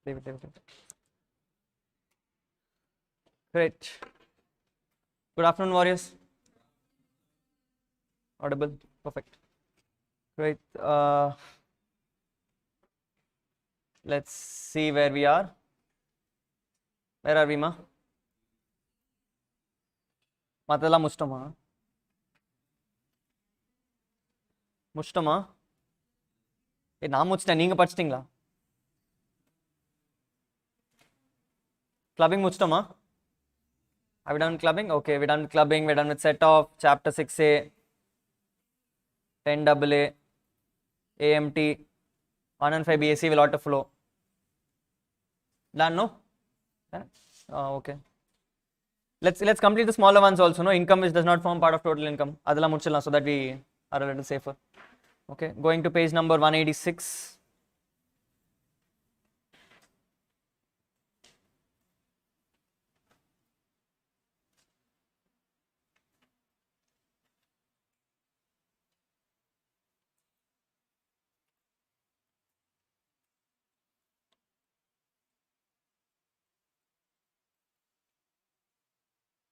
Leave it. Great. Good afternoon, warriors. Audible. Perfect. Great. Let's see where we are. Where are we, ma? Matala Mustama. Mustama. நான் முடிச்சிட்டேன், நீங்க படிச்சிட்டீங்களா? Clubbing முடிச்சிட்டோமா? Have we done clubbing? Okay, we're done with clubbing, we're done with set off, chapter 6A, 10AA, AMT, 115 BSc will auto flow. Done, no? Okay. Let's complete the smaller ones also, no? Income which does not form part of total income. Adala mudichidalam so that we are a little safer. Okay, going to page number 186.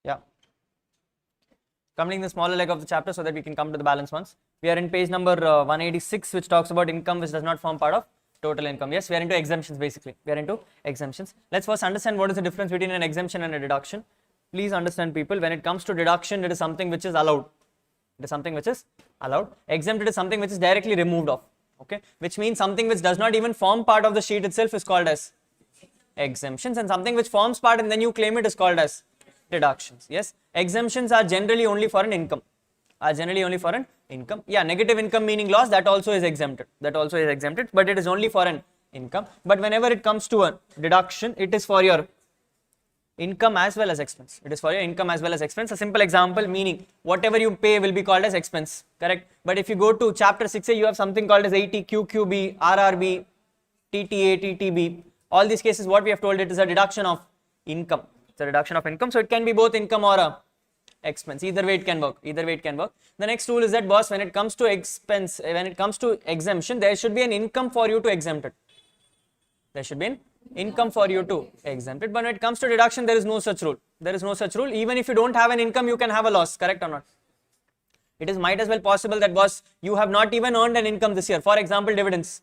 Yeah. Completing the smaller leg of the chapter so that we can come to the balance ones. We are in page number 186, which talks about income which does not form part of total income. Yes, we are into exemptions basically. We are into exemptions. Let's first understand what is the difference between an exemption and a deduction. Please understand, people, when it comes to deduction, it is something which is allowed. It is something which is allowed. Exempted is something which is directly removed off. Okay, which means something which does not even form part of the sheet itself is called as exemptions, and something which forms part and then you claim it is called as deductions. Yes, exemptions are generally only for an income. Yeah, negative income meaning loss, that also is exempted. But it is only for an income. But whenever it comes to a deduction, it is for your income as well as expense. A simple example, meaning whatever you pay will be called as expense, correct? But if you go to chapter 6A, you have something called as 80, QQB, RRB, TTA, TTB. All these cases, what we have told, it is a deduction of income. It's a deduction of income, so it can be both income or a expense. Either way it can work. The next rule is that, boss, when it comes to expense, when it comes to exemption, there should be an income for you to exempt it. But when it comes to deduction, there is no such rule. Even if you don't have an income, you can have a loss, correct or not? It is might as well possible that, boss, you have not even earned an income this year. For example, dividends.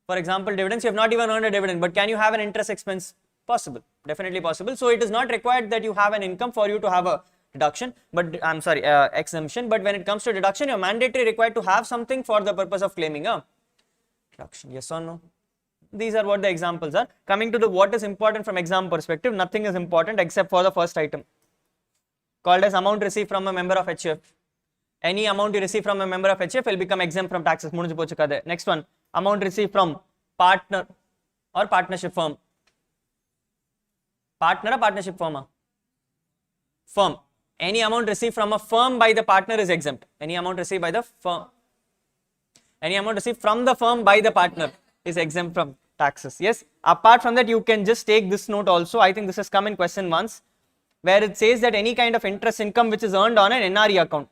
You have not even earned a dividend, but can you have an interest expense? Possible, definitely possible. So it is not required that you have an income for you to have a deduction, but exemption. But when it comes to deduction, you're mandatory required to have something for the purpose of claiming a deduction. Yes or no? These are what the examples are. Coming to the what is important from exam perspective, nothing is important except for the first item, called as amount received from a member of HF. Any amount you receive from a member of HF will become exempt from taxes. Next one, amount received from partner or partnership firm. Partner or partnership firm? Firm. Any amount received from a firm by the partner is exempt. Any amount received from the firm by the partner is exempt from taxes. Yes. Apart from that, you can just take this note also. I think this has come in question once, where it says that any kind of interest income which is earned on an NRE account.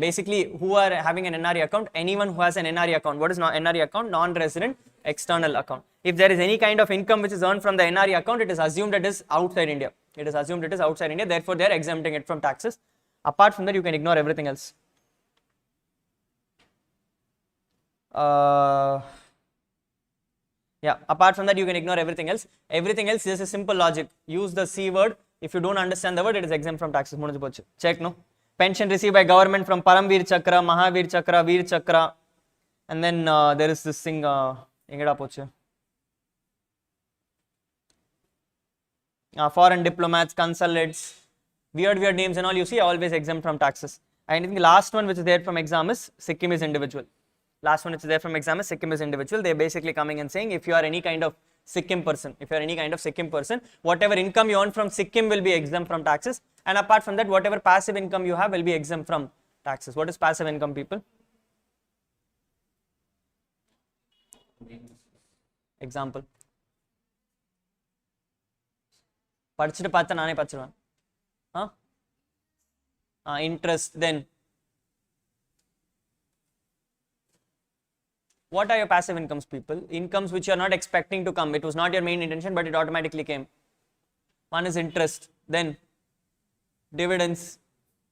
Basically, who are having an NRE account? Anyone who has an NRE account. What is NRE account? Non-resident external account. If there is any kind of income which is earned from the NRE account, it is assumed it is outside India. Therefore, they are exempting it from taxes. Apart from that, you can ignore everything else. Apart from that, you can ignore everything else. Everything else is a simple logic. Use the C word. If you don't understand the word, it is exempt from taxes. Check, no? Pension received by government from Paramveer Chakra, Mahavir Chakra, Veer Chakra, and then there is this thing, foreign diplomats, consulates, weird names and all, you see, always exempt from taxes. And I think the last one which is there from exam is Sikkim is individual. They're basically coming and saying, if you are any kind of Sikkim person, whatever income you earn from Sikkim will be exempt from taxes, and apart from that, whatever passive income you have will be exempt from taxes. What is passive income, people? Example. Interest, then What are your passive incomes, people? Incomes which you are not expecting to come. It was not your main intention, but it automatically came. One is interest, then dividends.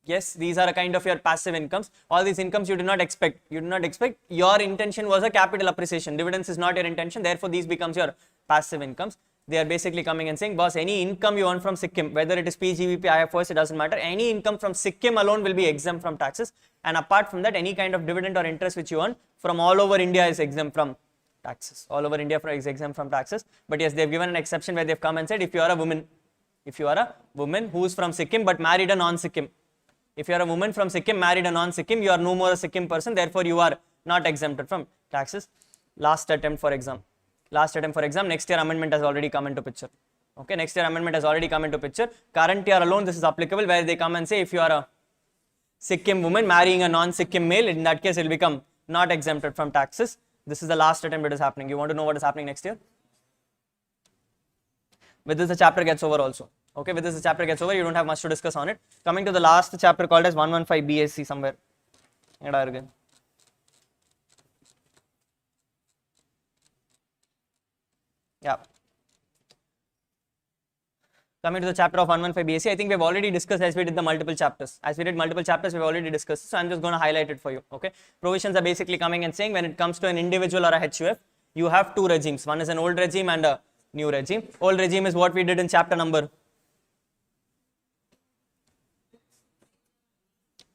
Yes, these are a kind of your passive incomes. All these incomes you do not expect. You do not expect. Your intention was a capital appreciation. Dividends is not your intention. Therefore, these becomes your passive incomes. They are basically coming and saying, boss, any income you earn from Sikkim, whether it is PGBP, IFOS, it doesn't matter. Any income from Sikkim alone will be exempt from taxes. And apart from that, any kind of dividend or interest which you earn from all over India is exempt from taxes. All over India is exempt from taxes. But yes, they've given an exception where they've come and said, if you are a woman who is from Sikkim but married a non-Sikkim. If you are a woman from Sikkim, married a non-Sikkim, you are no more a Sikkim person. Therefore, you are not exempted from taxes. Last attempt for exam. Next year amendment has already come into picture. Okay, next year amendment has already come into picture. Current year alone, this is applicable, where they come and say, if you are a Sikkim woman marrying a non-Sikkim male, in that case, it will become not exempted from taxes. This is the last attempt that is happening. You want to know what is happening next year? With this, the chapter gets over also. Okay, with this, the chapter gets over. You don't have much to discuss on it. Coming to the last chapter called as 115 BSc somewhere. Yeah. Coming to the chapter of 115 BSc, I think we have already discussed as we did the multiple chapters. As we did multiple chapters, we have already discussed. So I'm just going to highlight it for you. Okay. Provisions are basically coming and saying when it comes to an individual or a HUF, you have two regimes. One is an old regime and a new regime. Old regime is what we did in chapter number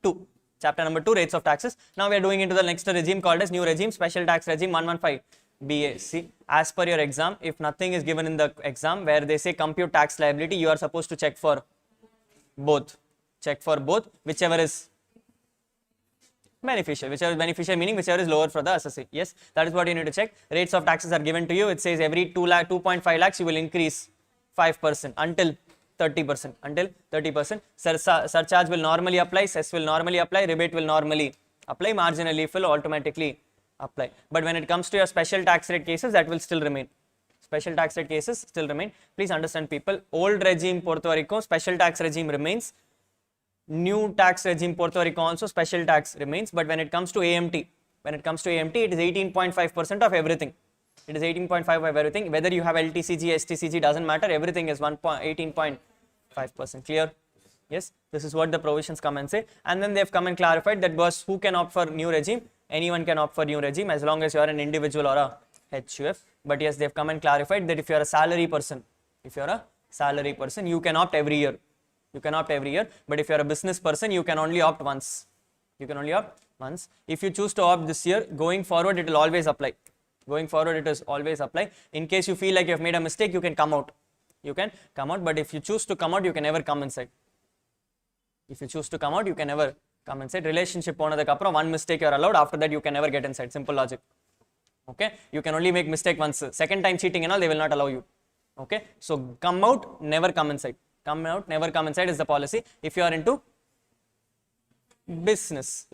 2. Chapter number 2, rates of taxes. Now we are doing into the next regime called as new regime, special tax regime 115 BSc. As per your exam, if nothing is given in the exam where they say compute tax liability, you are supposed to check for both. Check for both, whichever is beneficial. Whichever is beneficial meaning whichever is lower for the assessee. Yes, that is what you need to check. Rates of taxes are given to you. It says every 2.5 lakhs you will increase 5% until 30%. Until 30%. Surcharge will normally apply, cess will normally apply, rebate will normally apply, marginal relief will automatically apply. But when it comes to your special tax rate cases, that will still remain. Special tax rate cases still remain. Please understand, people, old regime Puerto Rico, special tax regime remains. New tax regime Puerto Rico also special tax remains. But when it comes to AMT, it is 18.5% of everything. It is 18.5 of everything. Whether you have LTCG, STCG, doesn't matter. Everything is 18.5%. Clear? Yes, this is what the provisions come and say. And then they have come and clarified that boss, who can opt for new regime? Anyone can opt for new regime as long as you are an individual or a HUF. But yes, they have come and clarified that if you are a salary person, you can opt every year. You can opt every year. But if you are a business person, you can only opt once. If you choose to opt this year, going forward, it will always apply. In case you feel like you have made a mistake, you can come out. But if you choose to come out, you can never come inside. Relationship one mistake you are allowed. After that, you can never get inside. Simple logic. Okay, you can only make mistake once. Second time cheating and all, they will not allow you. Okay, so come out, never come inside. Never come inside is the policy. If you are into business,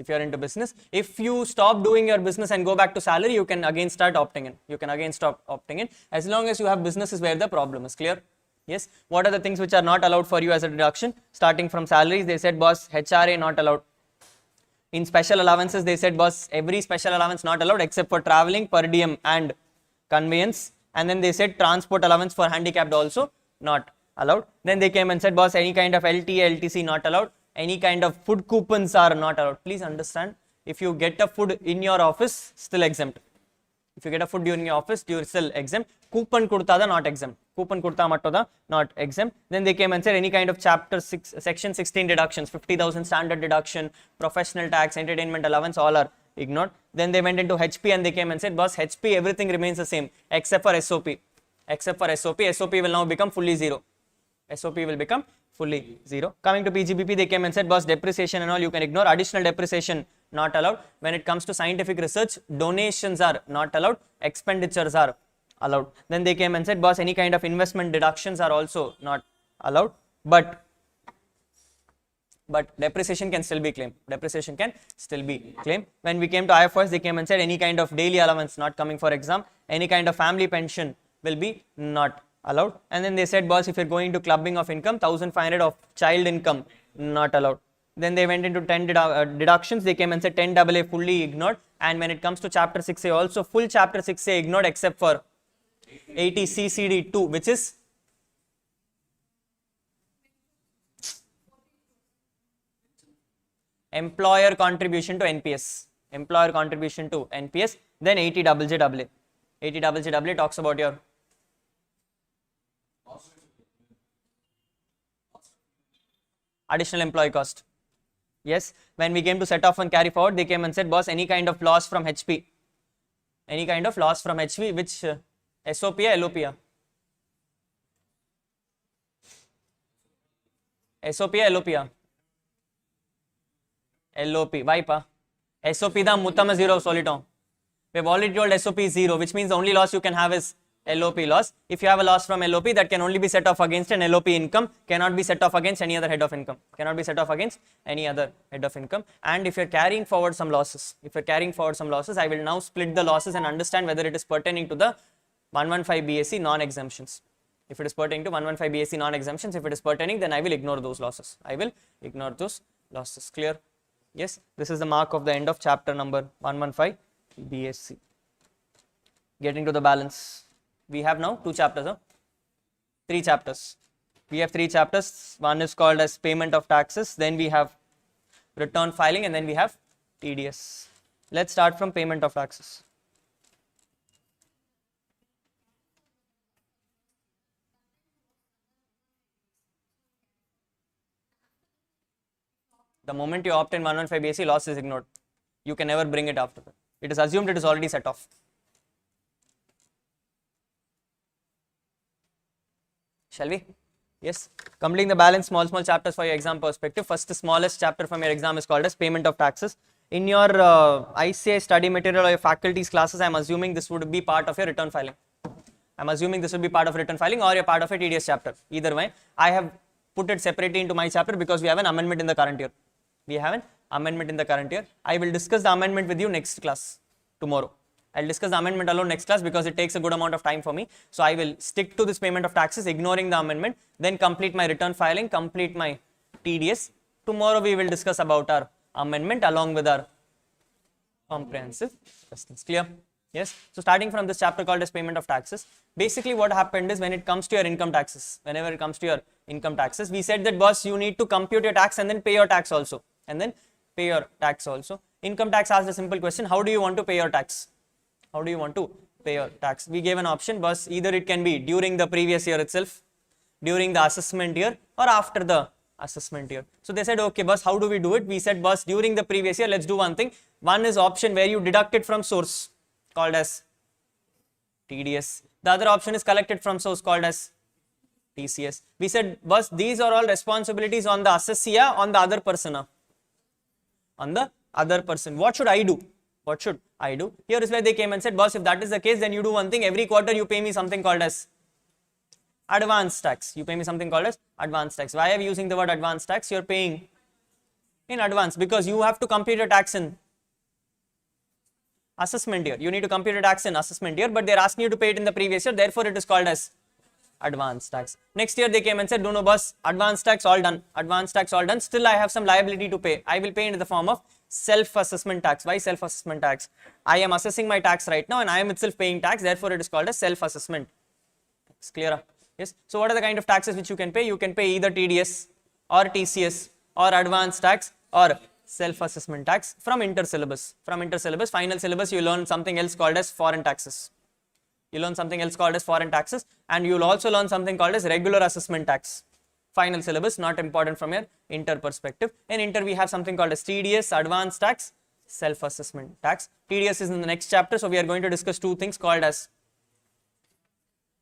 if you stop doing your business and go back to salary, you can again start opting in. As long as you have businesses where the problem is. Clear? Yes. What are the things which are not allowed for you as a deduction? Starting from salaries, they said, boss, HRA not allowed. In special allowances, they said, boss, every special allowance not allowed except for traveling, per diem and conveyance. And then they said transport allowance for handicapped also not allowed. Then they came and said, boss, any kind of LTA, LTC not allowed. Any kind of food coupons are not allowed. Please understand, if you get a food in your office, still exempt. If you get a food during your office, you are still exempt. Coupon kurtada not exempt. Not exempt. Then they came and said any kind of chapter 6, section 16 deductions, 50,000 standard deduction, professional tax, entertainment allowance, all are ignored. Then they went into HP and they came and said, boss, HP everything remains the same except for SOP. SOP will now become fully zero. Coming to PGBP, they came and said, boss, depreciation and all you can ignore. Additional depreciation not allowed. When it comes to scientific research, donations are not allowed. Expenditures are allowed. Then they came and said, boss, any kind of investment deductions are also not allowed. But depreciation can still be claimed. When we came to IFOS, they came and said any kind of daily allowance not coming for exam. Any kind of family pension will be not allowed. And then they said, boss, if you're going to clubbing of income, 1,500 of child income not allowed. Then they went into 10 deductions. They came and said 10 AA fully ignored. And when it comes to chapter 6A also, full chapter 6A ignored except for 80 CCD 2, which is employer contribution to NPS. Employer contribution to NPS. Then 80 JJAA. 80 JJAA talks about your additional employee cost. Yes, when we came to set off and carry forward, they came and said, boss, any kind of loss from HP. Any kind of loss from HP, which SOP or LOP? SOP or LOP? LOP. Why pa? SOP da muttama 0 soliton. We have already told SOP is 0, which means the only loss you can have is LOP loss. If you have a loss from LOP, that can only be set off against an LOP income, cannot be set off against any other head of income. Cannot be set off against any other head of income. And if you are carrying forward some losses, I will now split the losses and understand whether it is pertaining to the 115 BSc non-exemptions. If it is pertaining to 115 BSc non-exemptions, if it is pertaining, then I will ignore those losses. Clear? Yes, this is the mark of the end of chapter number 115 BSc. Getting to the balance. We have now 2 chapters, 3 chapters. We have 3 chapters. One is called as payment of taxes, then we have return filing, and then we have TDS. Let's start from payment of taxes. The moment you opt in 115 BSc, loss is ignored. You can never bring it after that. It is assumed it is already set off. Shall we? Yes. Completing the balance, small chapters for your exam perspective. First, the smallest chapter from your exam is called as payment of taxes. In your ICA study material or your faculty's classes, I am assuming this would be part of your return filing. I am assuming this will be part of return filing or a part of a TDS chapter. Either way, I have put it separately into my chapter because we have an amendment in the current year. I will discuss the amendment with you next class, tomorrow. I will discuss the amendment alone next class because it takes a good amount of time for me. So I will stick to this payment of taxes, ignoring the amendment, then complete my return filing, complete my TDS. Tomorrow we will discuss about our amendment along with our comprehensive questions. Clear? Yes. So starting from this chapter called as payment of taxes, basically what happened is when it comes to your income taxes, whenever it comes to your income taxes, we said that boss, you need to compute your tax and then pay your tax also. Income tax asked a simple question: how do you want to pay your tax? We gave an option, boss, either it can be during the previous year itself, during the assessment year, or after the assessment year. So they said, okay, boss, how do we do it? We said, boss, during the previous year, let's do one thing. One is option where you deduct it from source, called as TDS. The other option is collected from source, called as TCS. We said, boss, these are all responsibilities on the assessee, on the other person. What should I do? Here is where they came and said, boss, if that is the case, then you do one thing. Every quarter you pay me something called as advance tax. Why are we using the word advance tax? You are paying in advance because you have to compute your tax in assessment year. You need to compute your tax in assessment year, but they are asking you to pay it in the previous year. Therefore, it is called as advance tax. Next year they came and said, no, boss, advance tax all done. Still I have some liability to pay. I will pay in the form of self-assessment tax. Why self-assessment tax? I am assessing my tax right now and I am itself paying tax. Therefore, it is called as self-assessment. It's clear? Yes. So what are the kind of taxes which you can pay? You can pay either TDS or TCS or advance tax or self-assessment tax from inter-syllabus. Final syllabus, you learn something else called as foreign taxes. And you will also learn something called as regular assessment tax. Final syllabus, not important from your inter perspective. In inter, we have something called as TDS, advance tax, self-assessment tax. TDS is in the next chapter, so we are going to discuss 2 things called as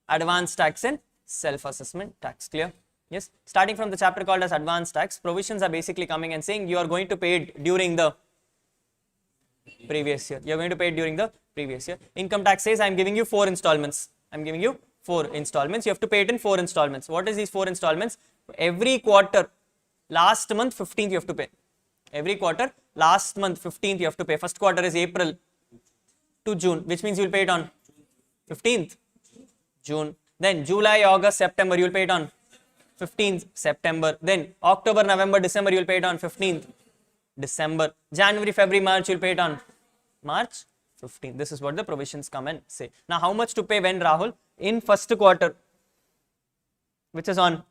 advance tax and self-assessment tax. Clear? Yes. Starting from the chapter called as advance tax, provisions are basically coming and saying you are going to pay it during the previous year. Income tax says I am giving you 4 installments. You have to pay it in 4 installments. What is these 4 installments? Every quarter, last month 15th you have to pay. First quarter is April to June, which means you will pay it on 15th June. Then July, August, September, you will pay it on 15th September. Then October, November, December, you will pay it on 15th December. January, February, March, you will pay it on March 15th. This is what the provisions come and say. Now, how much to pay when, Rahul? In first quarter, which is on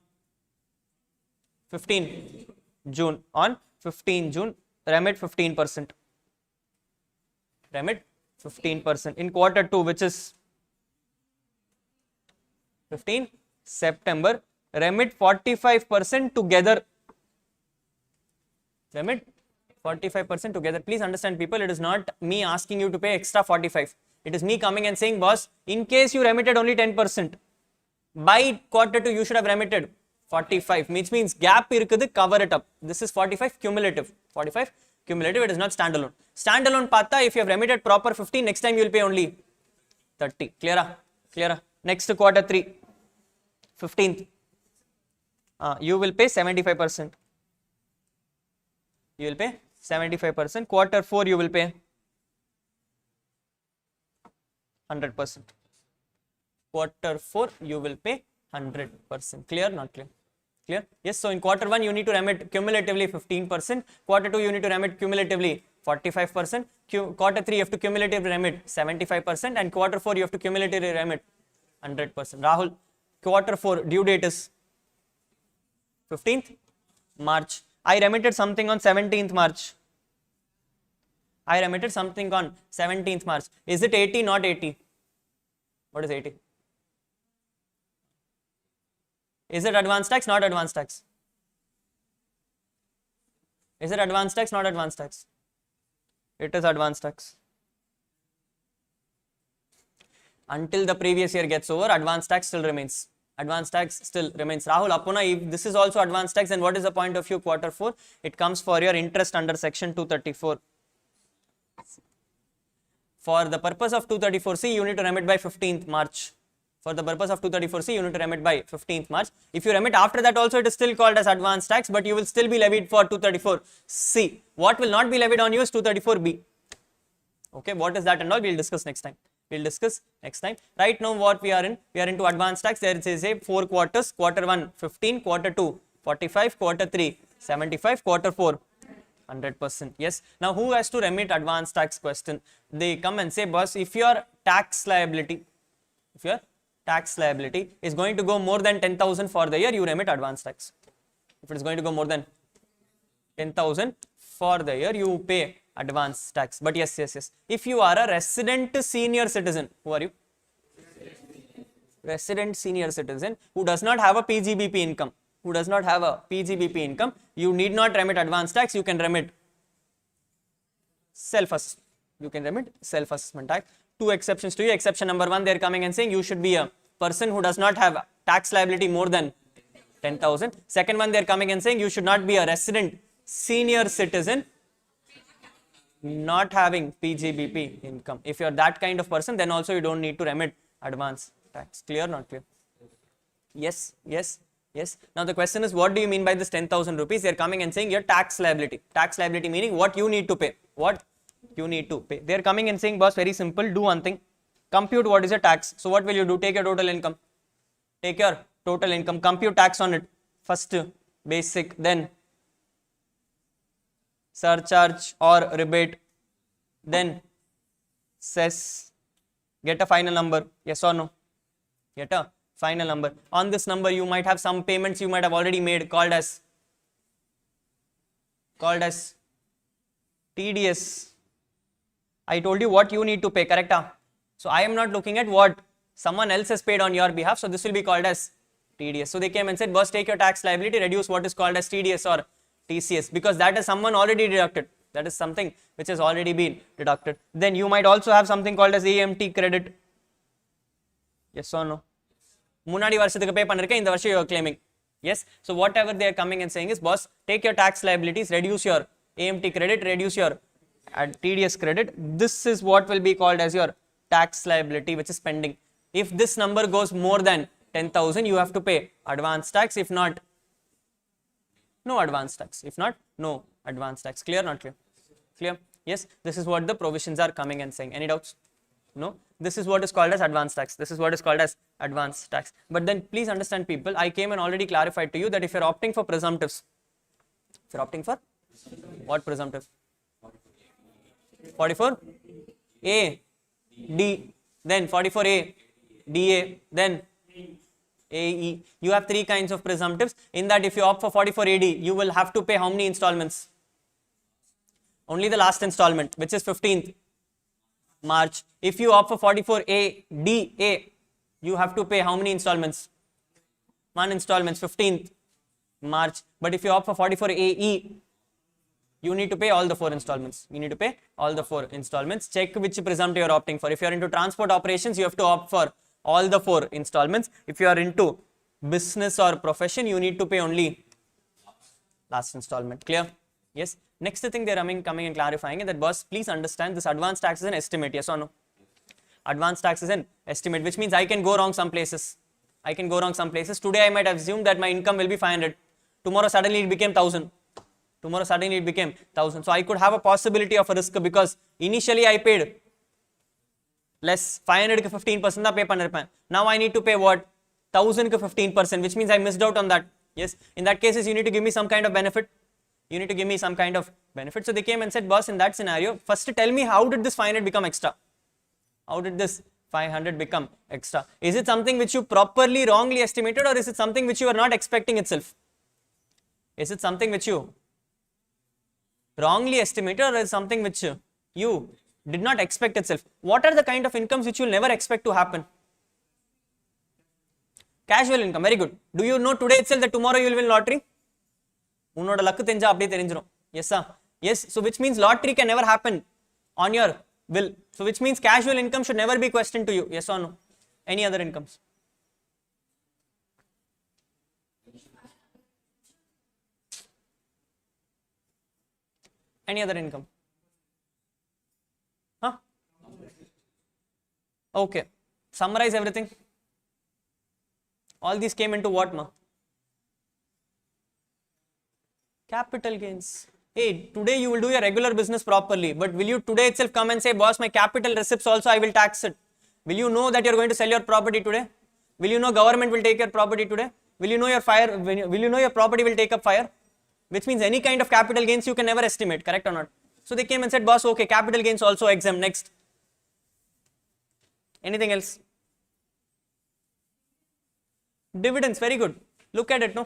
15 June. On 15 June, remit 15%. Remit 15%. In quarter 2, which is 15 September, remit 45% together. Remit 45% together. Please understand, people, it is not me asking you to pay extra 45. It is me coming and saying, boss, in case you remitted only 10%, by quarter 2 you should have remitted 45, which means gap irukudhu, cover it up. This is 45 cumulative. 45 cumulative, it is not standalone. Standalone patta, if you have remitted proper 15, next time you will pay only 30. Clear? Clear? Next quarter 3, 15th, you will pay 75%. You will pay 75%. Quarter 4, you will pay 100%. Quarter 4, you will pay 100%. Clear? Not clear? Clear? Yes. So in quarter 1, you need to remit cumulatively 15%. Quarter 2, you need to remit cumulatively 45%. Quarter 3, you have to cumulatively remit 75%. And quarter 4, you have to cumulatively remit 100%. Rahul, quarter 4 due date is 15th March. I remitted something on 17th March. I remitted something on 17th March. Is it 80? Not 80. What is 80? Is it advance tax? Not advance tax. Is it advance tax? Not advance tax. It is advance tax. Until the previous year gets over, advance tax still remains. Advance tax still remains. Rahul, Apuna, if this is also advance tax, then what is the point of view quarter 4? It comes for your interest under section 234. For the purpose of 234C, you need to remit by 15th March. For the purpose of 234C, you need to remit by 15th March. If you remit after that also, it is still called as advance tax, but you will still be levied for 234C. What will not be levied on you is 234B. Okay, what is that and all? We will discuss next time. We'll discuss next time. Right now, what we are in? We are into advance tax. There is a 4 quarters. Quarter 1, 15. Quarter 2, 45. Quarter 3, 75. Quarter 4, 100%. Yes. Now, who has to remit advance tax question? They come and say, boss, if your tax liability is going to go more than 10,000 for the year, you remit advance tax. If it is going to go more than 10,000 for the year, you pay advance tax. But yes. If you are a resident senior citizen, who are you? Resident senior citizen who does not have a PGBP income. You need not remit advance tax. You can remit self-assessment tax. 2 exceptions to you. Exception number 1, they are coming and saying you should be a person who does not have tax liability more than 10,000. Second one, they are coming and saying you should not be a resident senior citizen not having PGBP income. If you are that kind of person, then also you don't need to remit advance tax. Clear? Not clear? Yes. Now the question is, what do you mean by this 10,000 rupees? They are coming and saying your tax liability. Tax liability meaning what you need to pay. They are coming and saying, boss, very simple, do one thing. Compute what is your tax. So what will you do? Take your total income. Compute tax on it. First basic, then surcharge or rebate, then cess. Get a final number. Yes or no? Get a final number. On this number, you might have some payments you might have already made called as TDS. I told you what you need to pay, correct? So I am not looking at what someone else has paid on your behalf. So this will be called as TDS. So they came and said, boss, take your tax liability, reduce what is called as TDS or TCS, because that is someone already deducted. That is something which has already been deducted. Then you might also have something called as AMT credit. Yes or no? Munadi varshathukku pay pannirukken, indha varsha you are claiming. Yes. So whatever they are coming and saying is, boss, take your tax liabilities, reduce your AMT credit, reduce your TDS credit. This is what will be called as your tax liability which is pending. If this number goes more than 10,000, you have to pay advance tax. If not, no advance tax. No advance tax. Clear? Not clear? Clear? Yes. This is what the provisions are coming and saying. Any doubts? No, this is what is called as advanced tax. This is what is called as advanced tax. But then please understand people, I came and already clarified to you that if you're opting for presumptives, if you're opting for what presumptive? 44A, D, then 44A, DA, then AE. You have three kinds of presumptives. In that, if you opt for 44AD, you will have to pay how many installments? Only the last installment, which is 15th March. If you opt for 44ADA, you have to pay how many installments? One installment, 15th March. But if you opt for 44AE, you need to pay all the 4 installments. You need to pay all the 4 installments. Check which presumptive you are opting for. If you are into transport operations, you have to opt for all the 4 installments. If you are into business or profession, you need to pay only last installment. Clear? Yes. Next thing they are coming and clarifying is that, boss, please understand this advanced tax is an estimate. Yes or no? Advanced tax is an estimate, which means I can go wrong some places. I can go wrong some places. Today I might have assumed that my income will be 500. Tomorrow suddenly it became 1000. Tomorrow suddenly it became 1000. So I could have a possibility of a risk because initially I paid less, 500 15% da pay pannirpen. Now I need to pay what? 1000 15%, which means I missed out on that. Yes. In that cases, you need to give me some kind of benefit. You need to give me some kind of benefit. So they came and said, boss, in that scenario, first tell me how did this 500 become extra? How did this 500 become extra? Is it something which you properly wrongly estimated, or is it something which you are not expecting itself? Is it something which you wrongly estimated, or is something which you did not expect itself? What are the kind of incomes which you will never expect to happen? Casual income, very good. Do you know today itself that tomorrow you will win lottery? Unnoda luck thenja appadi therinjirum. Yes sir. Yes, so which means lottery can never happen on your will. So which means casual income should never be questioned to you. Yes or no? Any other incomes? Any other income? Huh? Okay. Summarize everything. All these came into what, ma? Capital gains. Hey, today you will do your regular business properly, but will you today itself come and say, boss, my capital receipts also I will tax it? Will you know that you are going to sell your property today? Will you know government will take your property today? Will you know your fire? Will you know your property will take up fire? Which means any kind of capital gains you can never estimate, correct or not? So they came and said, boss, okay, capital gains also exempt. Next. Anything else? Dividends, very good. Look at it, no?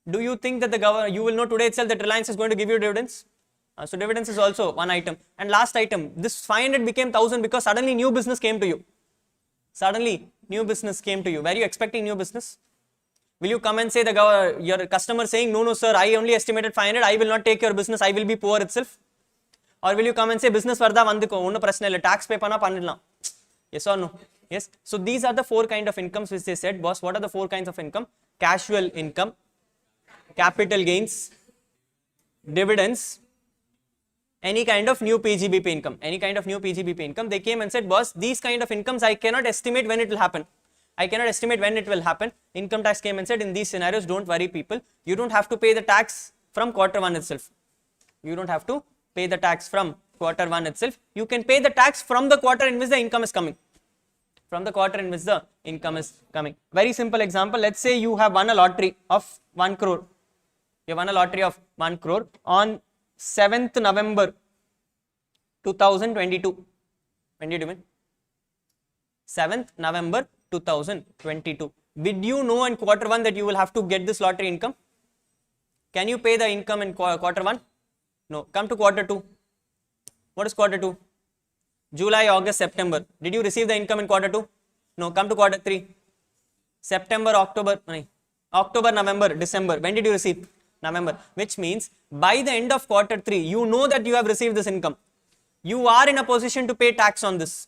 Do you think that you will know today itself that Reliance is going to give you dividends? So dividends is also one item. And last item, this 500 became 1000 because suddenly new business came to you. Suddenly new business came to you. Were you expecting new business? Will you come and say your customer saying, no, sir, I only estimated 500, I will not take your business, I will be poor itself? Or will you come and say, business varda vandiko, unna prasna illa, tax pay panna pannidala? Yes or no? Yes. So these are the 4 kind of incomes which they said, boss, what are the 4 kinds of income? Casual income, capital gains, dividends, any kind of new PGBP income. Any kind of new PGBP income. They came and said, boss, these kind of incomes I cannot estimate when it will happen. I cannot estimate when it will happen. Income tax came and said, in these scenarios, don't worry people. You don't have to pay the tax from quarter 1 itself. You don't have to pay the tax from quarter 1 itself. You can pay the tax from the quarter in which the income is coming. From the quarter in which the income is coming. Very simple example. Let's say you have won a lottery of 1 crore. You won a lottery of 1 crore on 7th November 2022. When did you win? 7th November 2022. Did you know in quarter 1 that you will have to get this lottery income? Can you pay the income in quarter 1? No. Come to quarter 2. What is quarter 2? July, August, September. Did you receive the income in quarter 2? No. Come to quarter 3. September, October, November, December. When did you receive? November. Which means by the end of quarter 3, you know that you have received this income. You are in a position to pay tax on this.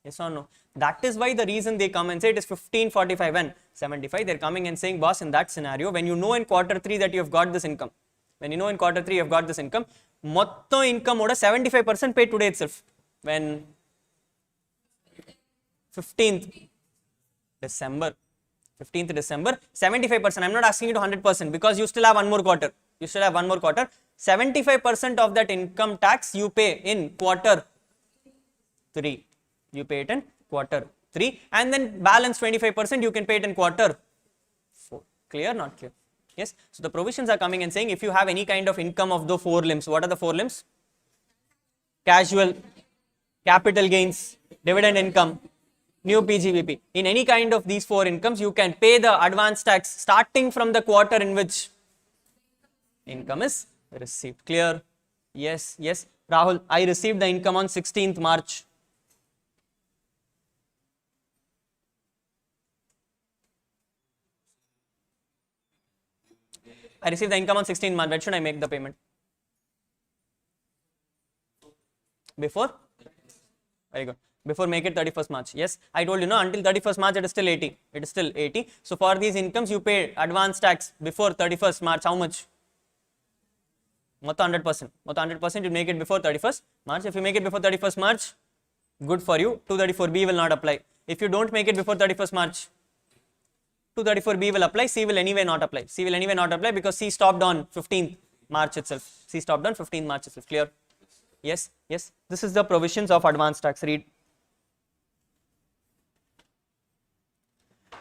Yes or no? That is why the reason they come and say it is 1545 and 75. They're coming and saying, boss, in that scenario, when you know in quarter 3 that you have got this income, when you know in quarter 3 you have got this income, motto income oda 75% pay today itself. When 15th December, 75%. I'm not asking you to 100% because you still have one more quarter. You still have one more quarter. 75% of that income tax you pay in quarter 3. you pay it in quarter 3, and then balance 25% you can pay it in quarter 4. Clear? Not clear? Yes. So the provisions are coming and saying if you have any kind of income of the 4 limbs, what are the 4 limbs? Casual, capital gains, dividend income, new PGBP. In any kind of these 4 incomes, you can pay the advance tax starting from the quarter in which income is received. Clear? Yes, yes. Rahul, I received the income on 16th March. I received the income on 16th March. When should I make the payment? Before? Very good. Before make it 31st March. Yes, I told you, no, until 31st March it is still 80. It is still 80. So for these incomes you pay advance tax before 31st March. How much? Not 100%. Not 100%, you make it before 31st March. If you make it before 31st March, good for you. 234B will not apply. If you don't make it before 31st March, 234B will apply. C will anyway not apply. C will anyway not apply because C stopped on 15th March itself. C stopped on 15th March itself. Clear? Yes, yes. This is the provisions of advance tax. Read.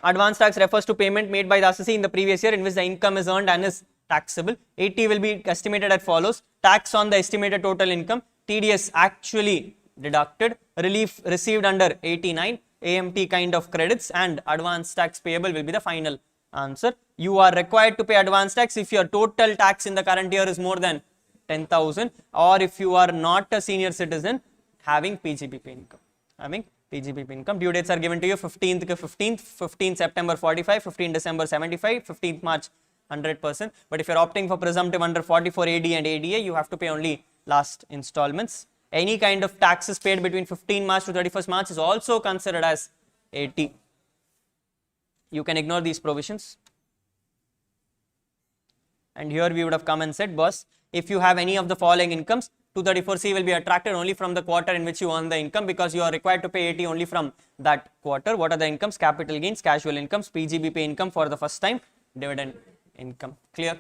Advance tax refers to payment made by the assessee in the previous year in which the income is earned and is taxable. 80 will be estimated as follows. Tax on the estimated total income. TDS actually deducted. Relief received under 89. AMT kind of credits, and advance tax payable will be the final answer. You are required to pay advance tax if your total tax in the current year is more than 10,000, or if you are not a senior citizen having PGBP income. Having PGBP income. Due dates are given to you 15th September 45, 15th December 75, 15th March 100%. But if you are opting for presumptive under 44 AD and ADA, you have to pay only last installments. Any kind of taxes paid between 15 March to 31st March is also considered as 80. You can ignore these provisions. And here we would have come and said, boss, if you have any of the following incomes, 234C will be attracted only from the quarter in which you earn the income, because you are required to pay 80 only from that quarter. What are the incomes? Capital gains, casual incomes, PGBP income for the first time, dividend income. Clear?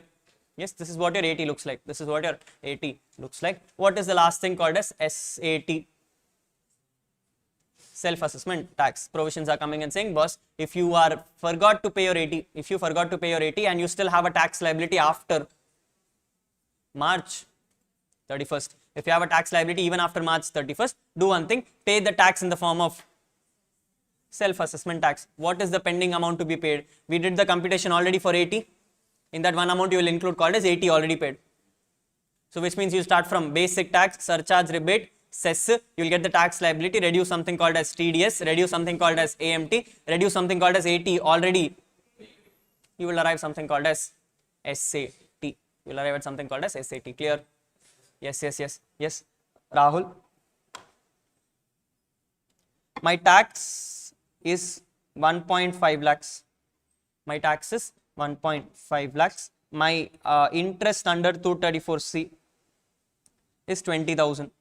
Yes, this is what your 80 looks like. This is what your 80 looks like. What is the last thing called as SAT? Self-assessment tax. Provisions are coming and saying, boss, if you forgot to pay your 80, if you forgot to pay your 80 and you still have a tax liability after March 31st, if you have a tax liability even after March 31st, do one thing, pay the tax in the form of self-assessment tax. What is the pending amount to be paid? We did the computation already for 80. In that one amount you will include called as 80 already paid. So which means you start from basic tax, surcharge, rebate, cess, you will get the tax liability, reduce something called as TDS, reduce something called as AMT, reduce something called as 80 already, you will arrive something called as SAT. You will arrive at something called as SAT. Clear? Yes, yes, yes, yes. Rahul, my tax is 1.5 lakhs. My tax is 1.5 lakhs. My interest under 234C is 20,000.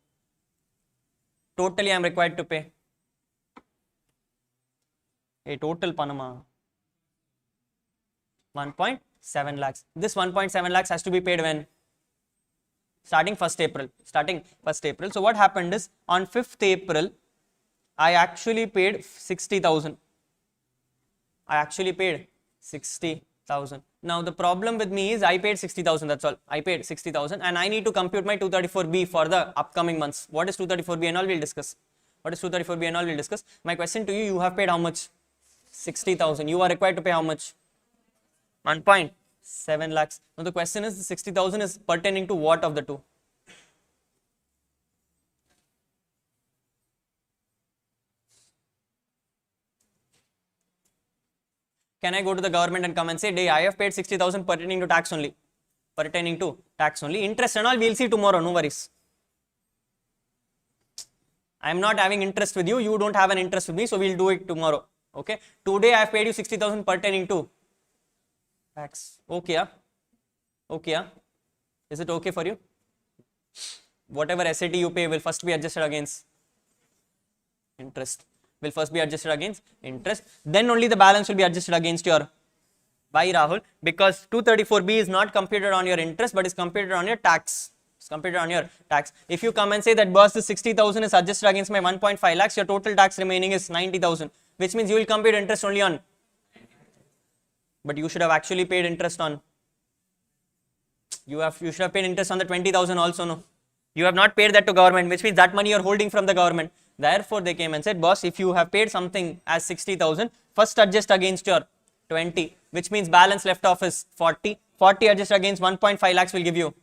Totally I am required to pay. A total Panama 1.7 lakhs. This 1.7 lakhs has to be paid when? Starting 1st April. Starting 1st April. So what happened is on 5th April, I actually paid 60,000. I actually paid 60,000. Now the problem with me is I paid 60,000, that's all. I paid 60,000 and I need to compute my 234B for the upcoming months. What is 234B and all we'll discuss. What is 234B and all we'll discuss. My question to you, you have paid how much? 60,000. You are required to pay how much? 1.7 lakhs. Now the question is, the 60,000 is pertaining to what of the two? Can I go to the government and come and say, I have paid 60,000 pertaining to tax only. Pertaining to tax only. Interest and all we'll see tomorrow, no worries. I am not having interest with you, you don't have an interest with me, so we'll do it tomorrow. Okay. Today I have paid you 60,000 pertaining to tax. Okay, yeah? Okay, yeah? Is it okay for you? Whatever SAT you pay will first be adjusted against interest. Will first be adjusted against interest. Then only the balance will be adjusted against your. Why, Rahul? Because 234B is not computed on your interest but is computed on your tax. It's computed on your tax. If you come and say that boss, this 60,000 is adjusted against my 1.5 lakhs, your total tax remaining is 90,000, which means you will compute interest only on, but you should have actually paid interest on, you should have paid interest on the 20,000 also, no? You have not paid that to government, which means that money you are holding from the government. Therefore, they came and said, boss, if you have paid something as 60,000, first adjust against your 20, which means balance left off is 40. 40 adjust against 1.5 lakhs will give you,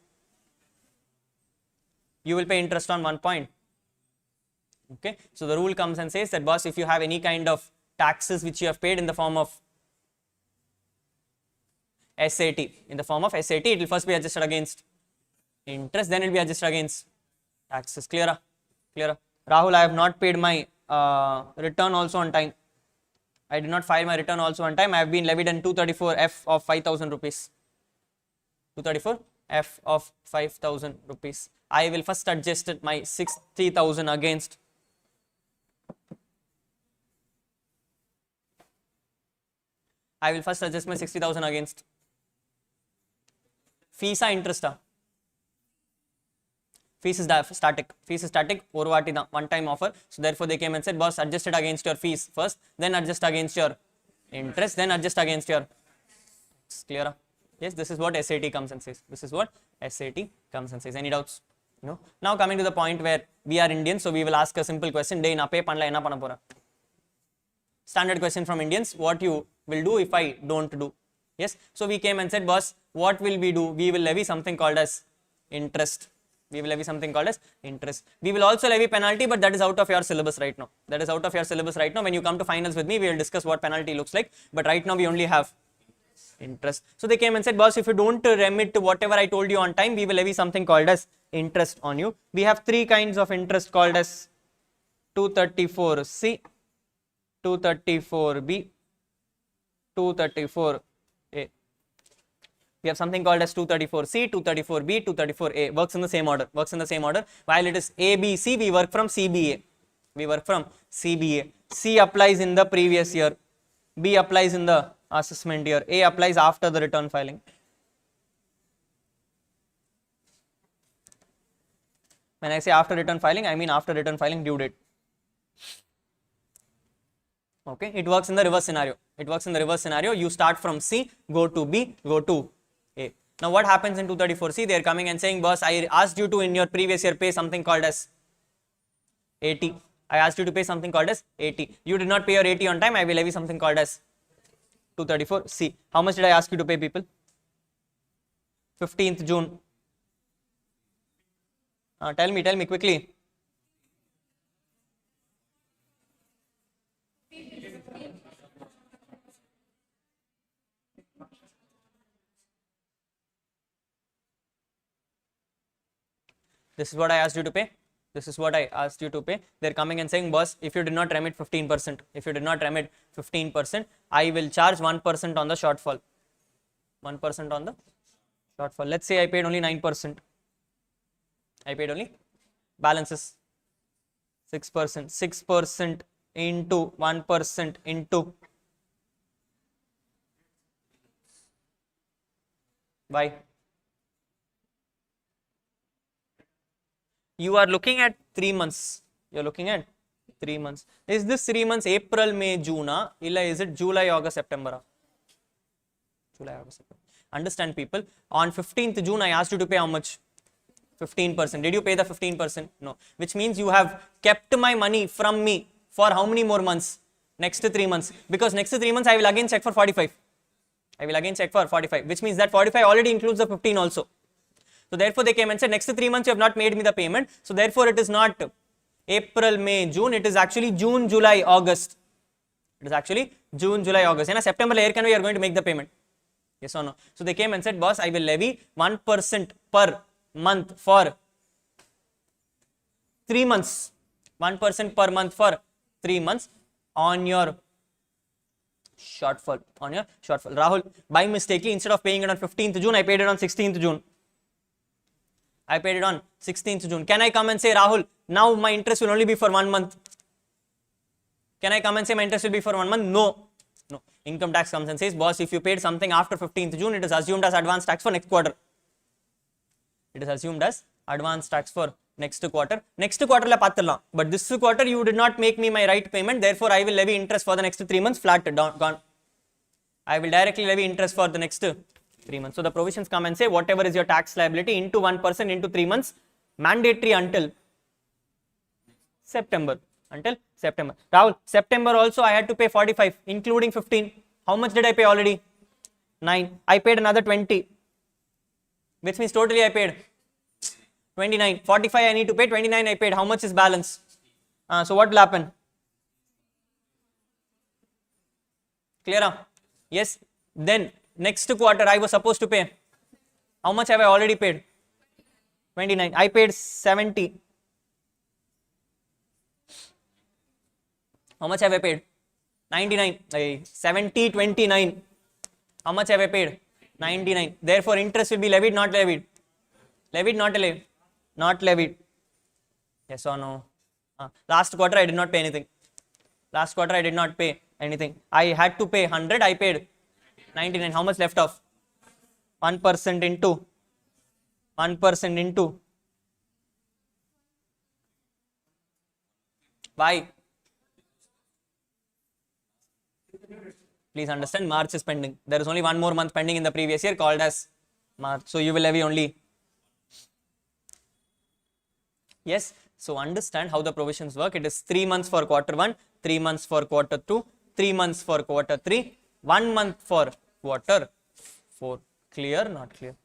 you will pay interest on 1 point. Okay. So the rule comes and says that, boss, if you have any kind of taxes which you have paid in the form of SAT, it will first be adjusted against interest, then it will be adjusted against taxes. Clear? Rahul, I have not paid my return also on time. I did not file my return also on time. I have been levied in 234F of 5,000 rupees. 234F of 5,000 rupees. I will first adjust my 60,000 against fees or interest. Fees is static, one time offer. So therefore they came and said, boss, adjust it against your fees first, then adjust against your interest, then adjust against your, it's clear? Yes, this is what SAT comes and says. Any doubts? No. Now coming to the point where we are Indians, so we will ask a simple question. Day na pay panla enna panna pora. Standard question from Indians, what you will do if I don't do? Yes, so we came and said, boss, what will we do? We will levy something called as interest. We will also levy penalty, but that is out of your syllabus right now. When you come to finals with me, we will discuss what penalty looks like. But right now we only have interest. So they came and said, boss, if you don't remit whatever I told you on time, we will levy something called as interest on you. We have three kinds of interest called as 234C, 234B, 234A. We have something called as 234C, 234B, 234A. Works in the same order. While it is ABC, we work from CBA. C applies in the previous year. B applies in the assessment year. A applies after the return filing. When I say after return filing, I mean after return filing due date. Okay, it works in the reverse scenario. You start from C, go to B, go to A. Now what happens in 234C? They are coming and saying, boss, I asked you to in your previous year pay something called as 80. You did not pay your 80 on time. I will levy something called as 234C. How much did I ask you to pay, people? 15th June. Tell me quickly. This is what I asked you to pay. They're coming and saying, boss, if you did not remit 15%, I will charge 1% on the shortfall. Let's say I paid only 9%. Balances 6%. 6% into 1% into why? You are looking at 3 months. Is this 3 months April, May, June? Illa is it July, August, September? Understand, people. On 15th June, I asked you to pay how much? 15%. Did you pay the 15%? No. Which means you have kept my money from me for how many more months? Next 3 months. Because next 3 months, I will again check for 45. Which means that 45 already includes the 15 also. So therefore they came and said, next 3 months you have not made me the payment. So therefore it is not April, May, June. It is actually June, July, August. In September, we are going to make the payment. Yes or no? So they came and said, boss, I will levy 1% per month for 3 months. 1% per month for 3 months on your shortfall. Rahul, by mistake, instead of paying it on 15th June, I paid it on 16th June. Can I come and say, Rahul, now my interest will only be for 1 month? Can I come and say my interest will be for 1 month? No. Income tax comes and says, boss, if you paid something after 15th June, it is assumed as advance tax for next quarter. advance tax for next quarter. Next quarter la paathalam. But this quarter you did not make me my right payment. Therefore, I will levy interest for the next 3 months. Flat down, gone. I will directly levy interest for the next 3 months. So the provisions come and say whatever is your tax liability into 1% into 3 months, mandatory until September. Until September. Rahul, September also I had to pay 45, including 15. How much did I pay already? 9. I paid another 20, which means totally I paid 29. 45 I need to pay, 29 I paid. How much is balance? So what will happen? Clear? Yes. Then next quarter I was supposed to pay. How much have I already paid? 29. I paid 70. How much have I paid? 99. 70, 29. How much have I paid? 99. Therefore, interest will be levied, not levied. Levied, not levied. Not levied. Yes or no? Last quarter I did not pay anything. Last quarter I did not pay anything. I had to pay 100. I paid 99. How much left off? 1% into 1% into. Why? Please understand, March is pending. There is only one more month pending in the previous year called as March. So you will levy only. Yes. So understand how the provisions work. It is 3 months for quarter 1, 3 months for quarter 2, 3 months for quarter 3, 1 month for quarter 4. Clear? Not clear?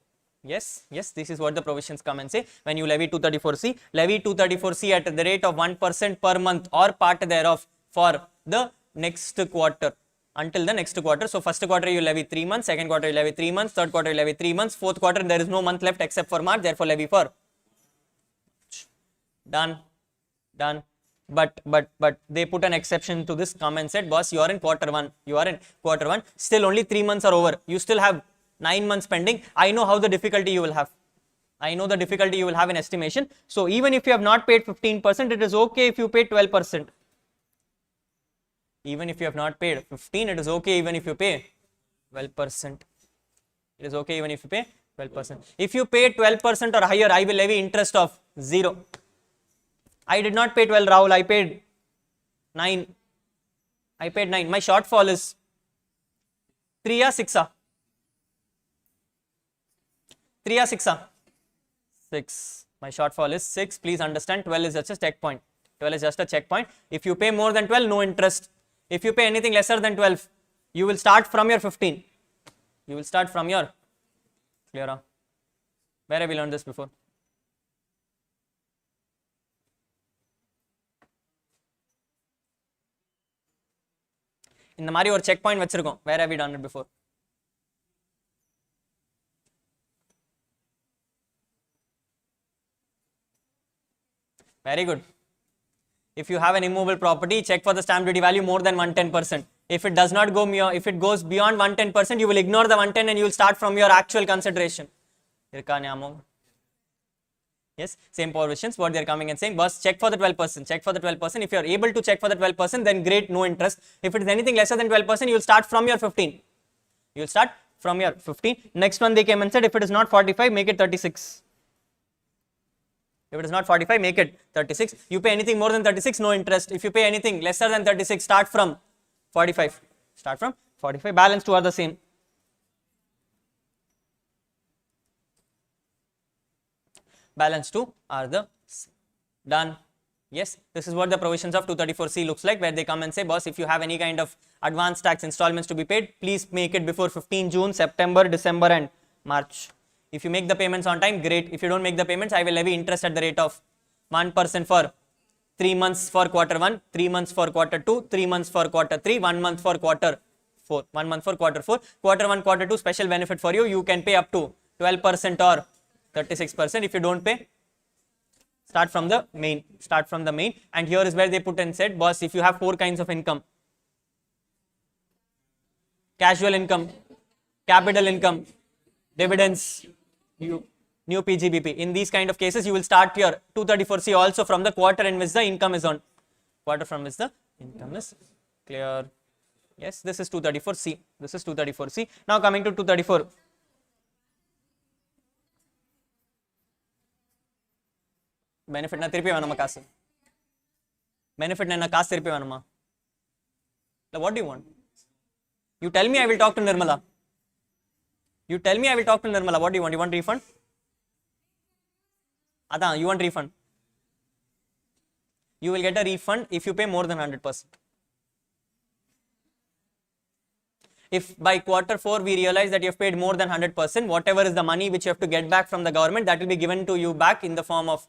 Yes. Yes. This is what the provisions come and say. When you levy 234C, levy 234C at the rate of 1% per month or part thereof for the next quarter. Until the next quarter. So first quarter you levy 3 months, second quarter you levy 3 months, third quarter you levy 3 months, fourth quarter there is no month left except for March, therefore levy for. Done. Done. But they put an exception to this, come and said, boss, you are in quarter 1. You are in quarter 1. Still only 3 months are over. You still have 9 months pending. I know how the difficulty you will have. I know the difficulty you will have in estimation. So even if you have not paid 15%, it is okay if you pay 12%. Even if you have not paid 15, it is okay even if you pay 12%. It is okay even if you pay 12%. If you pay 12% or higher, I will levy interest of 0. I did not pay 12, Rahul. I paid 9. I paid 9. My shortfall is 3 or 6? 3 or 6? 6. My shortfall is 6. Please understand, 12 is just a checkpoint. 12 is just a checkpoint. If you pay more than 12, no interest. If you pay anything lesser than 12, you will start from your 15. You will start from your. Clear? Where have we learned this before? In the Mari or checkpoint vachirukkom. Where have we done it before? Very good. If you have an immovable property, check for the stamp duty value more than 110%. If it does not go beyond, if it goes beyond 110%, you will ignore the 110 and you will start from your actual consideration. Yes, same provisions. What they are coming and saying, boss, check for the 12%. Check for the 12%. If you are able to check for the 12%, then great, no interest. If it is anything lesser than 12%, you will start from your 15. You will start from your 15. Next one they came and said, if it is not 45, make it 36. If it is not 45, make it 36. You pay anything more than 36, no interest. If you pay anything lesser than 36, start from 45. Start from 45. Balance 2 are the same. Balance 2 are the same. Done. Yes, this is what the provisions of 234C looks like, where they come and say, boss, if you have any kind of advance tax installments to be paid, please make it before 15 June, September, December and March. If you make the payments on time, great. If you don't make the payments, I will levy interest at the rate of 1% for 3 months for quarter 1, 3 months for quarter 2, 3 months for quarter 3, 1 month for quarter 4, 1 month for quarter 4. Quarter 1, quarter 2, special benefit for you. You can pay up to 12% or 36%. If you don't pay, start from the main. Start from the main. And here is where they put and said, boss, if you have 4 kinds of income: casual income, capital income, dividends, new PGBP. In these kind of cases, you will start your 234C also from the quarter in which the income is on. Quarter from which the income is. Clear? Yes, this is 234C. This is 234C. Now coming to 234. benefit na thiruppi venama kaasu. Benefit na kaasu thiruppi venama. What do you want? You tell me, I will talk to Nirmala. You tell me, I will talk to Nirmala. What do you want? You want refund? Adha, you want refund? You will get a refund if you pay more than 100%. If by quarter 4 we realize that you have paid more than 100%, whatever is the money which you have to get back from the government, that will be given to you back in the form of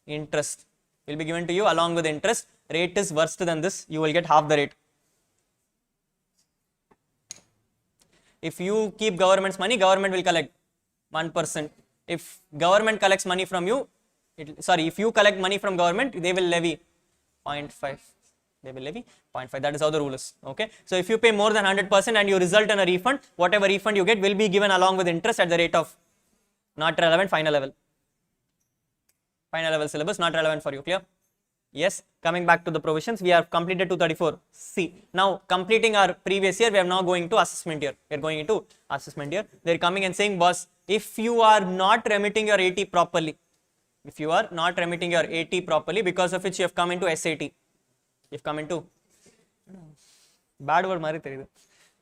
interest. Will be given to you along with interest. Rate is worse than this. You will get half the rate. If you keep government's money, government will collect 1%. If government collects money from you, if you collect money from government, they will levy 0.5. They will levy 0.5. That is how the rule is. Okay. So if you pay more than 100% and you result in a refund, whatever refund you get will be given along with interest at the rate of not relevant final level. Final level syllabus not relevant for you. Clear? Yes. Coming back to the provisions, we have completed 234C. Now completing our previous year, we are now going to assessment year. We are going into assessment year. They are coming and saying, boss, if you are not remitting your AT properly, because of which you have come into SAT, you have come into bad word mari theridu.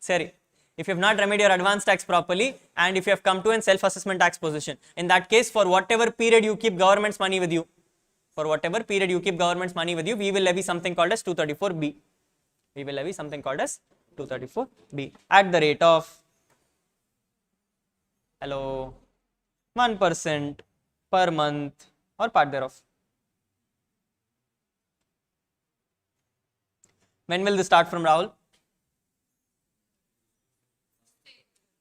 Sorry. If you have not remitted your advance tax properly and if you have come to a self-assessment tax position, in that case, for whatever period you keep government's money with you, we will levy something called as 234B. We will levy something called as 234B at the rate of 1% per month or part thereof. When will this start from, Rahul?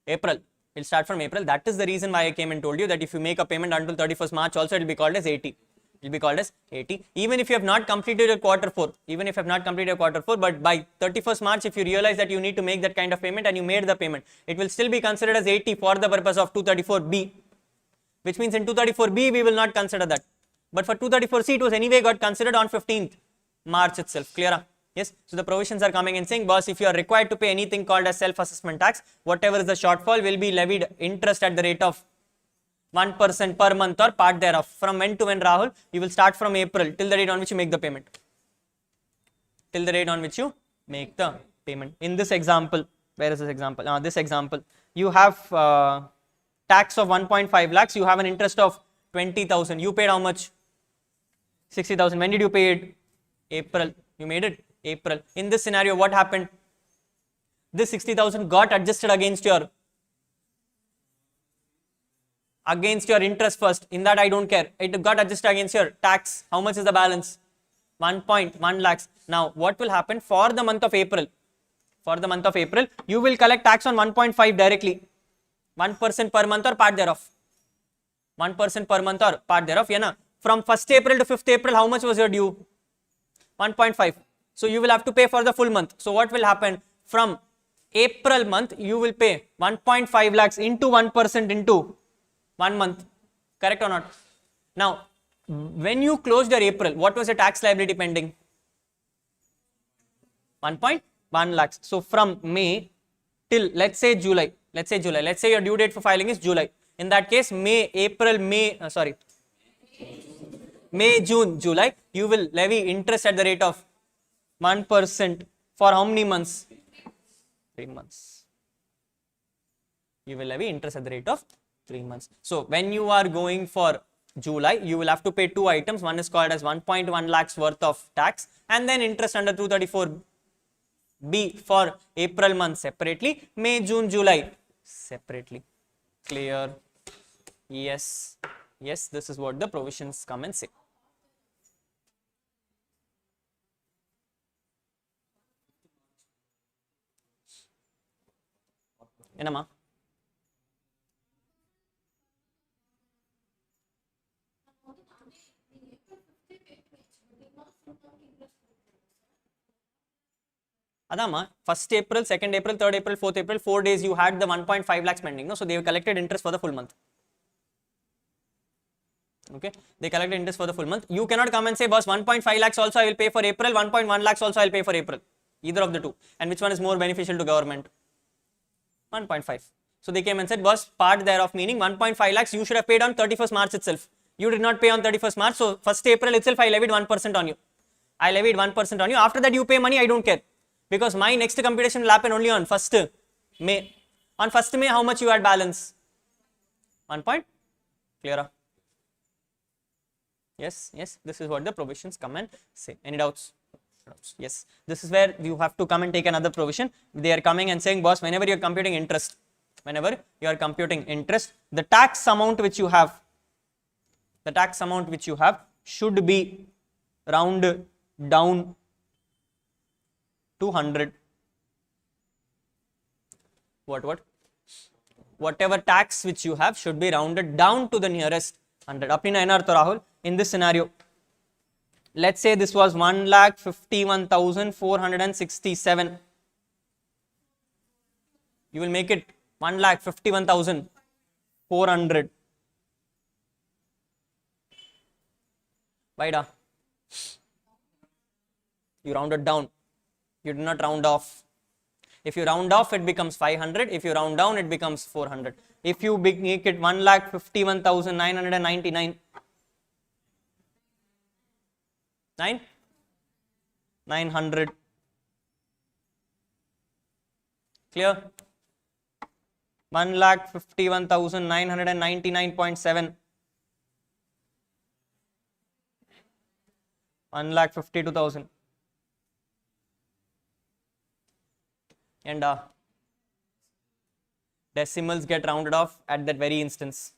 April. It will start from April. That is the reason why I came and told you that if you make a payment until 31st March also, it will be called as 80. It will be called as 80. Even if you have not completed your quarter 4, but by 31st March, if you realize that you need to make that kind of payment and you made the payment, it will still be considered as 80 for the purpose of 234B. Which means in 234B, we will not consider that. But for 234C, it was anyway got considered on 15th March itself. Clear? Yes. So the provisions are coming and saying, boss, if you are required to pay anything called as self-assessment tax, whatever is the shortfall will be levied interest at the rate of 1% per month or part thereof. From when to when, Rahul? You will start from April till the date on which you make the payment. In this example, where is this example? This example, you have tax of 1.5 lakhs, you have an interest of 20,000. You paid how much? 60,000. When did you pay it? April. You made it? April. In this scenario, what happened? This 60,000 got adjusted against your interest first. In that I don't care. It got adjusted against your tax. How much is the balance? 1.1 lakhs. Now what will happen for the month of April? You will collect tax on 1.5 directly. 1% per month or part thereof. 1% per month or part thereof. Yeah, na? From 1st April to 5th April, how much was your due? 1.5. So you will have to pay for the full month. So what will happen? From April month, you will pay 1.5 lakhs into 1% into 1 month. Correct or not? Now, when you closed your April, what was your tax liability pending? 1.1 lakhs. So from May till let's say July. Let's say your due date for filing is July. In that case, May, June, July, you will levy interest at the rate of 1% for how many months? 3 months. You will levy interest at the rate of 3 months. So when you are going for July, you will have to pay 2 items. One is called as 1.1 lakhs worth of tax and then interest under 234B for April month separately, May, June, July separately. Clear? Yes. Yes, this is what the provisions come and say. Enama? Adama, 1st April, 2nd April, 3rd April, 4th April, 4 days you had the 1.5 lakhs pending. No? So they have collected interest for the full month. Okay, they collected interest for the full month. You cannot come and say, boss, 1.5 lakhs also I will pay for April, 1.1 lakhs also I will pay for April. Either of the two. And which one is more beneficial to government? 1.5. So they came and said, boss, part thereof, meaning 1.5 lakhs you should have paid on 31st March itself. You did not pay on 31st March, so 1st April itself I levied 1% on you. I levied 1% on you. After that you pay money, I don't care. Because my next computation will happen only on 1st May. On 1st May, how much you had balance? 1 point? Clear? Yes, yes, this is what the provisions come and say. Any doubts? Yes, this is where you have to come and take another provision. They are coming and saying, boss, whenever you are computing interest, the tax amount which you have, should be rounded down to 100. Whatever tax which you have should be rounded down to the nearest 100. Apni na enartho Rahul, in this scenario, let's say this was 1,51,467. You will make it 1,51,400. Why da? You rounded down. You did not round off. If you round off, it becomes 500. If you round down, it becomes 400. If you make it 1,51,999, 900. Clear? 1,51,999.7. 1,52,000. And decimals get rounded off at that very instance.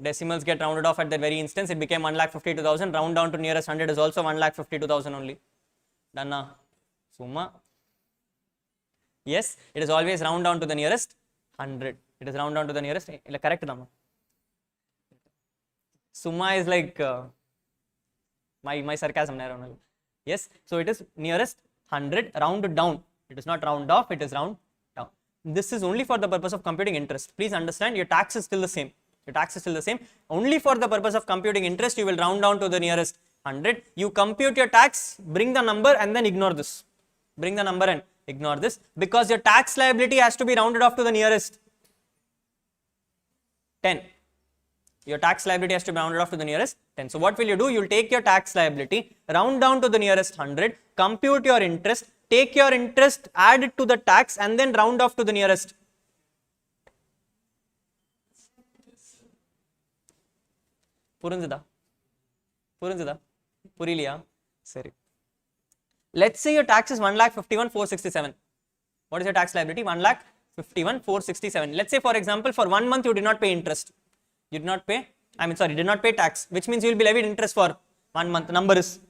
It became 1,52,000. Round down to nearest 100 is also 1,52,000 only. Done. Summa. Yes, it is always round down to the nearest 100. It is round down to the nearest. Correct, Dhamma. Summa is like my sarcasm. Yes, so it is nearest 100 rounded down. It is not round off, it is round down. This is only for the purpose of computing interest. Please understand, your tax is still the same. Only for the purpose of computing interest, you will round down to the nearest 100. You compute your tax, bring the number and then ignore this. Because your tax liability has to be rounded off to the nearest 10. Your tax liability has to be rounded off to the nearest 10. So what will you do? You will take your tax liability, round down to the nearest 100, compute your interest, take your interest, add it to the tax and then round off to the nearest. Purinjada? Puriliya? Seri. Let's say your tax is 1,51,467. What is your tax liability? 1,51,467. Let's say, for example, for 1 month you did not pay interest. Did not pay tax, which means you will be levied interest for 1 month. Number is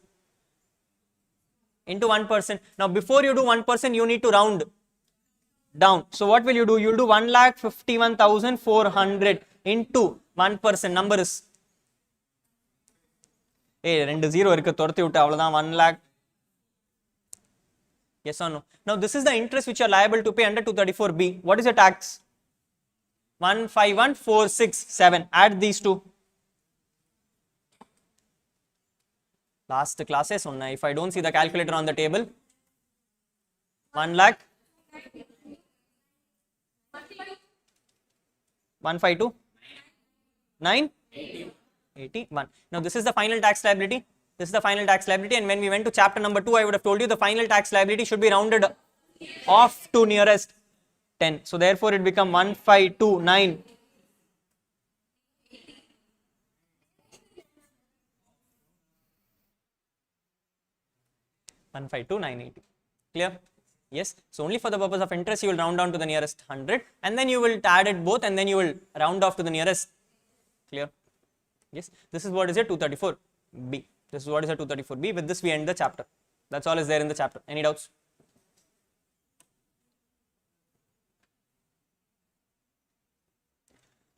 into 1%. Now, before you do 1%, you need to round down. So, what will you do? You will do 1,51,400 into 1%. Number is 1 lakh. Yes or no? Now, this is the interest which you are liable to pay under 234B. What is your tax? 151,467. Add these two. Last classes, if I don't see the calculator on the table, 1 lakh 152 981. Now this is the final tax liability. And when we went to chapter number 2, I would have told you the final tax liability should be rounded off to nearest 10. So therefore it become 1,529. 152,980. Clear? Yes. So only for the purpose of interest you will round down to the nearest 100 and then you will add it both and then you will round off to the nearest. Clear? Yes. This is what is your 234B. With this we end the chapter. That's all is there in the chapter. Any doubts?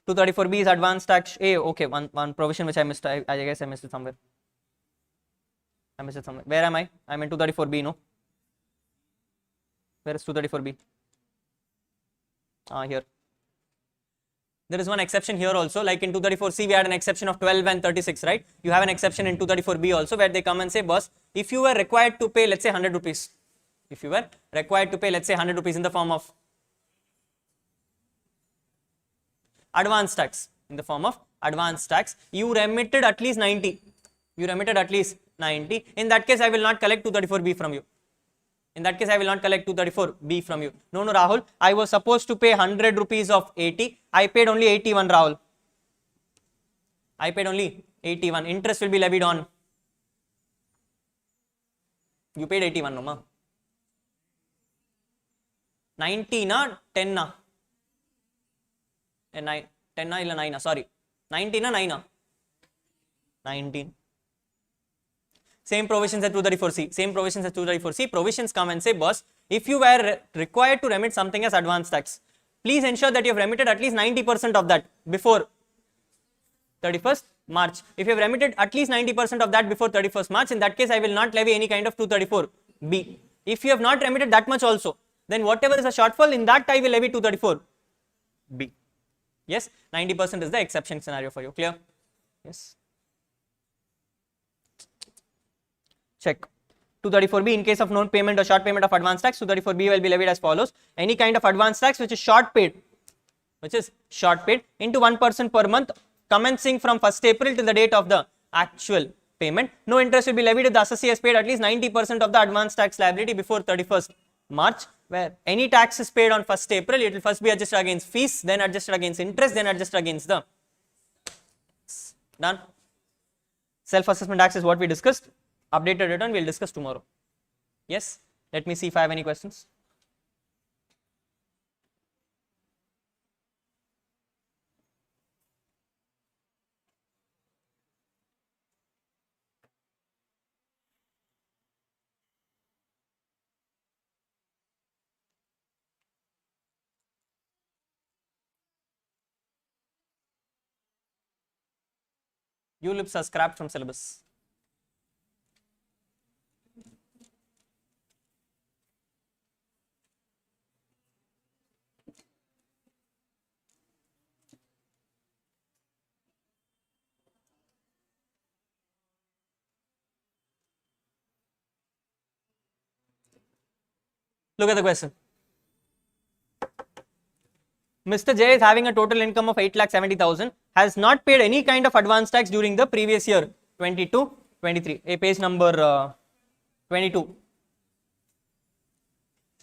(234B) is advanced tax. Okay, one provision which I missed. I guess I missed it somewhere. Where am I? I'm in 234B, no? Where is 234B? Here. There is one exception here also, like in 234C we had an exception of 12 and 36, right? You have an exception in 234B also where they come and say, boss, if you were required to pay, let's say 100 rupees. If you were required to pay, let's say 100 rupees in the form of advance tax, advance tax, you remitted at least 90. You remitted at least 90. In that case, I will not collect 234B from you. In that case, I will not collect 234B from you. No, no, Rahul. I was supposed to pay 100 rupees of 80. I paid only 81, Rahul. I paid only 81. Interest will be levied on. You paid 81, no, ma? 90 na 10 na? 10 na illa 9 na? Sorry. 19 na 9 na? 19. Same provisions at 234C. Same provisions at 234C. Provisions come and say, boss, if you were required to remit something as advance tax, please ensure that you have remitted at least 90% of that before 31st March. If you have remitted at least 90% of that before 31st March, in that case, I will not levy any kind of 234B. If you have not remitted that much also, then whatever is a shortfall, in that I will levy 234B. Yes, 90% is the exception scenario for you. Clear? Yes. Check. 234B, in case of non-payment or short payment of advance tax, 234B will be levied as follows. Any kind of advance tax which is short paid into 1% per month commencing from 1st April till the date of the actual payment. No interest will be levied if the assessee has paid at least 90% of the advance tax liability before 31st March. Where any tax is paid on 1st April, it will first be adjusted against fees, then adjusted against interest, then adjusted against the. Done. Self-assessment tax is what we discussed. Updated return we will discuss tomorrow. Yes, let me see if I have any questions. ULIPs are scrapped from syllabus. Look at the question. Mr. J is having a total income of 8,70,000, has not paid any kind of advance tax during the previous year, 22-23. Page number 22.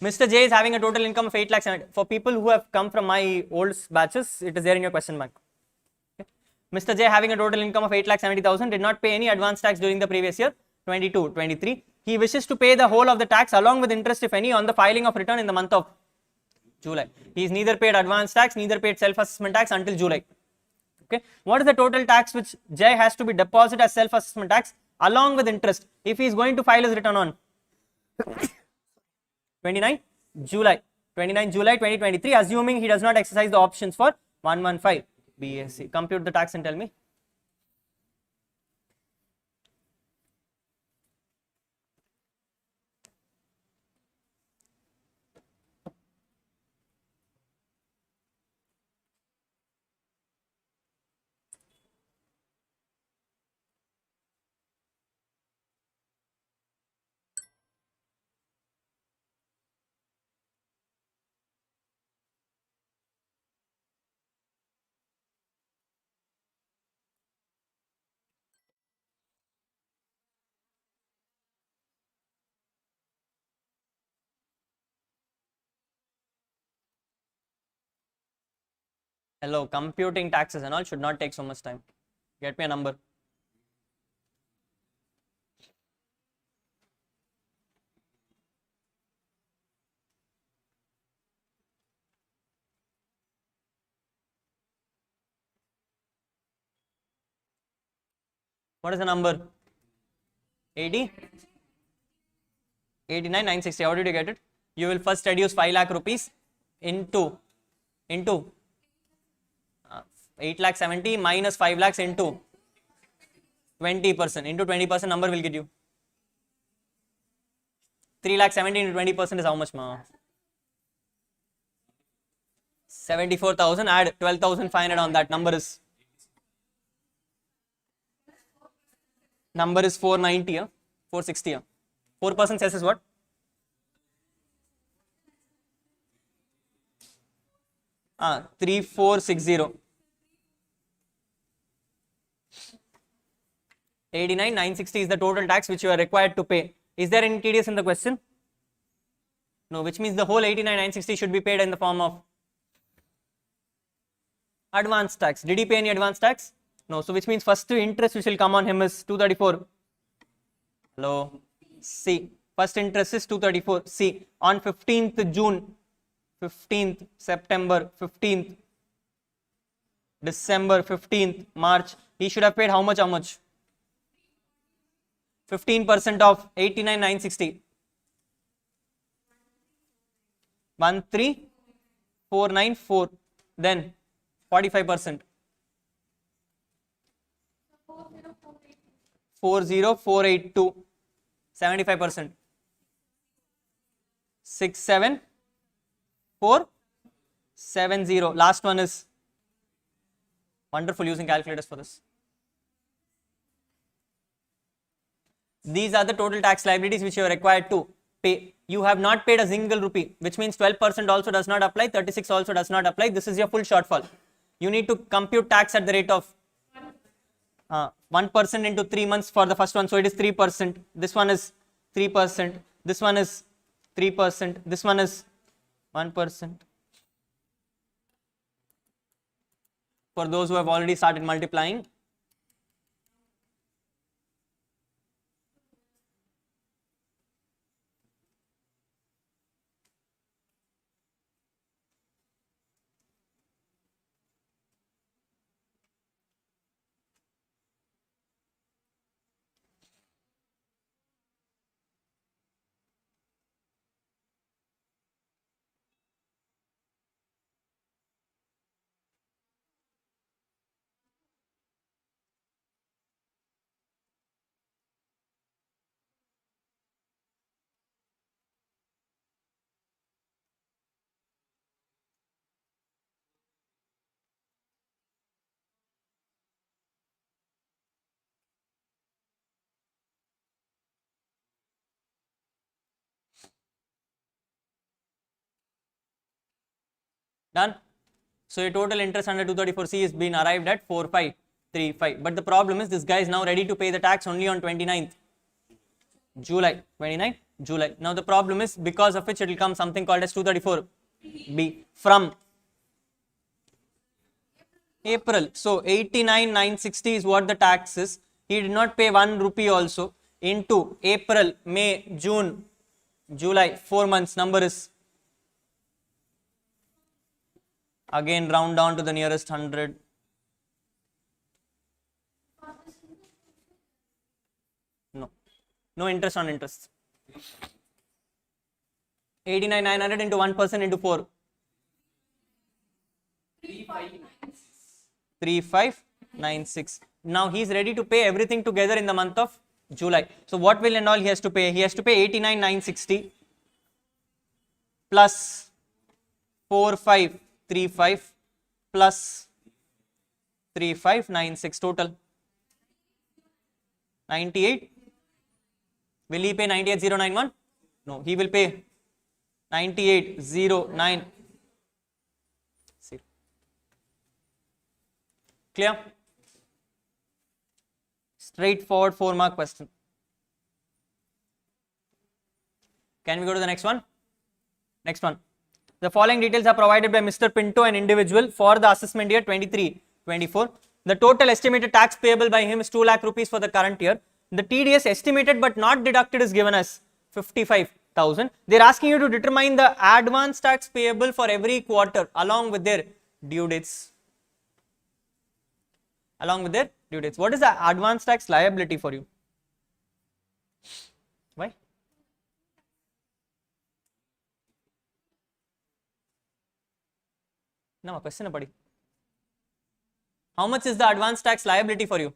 Mr. J is having a total income of 8,70,000. For people who have come from my old batches, it is there in your question bank. Okay. Mr. J having a total income of 8,70,000 did not pay any advance tax during the previous year, 22-23. He wishes to pay the whole of the tax along with interest, if any, on the filing of return in the month of July. He is neither paid advance tax, neither paid self-assessment tax until July. Okay. What is the total tax which J has to be deposited as self-assessment tax along with interest if he is going to file his return on 29 July 2023, assuming he does not exercise the options for 115 BSc. Compute the tax and tell me. Hello, computing taxes and all should not take so much time. Get me a number. What is the number? 80? 89,960. How did you get it? You will first reduce 5 lakh rupees into 8,70,000 minus 5 lakhs into 20%. Into 20% number will get you 3,70,000 into 20% is how much, ma? 74,000. Add 12,500 on that. Number is 490. 460. 4% cess is what? Ah, 3460. 89,960 is the total tax which you are required to pay. Is there any TDS in the question? No, which means the whole 89,960 should be paid in the form of advance tax. Did he pay any advance tax? No. So which means first interest which will come on him is 234. Hello. C. First interest is 234. C. On 15th June, 15th September, 15th December, 15th March, he should have paid how much? 15% of 89,960. 13,494. Then 45%. 40,482. 75%. 6,7,470. Last one is wonderful, using calculators for this. These are the total tax liabilities which you are required to pay. You have not paid a single rupee, which means 12% also does not apply, 36 also does not apply. This is your full shortfall. You need to compute tax at the rate of 1% into 3 months for the first one. So it is 3%. This one is 3%. This one is 3%. This one is 1%. For those who have already started multiplying, done. So your total interest under 234C is being arrived at 4535. But the problem is this guy is now ready to pay the tax only on 29th July. 29th July. Now the problem is, because of which it will come something called as 234B from April. So 89,960 is what the tax is. He did not pay 1 rupee also into April, May, June, July, 4 months. Number is, again round down to the nearest 100. No interest on interest. 89,900 into 1% into 4. 3596. Now he is ready to pay everything together in the month of July. So what will and all he has to pay? He has to pay 89,960 plus 4535 plus 3596, total 98. Will he pay 98,091? No, he will pay 98,090. Clear? Straightforward 4-mark question. Can we go to the next one? Next one. The following details are provided by Mr. Pinto, an individual, for the assessment year 23-24. The total estimated tax payable by him is 2 lakh rupees for the current year. The TDS estimated but not deducted is given as 55,000. They are asking you to determine the advance tax payable for every quarter along with their due dates. What is the advance tax liability for you? Why? No, question padi. How much is the advance tax liability for you?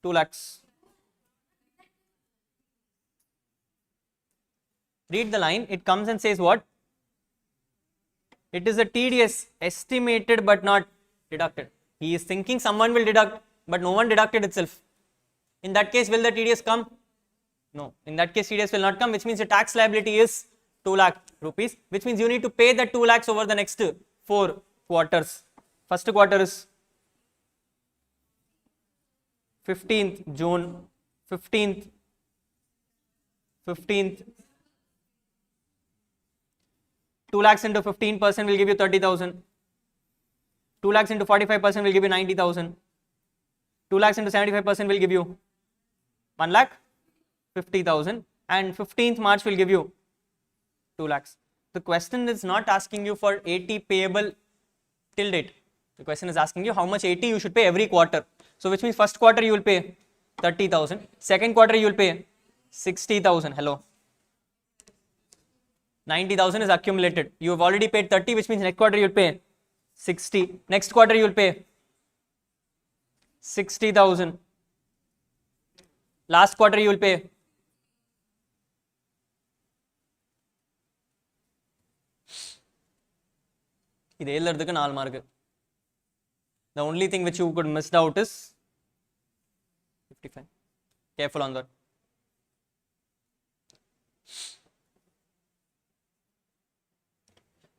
2 lakhs. Read the line. It comes and says what? It is a TDS estimated but not deducted. He is thinking someone will deduct, but no one deducted itself. In that case, will the TDS come? No. In that case, TDS will not come, which means the tax liability is 2 lakh rupees, which means you need to pay the 2 lakhs over the next 4 quarters. First quarter is 15th June, 15th, 2 lakhs into 15% will give you 30,000. 2 lakhs into 45% will give you 90,000. 2 lakhs into 75% will give you 1 lakh 50,000, and 15th March will give you 2 lakhs. The question is not asking you for 80 payable till date. The question is asking you how much 80 you should pay every quarter. So which means first quarter you will pay 30,000, second quarter you will pay 60,000. Hello. 90,000 is accumulated. You have already paid 30, which means next quarter you will pay 60. Next quarter you will pay 60,000. Last quarter you will pay இது எழுதுறதுக்கு 4 mark. The only thing which you could miss out is 55. Careful on that.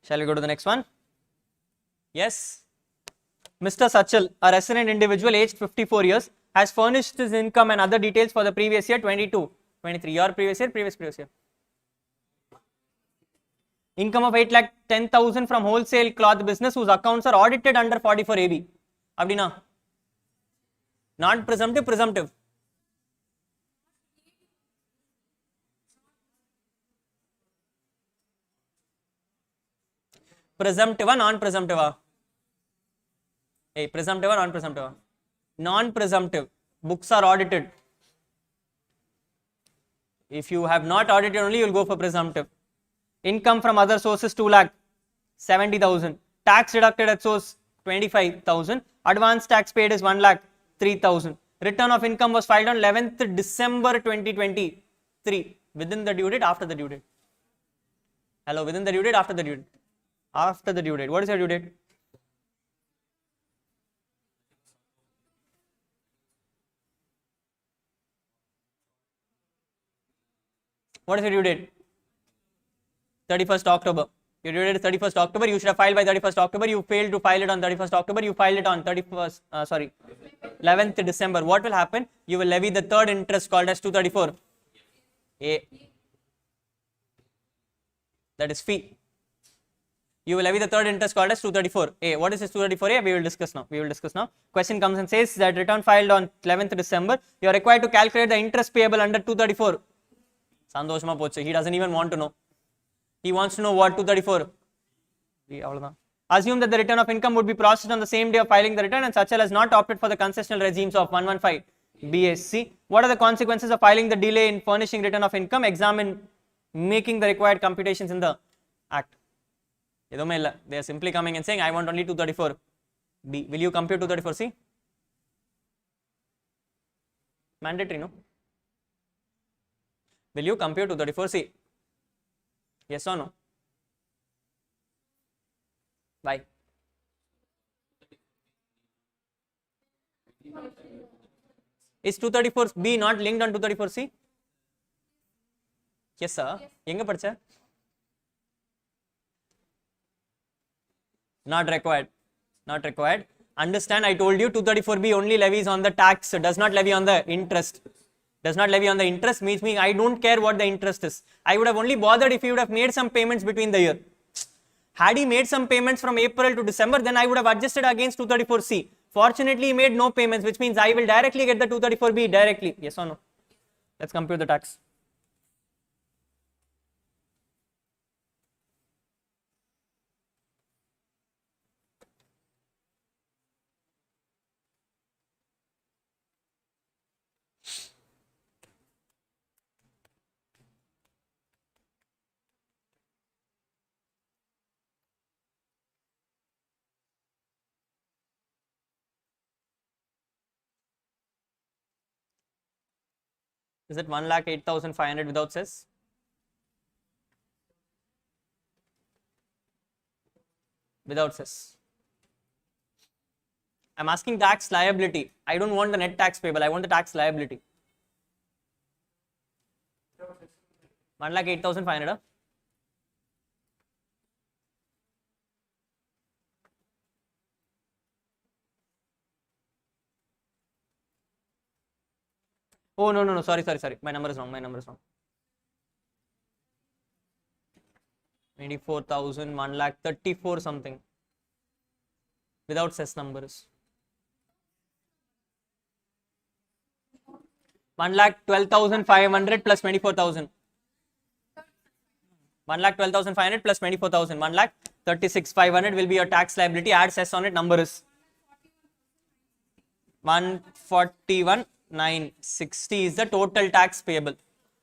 Shall we go to the next one? Yes. Mr. Sachal, a resident individual aged 54 years, has furnished his income and other details for the previous year 22, 23. Your previous year, previous year. Income of 8,10,000 from wholesale cloth business whose accounts are audited under 44 AB. Abdina. Not presumptive, presumptive. Presumptive, non-presumptive. Hey, presumptive, non-presumptive. Non-presumptive. Books are audited. If you have not audited only, you will go for presumptive. Income from other sources 2 lakh 70,000. Tax deducted at source 25,000. Advance tax paid is 1 lakh 3,000. Return of income was filed on 11th December 2023. Within the due date, after the due date. Hello, within the due date, after the due date. After the due date. What is your due date? What is your due date? 31st October. Your due date is 31st October. You should have filed by 31st October. You failed to file it on 31st October. You filed it on 11th December. What will happen? You will levy the third interest called as 234. A. That is fee. You will levy the third interest called as 234A. What is this 234A? We will discuss now. Question comes and says that return filed on 11th December, you are required to calculate the interest payable under 234. Sandoshma pochu. He doesn't even want to know. He wants to know what 234. Assume that the return of income would be processed on the same day of filing the return and Sachal has not opted for the concessional regimes of 115 BSc. What are the consequences of filing the delay in furnishing return of income? Examine making the required computations in the act. They are simply coming and saying, I want only 234B. Will you compute 234C? Mandatory, no? Will you compute 234C? Yes or no? Why? Is 234B not linked on 234C? Yes, sir. Enga padcha? Not required. Understand, I told you 234B only levies on the tax, does not levy on the interest. Means I don't care what the interest is. I would have only bothered if he would have made some payments between the year. Had he made some payments from April to December, then I would have adjusted against 234C. Fortunately, he made no payments, which means I will directly get the 234B directly. Yes or no? Let's compute the tax. Is it 1,08,500 without cess? Without cess. I'm asking tax liability. I don't want the net tax payable. I want the tax liability. 1,08,500. Oh, no, sorry. My number is wrong. 24,000, 1,34,000 something. Without cess numbers. 1,12,500 plus 24,000. 1,12,500 plus 24,000. 1,36,500 will be your tax liability. Add cess on it. Number is 141,960 is the total tax payable.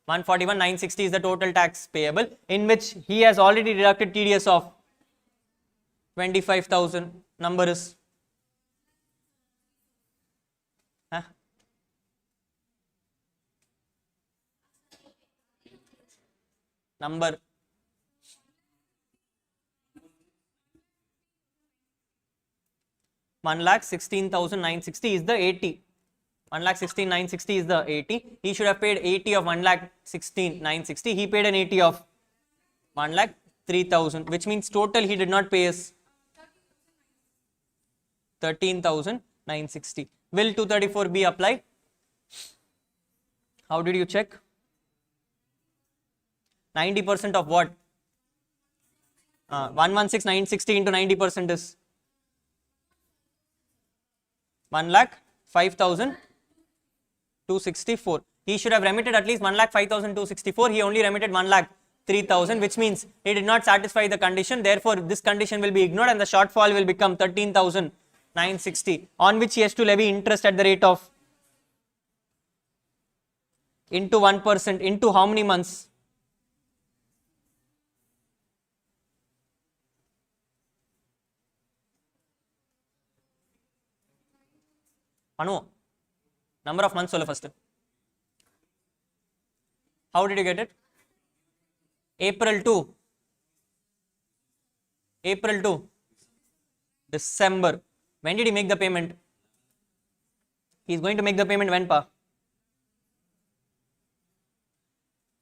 141,960 is the total tax payable, in which he has already deducted TDS of 25,000. Number is number 1,16,960 is the 80. 1,16,960 is the 80. He should have paid 80 of 1,16,960. He paid an 80 of 1,03,000, which means total he did not pay is 13,960. Will 234B apply? How did you check? 90% of what? 116,960 into 90% is 1,05,264. He should have remitted at least 1,05,264. He only remitted 1,03,000, which means he did not satisfy the condition. Therefore, this condition will be ignored and the shortfall will become 13,960, on which he has to levy interest at the rate of into 1% into how many months? Anu, number of months first. How did you get it? April to December. When did he make the payment? He is going to make the payment when, pa?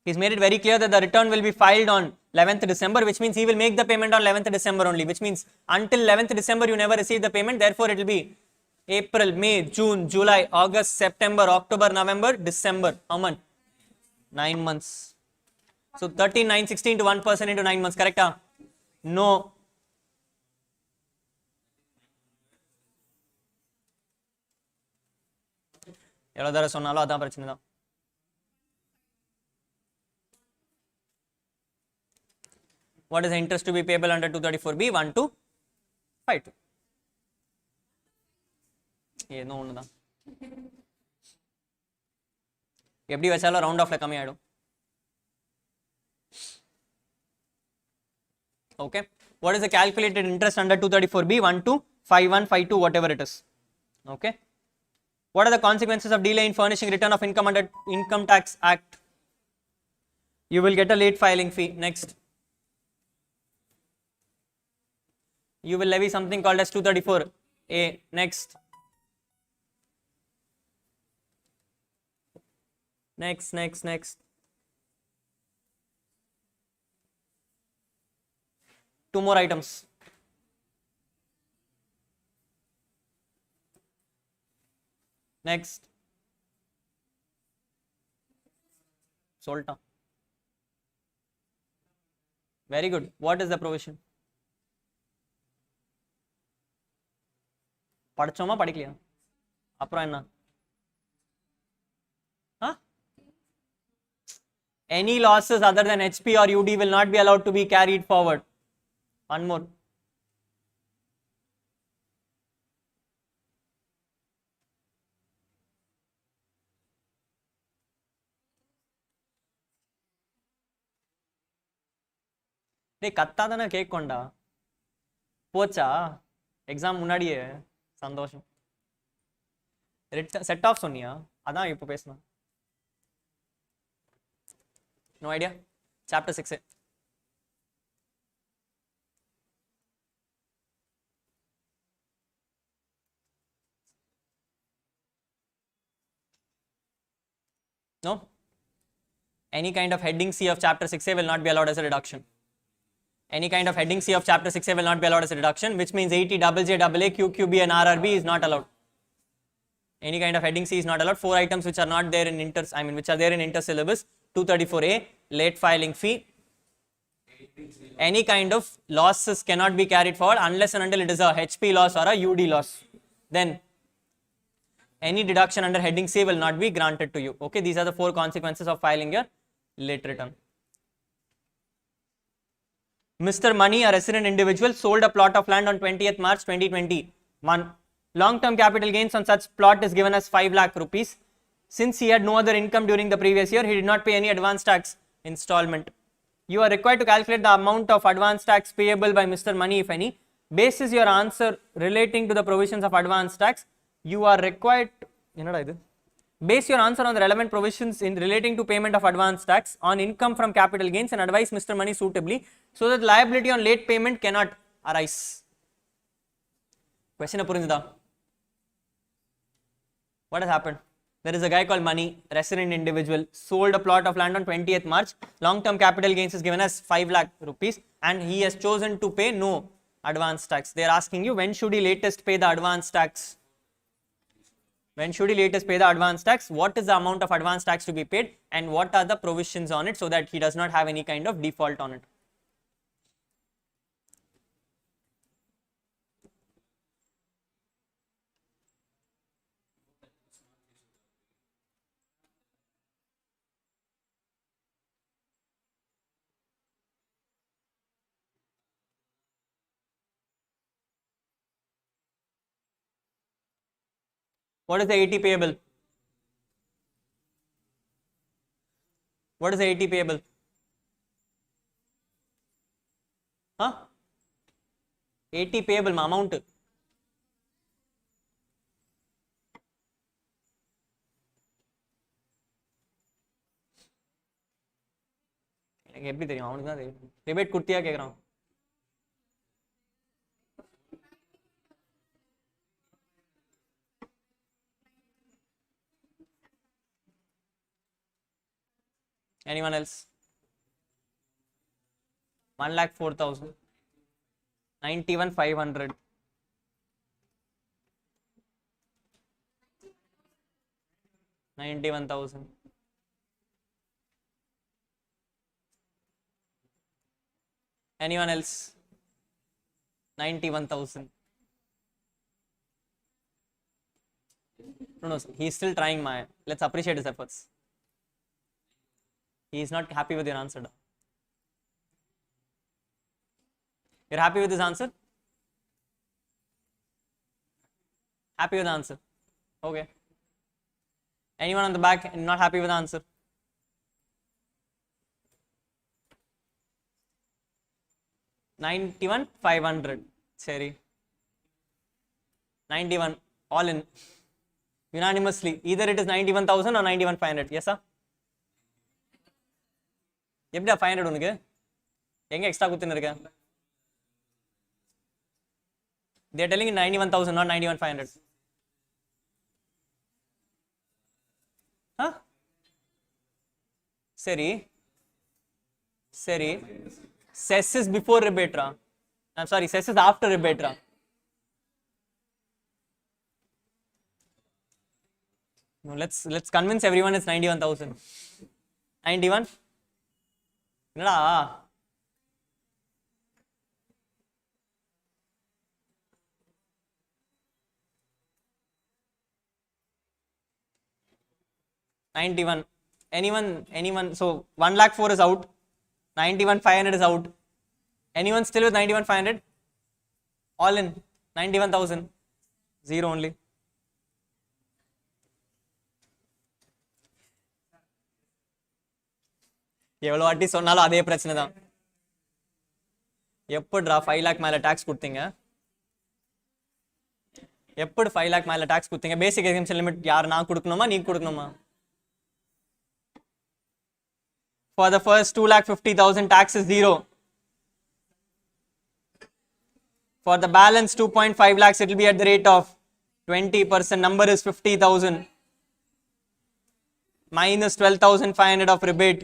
He's made it very clear that the return will be filed on 11th December, which means he will make the payment on 11th December only, which means until 11th December you never receive the payment. Therefore, it will be April, May, June, July, August, September, October, November, December. How much? 9 months. So 13,960 into 1% into 9 months. Correct? No. What is the interest to be payable under 234B? 1,252. ஏதோ ஒன்று தான், எப்படி வச்சாலும் round ஆஃப்ல கம்மியாயிடும். Okay, what is the calculated interest under 234B? 1,25152, whatever it is. Okay, what are the consequences of delay in furnishing return of income under Income Tax Act? You will get a late filing fee. Next, you will levy something called as 234A. Next, two more items. Next, Solta. Very good. What is the provision? படிச்சோமா படிக்கலையா? அப்புறம் என்ன? Any losses other than HP or UD will not be allowed to be carried forward. One more. டேய் கத்தாதானே கேட்கொண்டா போச்சா exam முன்னாடியே? சந்தோஷம். Set of சொன்னியா? அதான் இப்போ பேசணும். No idea? Chapter 6. No? Any kind of heading C of chapter 6A will not be allowed as a reduction. Any kind of heading C of chapter 6A will not be allowed as a reduction, which means 80 JJ AA QQB and RRB is not allowed. Any kind of heading C is not allowed. 4 items which are not there in which are there in inter syllabus. 234A, late filing fee. Any kind of losses cannot be carried forward unless and until it is a HP loss or a UD loss. Then any deduction under heading C will not be granted to you. Okay, these are the 4 consequences of filing your late return. Mr. Money, a resident individual, sold a plot of land on 20th March 2021. Long-term capital gains on such plot is given as 5 lakh rupees. Since he had no other income during the previous year, he did not pay any advance tax installment. You are required to calculate the amount of advance tax payable by Mr. Money, if any. Basis your answer relating to the provisions of advance tax, you are required to, base your answer on the relevant provisions in relating to payment of advance tax on income from capital gains and advise Mr. Money suitably so that liability on late payment cannot arise. Question purinjada? What has happened? There is a guy called Money, resident individual, sold a plot of land on 20th March. Long-term capital gains is given as 5 lakh rupees and he has chosen to pay no advance tax. They are asking you, when should he latest pay the advance tax? When should he latest pay the advance tax? What is the amount of advance tax to be paid and what are the provisions on it so that he does not have any kind of default on it? What is the 80 payable? What is the 80 payable? Huh? 80 payable amount. எப்படி தெரியும்? அவனுக்கு தான் தெரியும். Rebate கொடுத்தியா கேக்குறான். Anyone else? 1,04,000. 91,500. 91,000. Anyone else? 91,000. No, he's still trying, Maya. Let's appreciate his efforts. He is not happy with your answer. You're happy with his answer? Happy with the answer? Okay. Anyone on the back not happy with the answer? $91,500. Seri. 91. All in. Unanimously. Either it is 91,000 or 91,500. Yes, sir? எப்படியா 500 உனக்கு எங்க extra குத்துன்னு இருக்க? They are telling you 91,000 not 91,500. Huh? Seri cess is before rebate ra. I'm sorry, cess is after rebate ra. No, let's convince everyone it's 91,000. 91? என்னடா? $91. Anyone? So 1,04,000 is out. 91,500 is out. Anyone still with 91,500? All in 91,000. Zero only. எவ்வளோ வாட்டி சொன்னாலும் அதே பிரச்சனை தான். எப்படிடா 5 lakh மேல tax கொடுத்தீங்க? எப்படி 5 lakh மேல டாக்ஸ் கொடுத்தீங்க? பேசிக் எக்ஸம்ஷன் லிமிட் யார் நான் கொடுக்கணுமா நீ கொடுக்கணுமா? For the first 2,50,000 tax is 0. For the balance 2.5 lakhs it will be at the rate of 20%. Number is 50,000 minus 12,500 of rebate.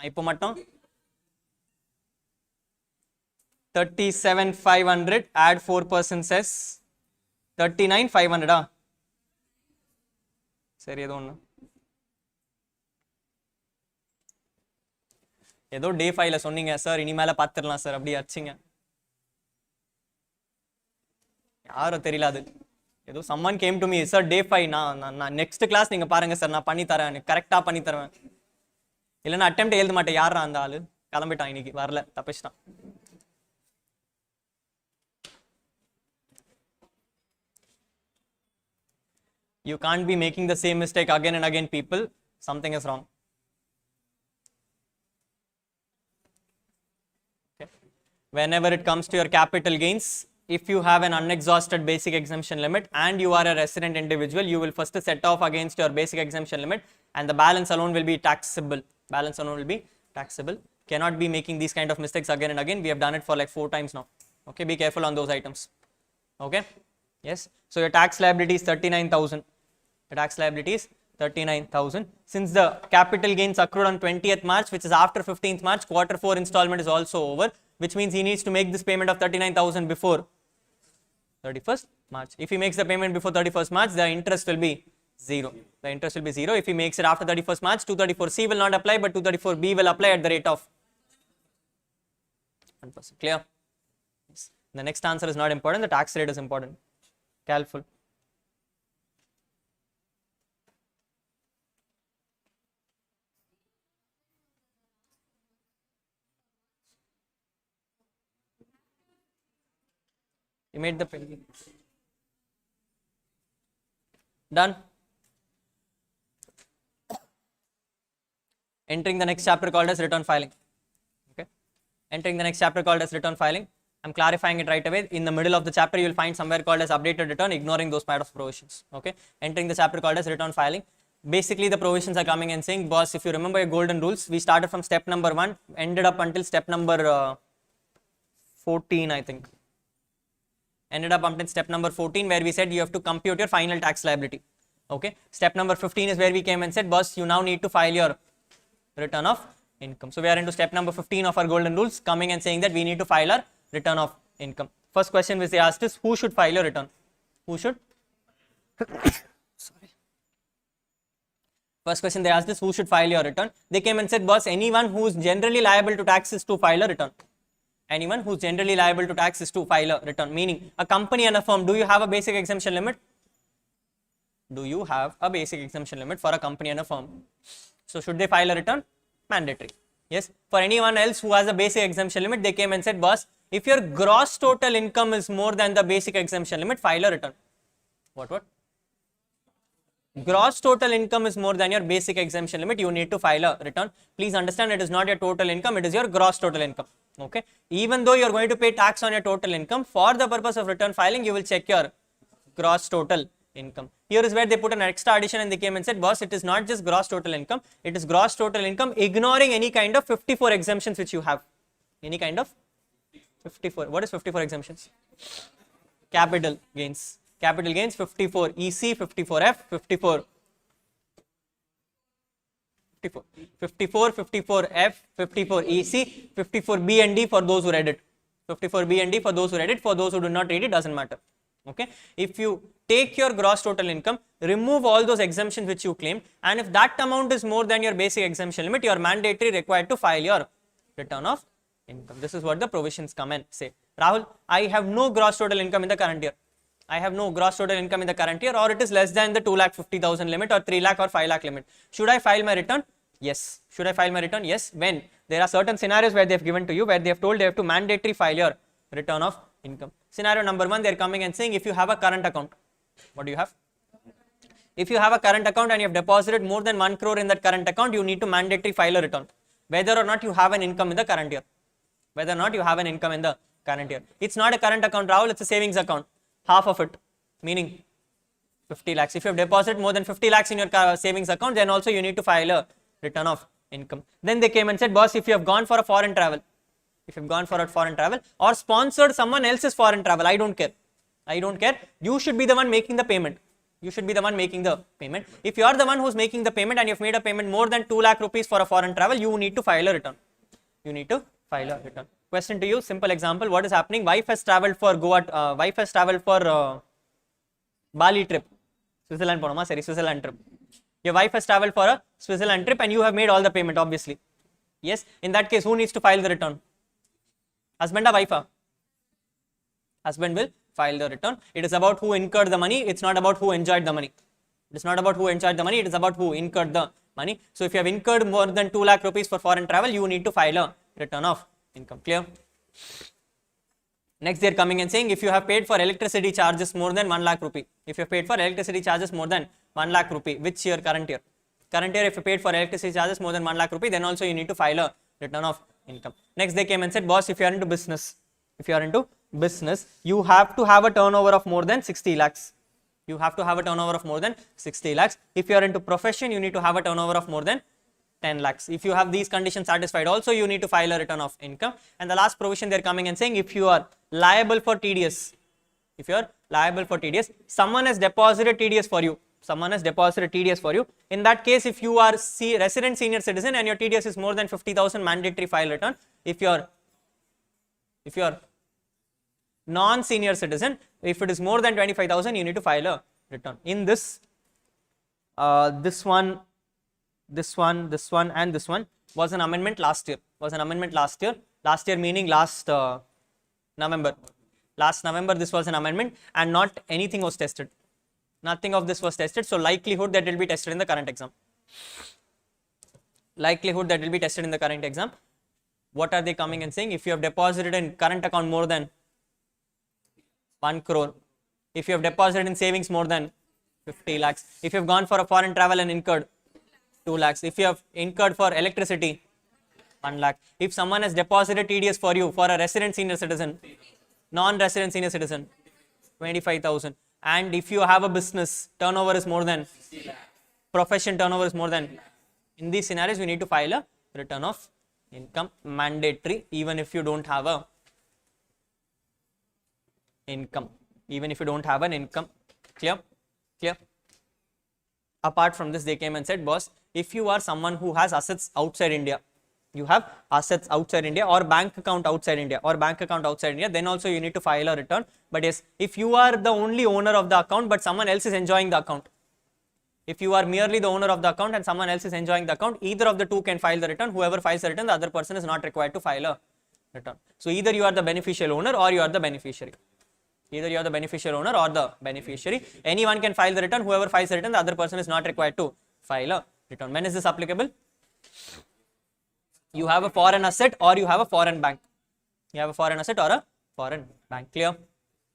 இப்போ மட்டும் 37,500 add 4% cess 39,500. சரி ஏதோ டே 5ல சொன்னீங்க சார், இனிமேல பார்த்துடலாம் சார் அப்படி அடிச்சிங்க. யாரும் தெரியல அது. ஏதோ someone came to me, sir day 5 நான் நெக்ஸ்ட் கிளாஸ் நீங்க பாருங்க சார், நான் பண்ணி தரேன், கரெக்டா பண்ணி தருவேன். இல்லைன்னா அட்டெம்ப்ட் எழுத மாட்டேன். யாரா அந்த ஆளு? கிளம்பிட்டான், இன்னைக்கு வரல, தப்பிச்சிட்டான். You can't be making the same mistake again and again, people. Something is wrong. Okay. Whenever it comes to your capital gains, if you have an unexhausted basic exemption limit and you are a resident individual, you will first set off against your basic exemption limit and the balance alone will be taxable. Balance alone will be taxable. Cannot be making these kind of mistakes again and again. We have done it for like 4 times now. Okay, be careful on those items. Okay, yes. So your tax liability is 39,000. The tax liability is 39,000. Since the capital gains accrued on 20th March, which is after 15th March, quarter 4 installment is also over, which means he needs to make this payment of 39,000 before 31st March. If he makes the payment before 31st March, the interest will be 0. The interest will be 0. If he makes it after 31st March, 234C will not apply, but 234B will apply at the rate of 1%. Clear? Yes. The next answer is not important. The tax rate is important. Careful. You made the payment. Done. Entering the next chapter called as return filing. Okay. Entering the next chapter called as return filing. I'm clarifying it right away. In the middle of the chapter, you will find somewhere called as updated return, ignoring those part of provisions. Okay. Entering the chapter called as return filing. Basically, the provisions are coming and saying, boss, if you remember your golden rules, we started from step number 1, ended up until step number 14, I think. Ended up until step number 14, where we said you have to compute your final tax liability. Okay. Step number 15 is where we came and said, boss, you now need to file your return of income. So we are into step number 15 of our golden rules, coming and saying that we need to file our return of income. First question which they asked is, who should file your return? Who should? Sorry. First question they asked is, who should file your return? They came and said, boss, anyone who is generally liable to tax is to file a return. Anyone who is generally liable to tax is to file a return. Meaning, a company and a firm, do you have a basic exemption limit? Do you have a basic exemption limit for a company and a firm? So should they file a return? Mandatory. Yes. For anyone else who has a basic exemption limit, they came and said, boss, if your gross total income is more than the basic exemption limit, file a return. What? Gross total income is more than your basic exemption limit, you need to file a return. Please understand, it is not your total income, it is your gross total income. Okay. Even though you are going to pay tax on your total income, for the purpose of return filing, you will check your gross total income. Here is where they put an extra addition and they came and said, boss, it is not just gross total income, it is gross total income ignoring any kind of 54 exemptions which you have. Any kind of 54. What is 54 exemptions? Capital gains. Capital gains 54 EC, 54F, 54. 54F, 54 EC, 54B and D for those who read it. 54B and D for those who read it. For those who do not read it, doesn't matter. Okay. If you take your gross total income, remove all those exemptions which you claim, and if that amount is more than your basic exemption limit, you are mandatory required to file your return of income. This is what the provisions come and say. Rahul, I have no gross total income in the current year. I have no gross total income in the current year, or it is less than the 2,50,000 limit or 3 lakh or 5 lakh limit. Should I file my return? Yes. Should I file my return? Yes. When? There are certain scenarios where they have given to you, where they have told they have to mandatory file your return of income. Scenario number 1, they are coming and saying, if you have a current account, what do you have? If you have a current account and you have deposited more than 1 crore in that current account, you need to mandatory file a return, whether or not you have an income in the current year. Whether or not you have an income in the current year. It's not a current account, Rahul, it's a savings account. Half of it, meaning 50 lakhs. If you have deposited more than 50 lakhs in your savings account, then also you need to file a return of income. Then they came and said, boss, if you have gone for a foreign travel, or sponsored someone else's foreign travel, I don't care. You should be the one making the payment. If you are the one who's making the payment and you've made a payment more than 2 lakh rupees for a foreign travel, you need to file a return. Question to you, simple example, what is happening? Wife has traveled for Bali trip. Switzerland trip. Your wife has traveled for a Switzerland trip and you have made all the payment, obviously. Yes, in that case, who needs to file the return? Husband or wife? Husband will file the return. It is about who incurred the money. It's not about who enjoyed the money. It is not about who enjoyed the money. It is about who incurred the money. So if you have incurred more than 2 lakh rupees for foreign travel, you need to file a return of income. Clear? Next, they are coming and saying if you have paid for electricity charges more than 1 lakh rupee. If you have paid for electricity charges more than 1 lakh rupee, which year? Current year. Current year, if you paid for electricity charges more than 1 lakh rupee, then also you need to file a return of income. Next, they came and said, boss, if you are into business, you have to have a turnover of more than 60 lakhs. You have to have a turnover of more than 60 lakhs. If you are into profession, you need to have a turnover of more than 10 lakhs. If you have these conditions satisfied, also you need to file a return of income. And the last provision, they are coming and saying, if you are liable for TDS, someone has deposited TDS for you. In that case, if you are resident senior citizen and your TDS is more than 50,000, mandatory file return. If you are non-senior citizen, if it is more than 25,000, you need to file a return. In this, this one, and this one was an amendment last year. Last year meaning last November. Last November, this was an amendment, and not anything was tested. Nothing of this was tested. So likelihood that it will be tested in the current exam. What are they coming and saying? If you have deposited in current account more than 1 crore, if you have deposited in savings more than 50 lakhs, if you have gone for a foreign travel and incurred 2 lakhs, if you have incurred for electricity 1 lakh, if someone has deposited TDS for you for a resident senior citizen, non-resident senior citizen 25,000, and if you have a business, turnover is more than, profession turnover is more than, in these scenarios we need to file a return of income, mandatory, even if you don't have a income, Clear? Apart from this, they came and said, boss, if you are someone who has assets outside India, or bank account outside India, then also you need to file a return. But yes, if you are the only owner of the account but someone else is enjoying the account, if you are merely the owner of the account and someone else is enjoying the account, either of the two can file the return. Whoever files the return, the other person is not required to file a return. So either you are the beneficial owner or you are the beneficiary. Anyone can file the return. Whoever files the return, the other person is not required to file a return. When is this applicable? You have a foreign asset or you have a foreign bank. Clear?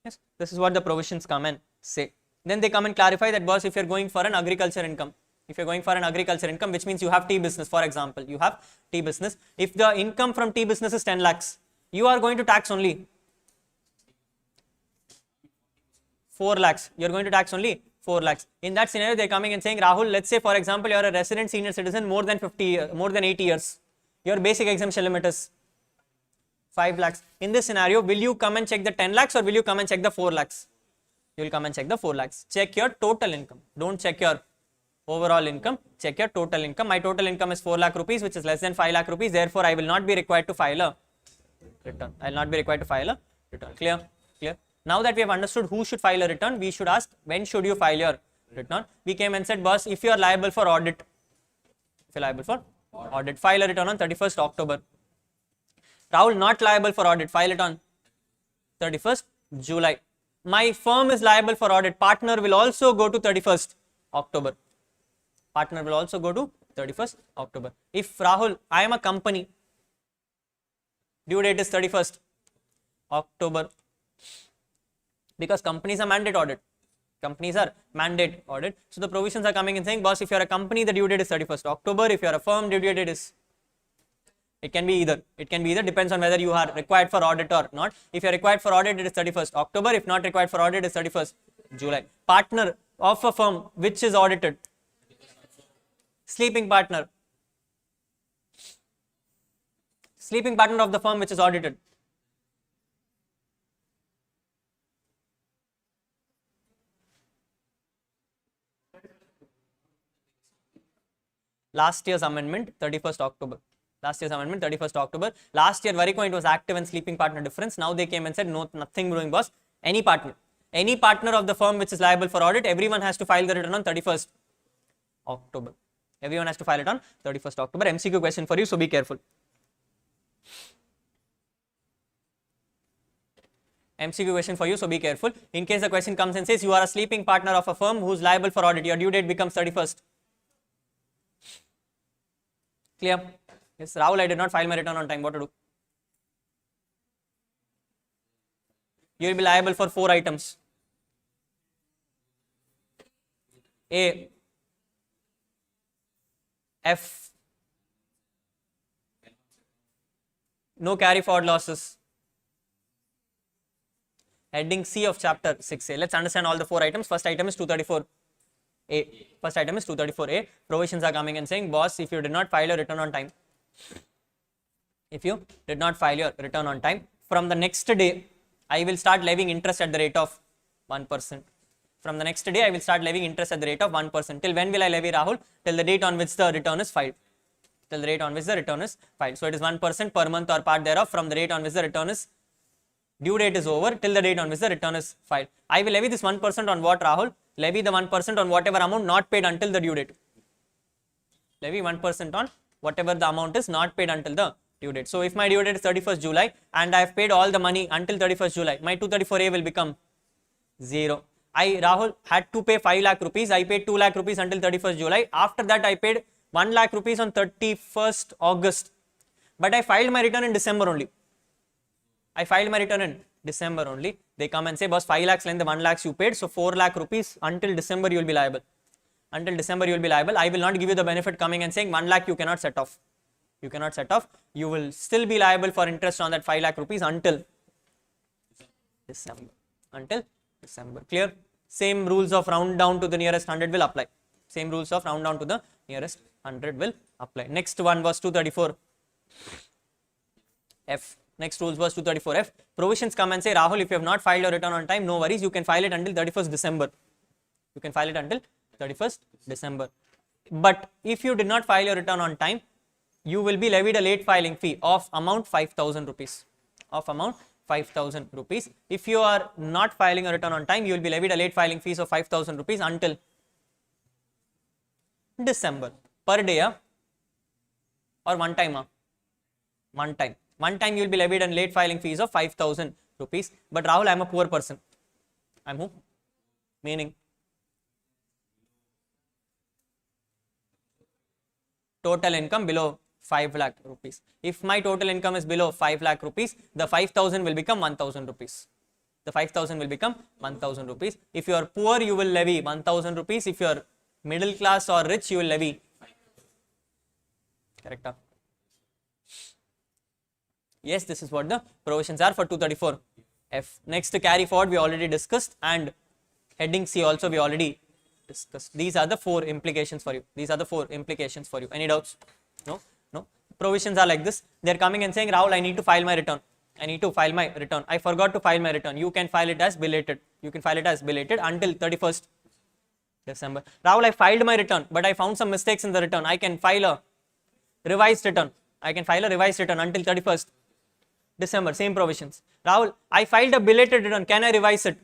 Yes. This is what the provisions come and say. Then they come and clarify that, boss, if you are going for an agriculture income, which means you have tea business, for example, if the income from tea business is 10 lakhs, you are going to tax only 4 lakhs. You are going to tax only 4 lakhs. In that scenario, they are coming and saying, Rahul, let's say, for example, you are a resident senior citizen more than 80 years. Your basic exemption limit is 5 lakhs. In this scenario, will you come and check the 10 lakhs or will you come and check the 4 lakhs? You will come and check the 4 lakhs. Check your total income. Don't check your overall income. Check your total income. My total income is 4 lakh rupees, which is less than 5 lakh rupees. Therefore, I will not be required to file a return. Clear? Now that we have understood who should file a return, we should ask, when should you file your return? We came and said, boss, if you are liable for audit, file a return on 31st October. Rahul, not liable for audit, file it on 31st July. My firm is liable for audit, partner will also go to 31st October. If Rahul, I am a company, due date is 31st October, because companies are mandate audit. So the provisions are coming and saying, boss, if you are a company, the due date is 31st October. If you are a firm, due date is, it can be either, depends on whether you are required for audit or not. If you are required for audit, it is 31st October. If not required for audit, it is 31st July. Partner of a firm which is audited, sleeping partner of the firm which is audited. Last year's amendment, 31st October. Last year, Variko, it was active and sleeping partner difference. Now they came and said, no, nothing doing, boss. Any partner of the firm which is liable for audit, everyone has to file the return on 31st October. Everyone has to file it on 31st October. MCQ question for you, so be careful. MCQ question for you, so be careful. In case the question comes and says you are a sleeping partner of a firm who's liable for audit, your due date becomes 31st. Clear? Yes, Rahul, I did not file my return on time. What to do? You will be liable for 4 items. A, F, no carry forward losses. Heading C of chapter 6A. Let's understand all the 4 items. First item is 234A. First item is 234A. Provisions are coming and saying, boss, if you did not file your return on time, from the next day, I will start levying interest at the rate of 1%. From the next day, I will start levying interest at the rate of 1%. Till when will I levy, Rahul? Till the date on which the return is filed. Till the date on which the return is filed. So it is 1% per month or part thereof from the date on which the return is, due date is over till the date on which the return is filed. I will levy this 1% on what, Rahul? Levy the 1% on whatever amount not paid until the due date. Levy 1% on whatever the amount is not paid until the due date. So if my due date is 31st July and I have paid all the money until 31st July, my 234A will become 0. I, Rahul, had to pay 5 lakh rupees. I paid 2 lakh rupees until 31st July. After that, I paid 1 lakh rupees on 31st August. But I filed my return in December only. They come and say, boss, 5 lakhs less than 1 lakhs you paid. So 4 lakh rupees until December you will be liable. I will not give you the benefit coming and saying 1 lakh you cannot set off. You will still be liable for interest on that 5 lakh rupees until December. Clear? Same rules of round down to the nearest 100 will apply. Next one was 234F. Next rules was 234F. Provisions come and say, Rahul, if you have not filed your return on time, no worries, you can file it until 31st December. But if you did not file your return on time, you will be levied a late filing fee of amount 5,000 rupees. If you are not filing a return on time, you will be levied a late filing fees of 5,000 rupees until December. Per day or one time? One time you will be levied a late filing fees of 5,000 rupees. But Rahul, I am a poor person. I'm who? Meaning total income below 5 lakh rupees. If my total income is below 5 lakh rupees, the 5,000 will become 1,000 rupees. If you are poor, you will levy 1,000 rupees. If you are middle class or rich, you will levy. Correct? Yes, this is what the provisions are for 234F. Next, carry forward we already discussed, and heading C also we already discussed. These are the 4 implications for you. Any doubts? No. Provisions are like this. They are coming and saying, Rahul, I need to file my return. I forgot to file my return. You can file it as belated. Until 31st December. Rahul, I filed my return, but I found some mistakes in the return. I can file a revised return. Until 31st December. Same provisions. Rahul, I filed a belated return. Can I revise it?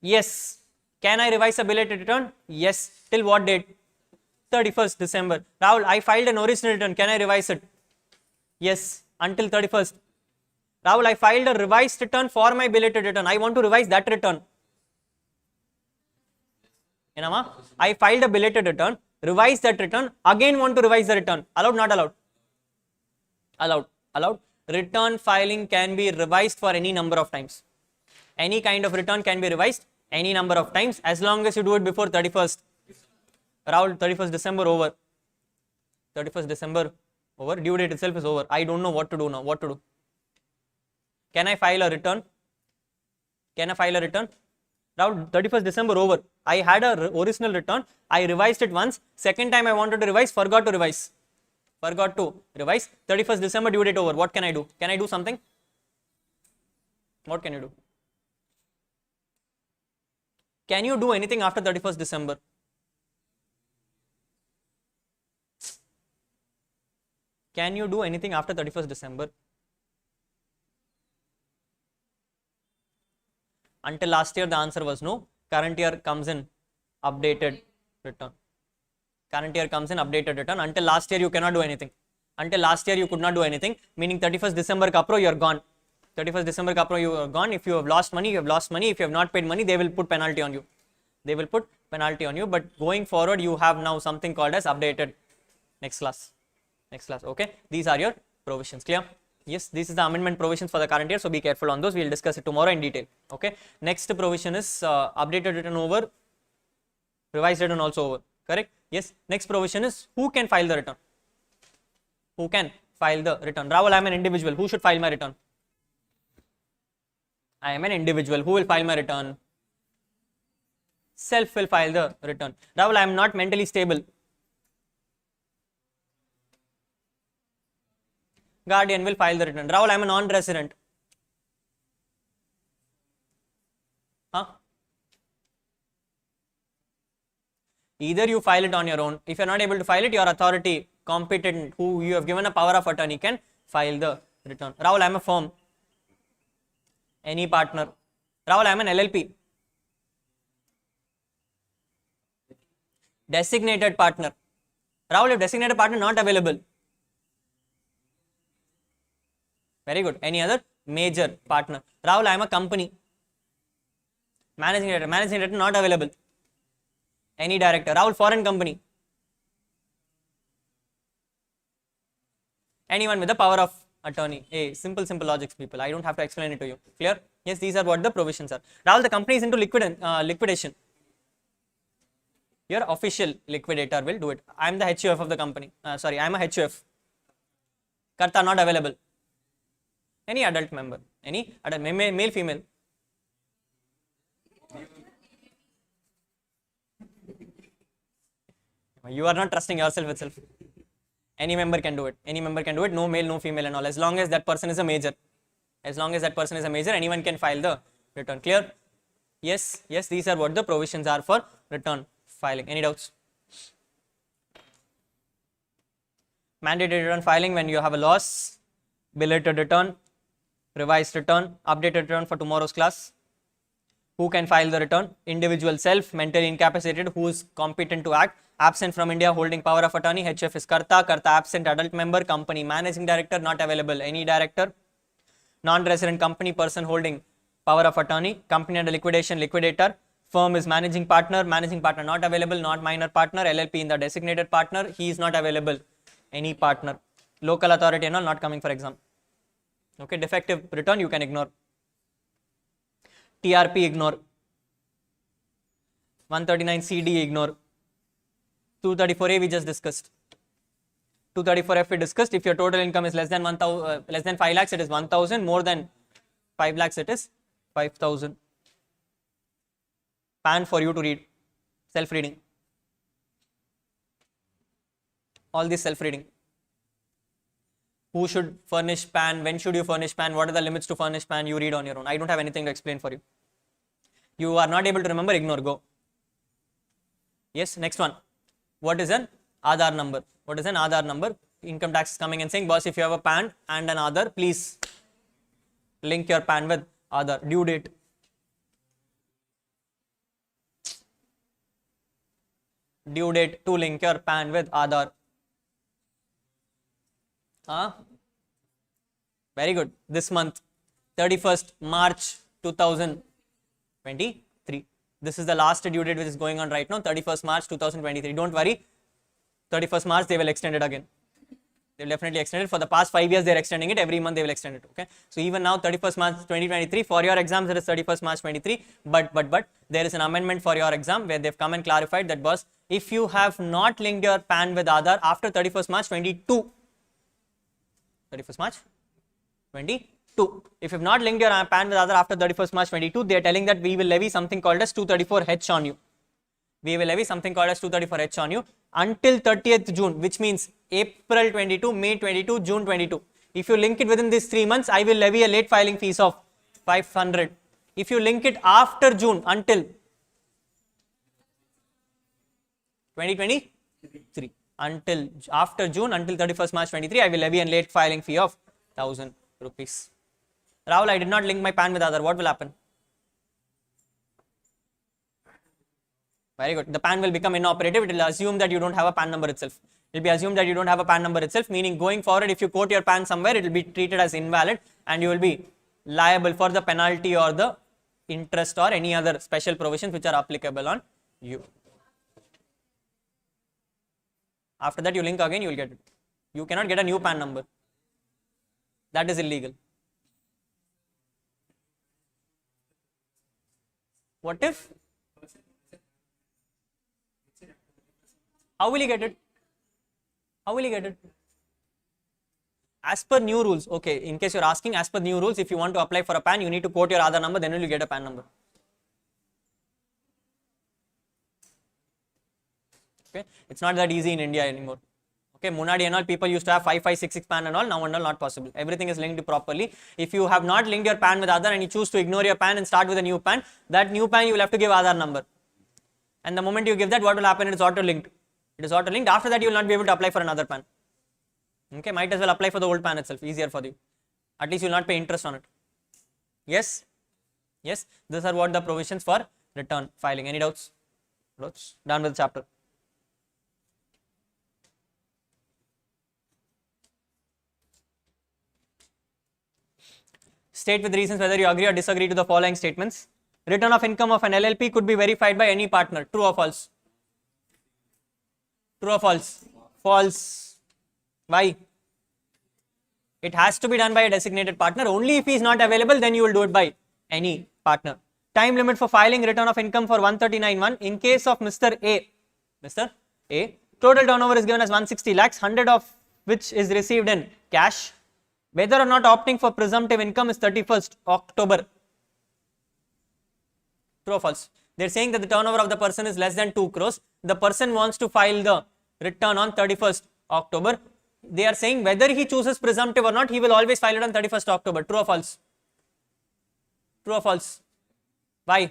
Yes. Can I revise a belated return? Yes. Till what date? 31st December. Rahul, I filed an original return. Can I revise it? Yes. Until 31st. Rahul, I filed a revised return for my belated return. I want to revise that return. I filed a belated return, revise that return, again want to revise the return. Allowed, not allowed? Allowed. Return filing can be revised for any number of times. Any kind of return can be revised any number of times as long as you do it before 31st. Rahul, 31st December over. Due date itself is over. I don't know what to do now. Can I file a return? Rahul, 31st December over. I had a original return. I revised it once. Second time I wanted to revise, forgot to revise. 31st December due date over. What can I do? Can I do something? What can you do? Can you do anything after 31st December? Until last year, the answer was no. Current year comes in updated return. Current year comes in updated return. Until last year you cannot do anything. Until last year you could not do anything, meaning 31st December kapro you are gone. 31st December kapro you are gone. If you have lost money, you have lost money. If you have not paid money, they will put penalty on you. They will put penalty on you. But going forward, you have now something called as updated. Next class. Okay. These are your provisions. Clear? Yes, this is the amendment provisions for the current year. So be careful on those. We will discuss it tomorrow in detail. Okay. Next provision is updated return over, revised return also over. Correct? Yes. Next provision is who can file the return. Who can file the return? Rahul, I am an individual. Who should file my return? I am an individual. Who will file my return? Self will file the return. Rahul, I am not mentally stable. Guardian will file the return. Rahul, I am a non-resident. Either you file it on your own. If you are not able to file it, your authority, competent, who you have given a power of attorney, can file the return. Rahul, I am a firm. Any partner. Rahul, I am an LLP. Designated partner. Rahul, if designated partner not available. Very good. Any other? Major partner. Rahul, I am a company. Managing director. Managing director not available. Any director. Rahul, foreign company. Anyone with the power of attorney. Hey, simple logics, people. I don't have to explain it to you. Clear? Yes, these are what the provisions are. Rahul, the company is into liquidation. Your official liquidator will do it. I am the HUF of the company. I am a HUF. Karta not available. Any adult member. Any adult, male, female. You are not trusting yourself itself. Any member can do it. Any member can do it. No male, no female and all. As long as that person is a major. As long as that person is a major, anyone can file the return. Clear? Yes. These are what the provisions are for return filing. Any doubts? Mandated return filing when you have a loss. Belated return. Revised return. Updated return for tomorrow's class. Who can file the return? Individual self, mentally incapacitated, who is competent to act. Absent from India, holding power of attorney. HF is Karta. Karta absent, adult member. Company managing director not available. Any director. Non-resident company, person holding power of attorney. Company under liquidation, liquidator. Firm is managing partner. Managing partner not available. Not minor partner. LLP in the designated partner. He is not available. Any partner. Local authority and all not coming for exam. Okay. Defective return you can ignore. TRP ignore. 139 CD ignore. 234A we just discussed. 234F we discussed. If your total income is less than 5 lakhs, it is 1,000. More than 5 lakhs, it is 5,000. PAN for you to read. Self-reading. All this self-reading. Who should furnish PAN? When should you furnish PAN? What are the limits to furnish PAN? You read on your own. I don't have anything to explain for you. You are not able to remember, ignore, go. Yes, next one. What is an Aadhaar number? What is an Aadhaar number? Income tax is coming and saying, boss, if you have a PAN and an Aadhaar, please link your PAN with Aadhaar. Due date. Due date to link your PAN with Aadhaar. Very good. This month, 31st March 2023. This is the last due date which is going on right now, 31st March 2023. Don't worry. 31st March, they will extend it again. They will definitely extend it. For the past 5 years, they are extending it. Every month, they will extend it. Okay. So, even now, 31st March 2023, for your exams, it is 31st March 23. But, there is an amendment for your exam where they have come and clarified that, boss, if you have not linked your PAN with Aadhaar after 31st March 22, 31st March 22. If you have not linked your PAN with Aadhaar after 31st March 22, they are telling that we will levy something called as 234H on you. We will levy something called as 234H on you until 30th June, which means April 22, May 22, June 22. If you link it within these 3 months, I will levy a late filing fees of 500. If you link it after June until 2023, until after June, until 31st March 23, I will levy a late filing fee of 1,000 rupees. Rahul, I did not link my PAN with Aadhaar. What will happen? Very good. The PAN will become inoperative. It will assume that you don't have a PAN number itself. It will be assumed that you don't have a PAN number itself, meaning going forward, if you quote your PAN somewhere, it will be treated as invalid and you will be liable for the penalty or the interest or any other special provisions which are applicable on you. After that, you link again, you will get it. You cannot get a new PAN number. That is illegal. What if? How will he get it? How will he get it? As per new rules. Okay, in case you are asking, as per new rules, if you want to apply for a PAN, you need to quote your Aadhaar number, then you will get a PAN number. Okay, it's not that easy in India anymore. Okay, Munadi and all, people used to have 5566 PAN and all, now and all not possible. Everything is linked properly. If you have not linked your PAN with Aadhaar and you choose to ignore your PAN and start with a new PAN, that new PAN you will have to give Aadhaar number. And the moment you give that, what will happen? It is auto linked. It is auto linked. After that, you will not be able to apply for another PAN. Okay, might as well apply for the old PAN itself, easier for you. At least you will not pay interest on it. Yes? Yes, these are what the provisions for return filing. Any doubts? Doubts? Done with the chapter. State with reasons whether you agree or disagree to the following statements. Return of income of an LLP could be verified by any partner. True or false? True or false? False. Why? It has to be done by a designated partner. Only if he is not available, then you will do it by any partner. Time limit for filing return of income for 139(1). In case of Mr. A, total turnover is given as 160 lakhs, 100 of which is received in cash. Whether or not opting for presumptive income is 31st October. True or false? They are saying that the turnover of the person is less than 2 crores. The person wants to file the return on 31st October. They are saying whether he chooses presumptive or not, he will always file it on 31st October. True or false? True or false? Why?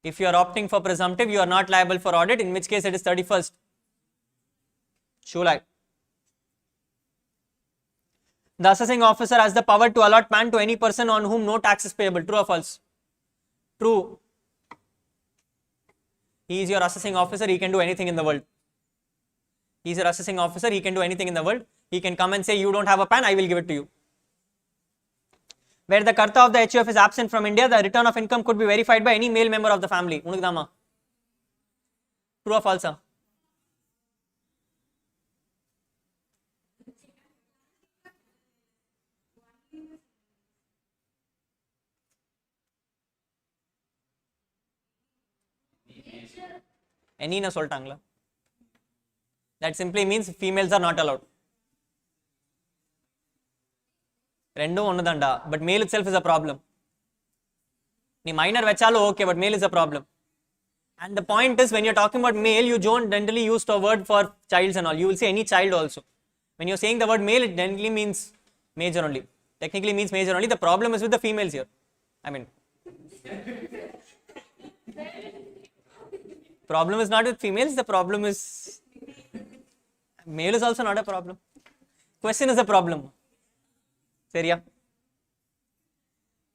If you are opting for presumptive, you are not liable for audit, in which case it is 31st July. The assessing officer has the power to allot PAN to any person on whom no tax is payable. True or false? True. He is your assessing officer, he can do anything in the world. He is your assessing officer, he can do anything in the world. He can come and say, you don't have a PAN, I will give it to you. Where the Karta of the HUF is absent from India, the return of income could be verified by any male member of the family. Unukdama. True or false? Any na soltangla. That simply means females are not allowed. Rendu onnadanda, but male itself is a problem. Ni minor vechalo okay, but male is a problem. And the point is, when you're talking about male, you don't generally use the word for childs and all. You will say any child also. When you're saying the word male, it generally means major only. Technically means major only. The problem is with the females here. I mean, problem is not with females, the problem is, male is also not a problem. Question is a problem. Seriya.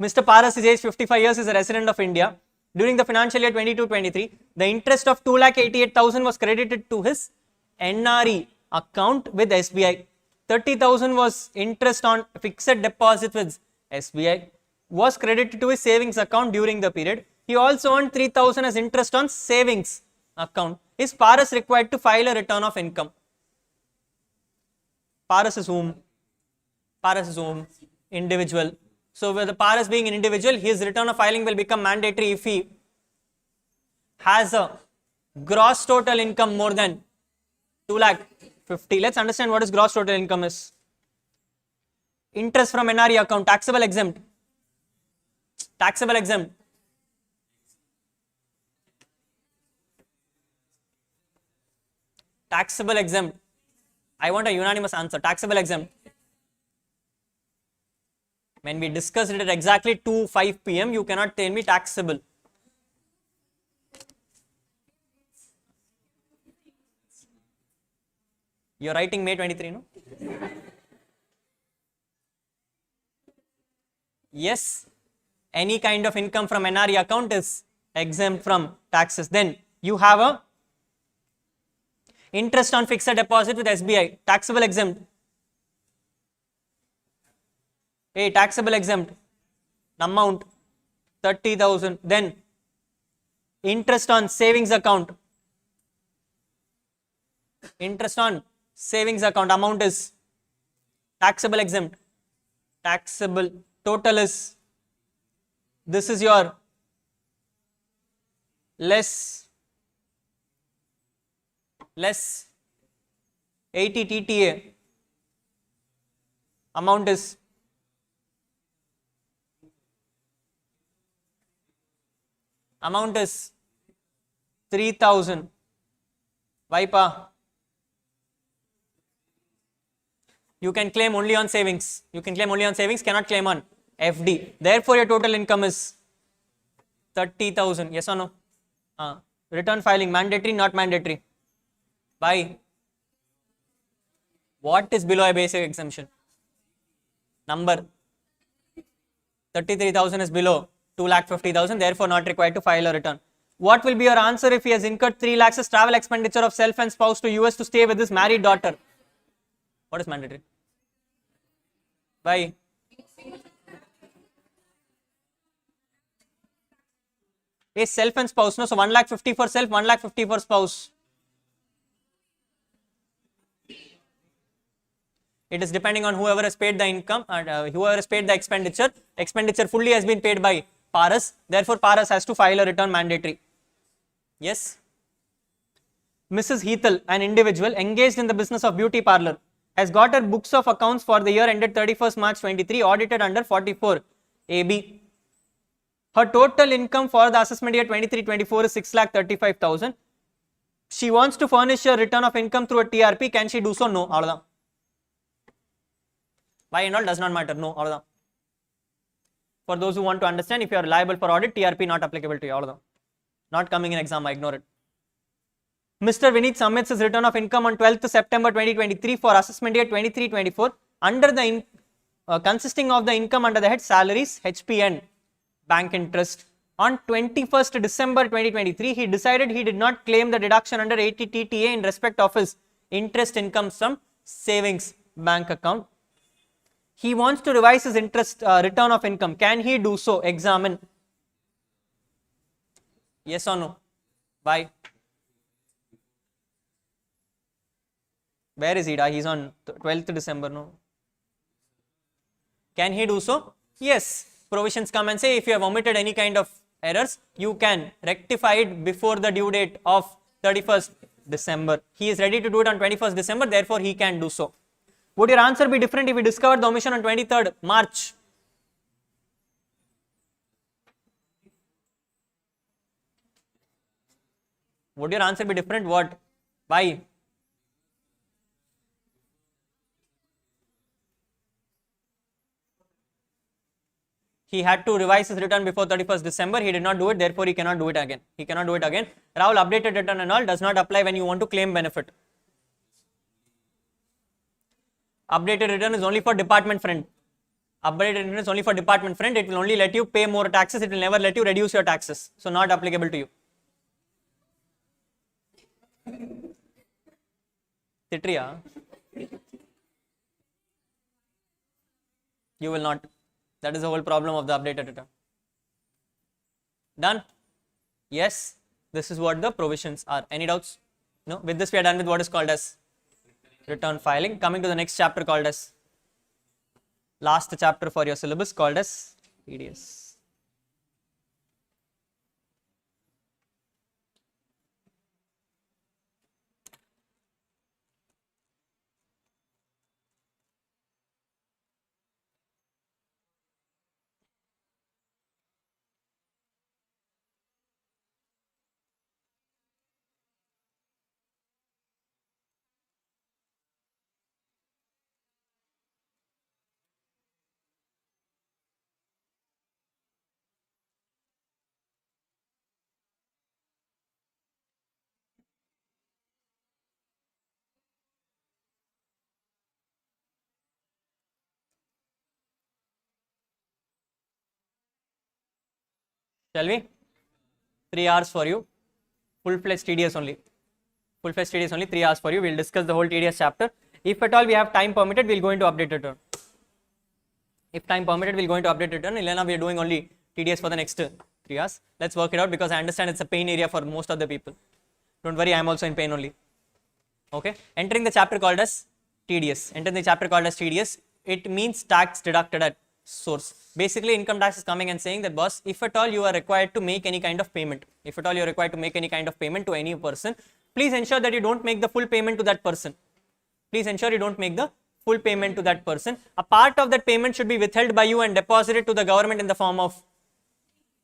Mr. Paras is age 55 years, is a resident of India. During the financial year 22-23, the interest of 2,88,000 was credited to his NRE account with SBI. 30,000 was interest on fixed deposit with SBI, was credited to his savings account during the period. He also earned 3,000 as interest on savings account. Is Paras required to file a return of income? Paras is whom? Paras is whom? Individual. So with the Paras being an individual, his return of filing will become mandatory if he has a gross total income more than 2,50,000. Let's understand what is gross total income is. Interest from NRE account, taxable exempt. Taxable exempt. Taxable exempt. I want a unanimous answer. Taxable exempt. When we discussed it at exactly 2:05 p.m., you cannot tell me taxable. You're writing May 23, no? Yes, any kind of income from NRE account is exempt from taxes. Then you have a interest on fixed deposit with SBI, taxable exempt. Hey, taxable exempt, amount 30,000. Then interest on savings account, amount is taxable exempt, taxable, total is, this is your less 80 TTA, amount is 3,000. Vaipa, you can claim only on savings. Cannot claim on FD. Therefore, your total income is 30,000. Yes or no? Return filing, mandatory, not mandatory? Why? What is below a basic exemption? Number 33,000 is below 2,50,000, therefore not required to file a return. What will be your answer if he has incurred 3 lakhs as travel expenditure of self and spouse to US to stay with his married daughter? What is mandatory? Why? A self and spouse, no? So 1,50,000 for self, 1,50,000 for spouse. It is depending on whoever has paid the income and whoever has paid the expenditure. Expenditure fully has been paid by Paras. Therefore, Paras has to file a return mandatory. Yes. Mrs. Heathel, an individual engaged in the business of beauty parlor, has got her books of accounts for the year ended 31st March 23 audited under 44 AB. Her total income for the assessment year 23-24 is 6,35,000. She wants to furnish a return of income through a TRP. Can she do so? No. Why and all does not matter. No. For those who want to understand, if you are liable for audit, TRP not applicable to you. Not coming in exam, I ignore it. Mr. Vinit submits his return of income on 12th September 2023 for assessment year 23-24 under the consisting of the income under the head salaries, HP and bank interest. On 21st December 2023, he decided he did not claim the deduction under 80 TTA in respect of his interest income from savings bank account. He wants to revise his interest return of income. Can he do so? Examine. Yes or no? Why? Where is he? He's on 12th December, no? Can he do so? Yes. Provisions come and say if you have omitted any kind of errors, you can rectify it before the due date of 31st December. He is ready to do it on 21st December, therefore he can do so. Would your answer be different if we discovered the omission on 23rd March? Would your answer be different? What? Why? He had to revise his return before 31st December. He did not do it, therefore he cannot do it again. Rahul, updated return and all does not apply when you want to claim benefit. Updated return is only for department friend. It will only let you pay more taxes. It will never let you reduce your taxes. So not applicable to you. Titriya, you will not. That is the whole problem of the updated return. Done? Yes. This is what the provisions are. Any doubts? No? With this we are done with what is called as return filing. Coming to the next chapter called as last chapter for your syllabus called as TDS. Shall we? 3 hours for you. Full-fledged TDS only. Full-fledged TDS only, 3 hours for you. We'll discuss the whole TDS chapter. If at all we have time permitted, we'll go into update return. If time permitted, we'll go into update return. Ilana, we are doing only TDS for the next 3 hours. Let's work it out because I understand it's a pain area for most of the people. Don't worry, I'm also in pain only. Okay. Entering the chapter called as TDS. Entering the chapter called as TDS, it means tax deducted at source. Basically, income tax is coming and saying that, boss, if at all you are required to make any kind of payment, if at all you are required to make any kind of payment to any person, please ensure that you don't make the full payment to that person. Please ensure you don't make the full payment to that person. A part of that payment should be withheld by you and deposited to the government in the form of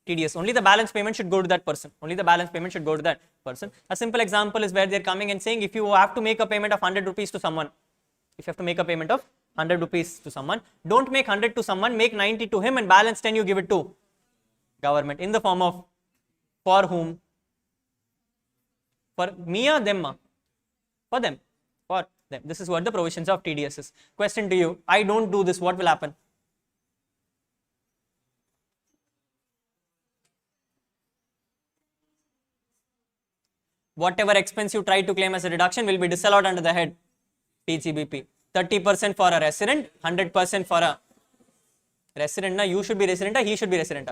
TDS. Only the balance payment should go to that person. Only the balance payment should go to that person. A simple example is where they're coming and saying, if you have to make a payment of 100 rupees to someone, if you have to make a payment of 100 rupees to someone, don't make 100 to someone, make 90 to him and balance 10 you give it to government in the form of for whom? For me or them? For them. For them. This is what the provisions of TDS is. Question to you, I don't do this, what will happen? Whatever expense you try to claim as a deduction will be disallowed under the head PGBP. 30% for a resident, 100% for a resident. Now you should be resident or he should be resident?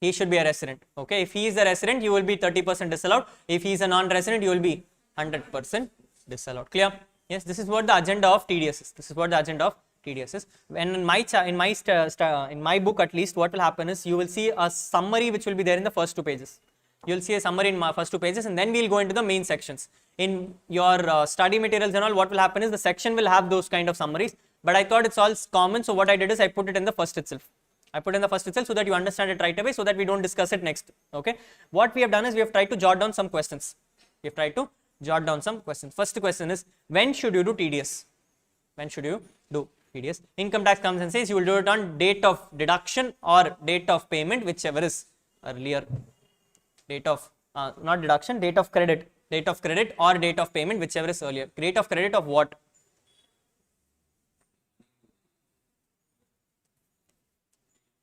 He should be a resident. Okay, if he is a resident, you will be 30% disallowed. If he is a non-resident, you will be 100% disallowed. Clear? Yes, this is what the agenda of TDS is. This is what the agenda of TDS is. And in my book at least, what will happen is you will see a summary which will be there in the first 2 pages. You will see a summary in my first 2 pages and then we will go into the main sections. In your study materials and all, what will happen is the section will have those kind of summaries, but I thought it's all common, so what I did is I put it in the first itself. I put in the first itself so that you understand it right away, so that we don't discuss it next. Okay. What we have done is we have tried to jot down some questions. We have tried to jot down some questions. First question is, when should you do TDS? When should you do TDS? Income tax comes and says you will do it on date of deduction or date of payment, whichever is earlier. Date of, not deduction, date of credit. Date of credit or date of payment, whichever is earlier. Date of credit of what?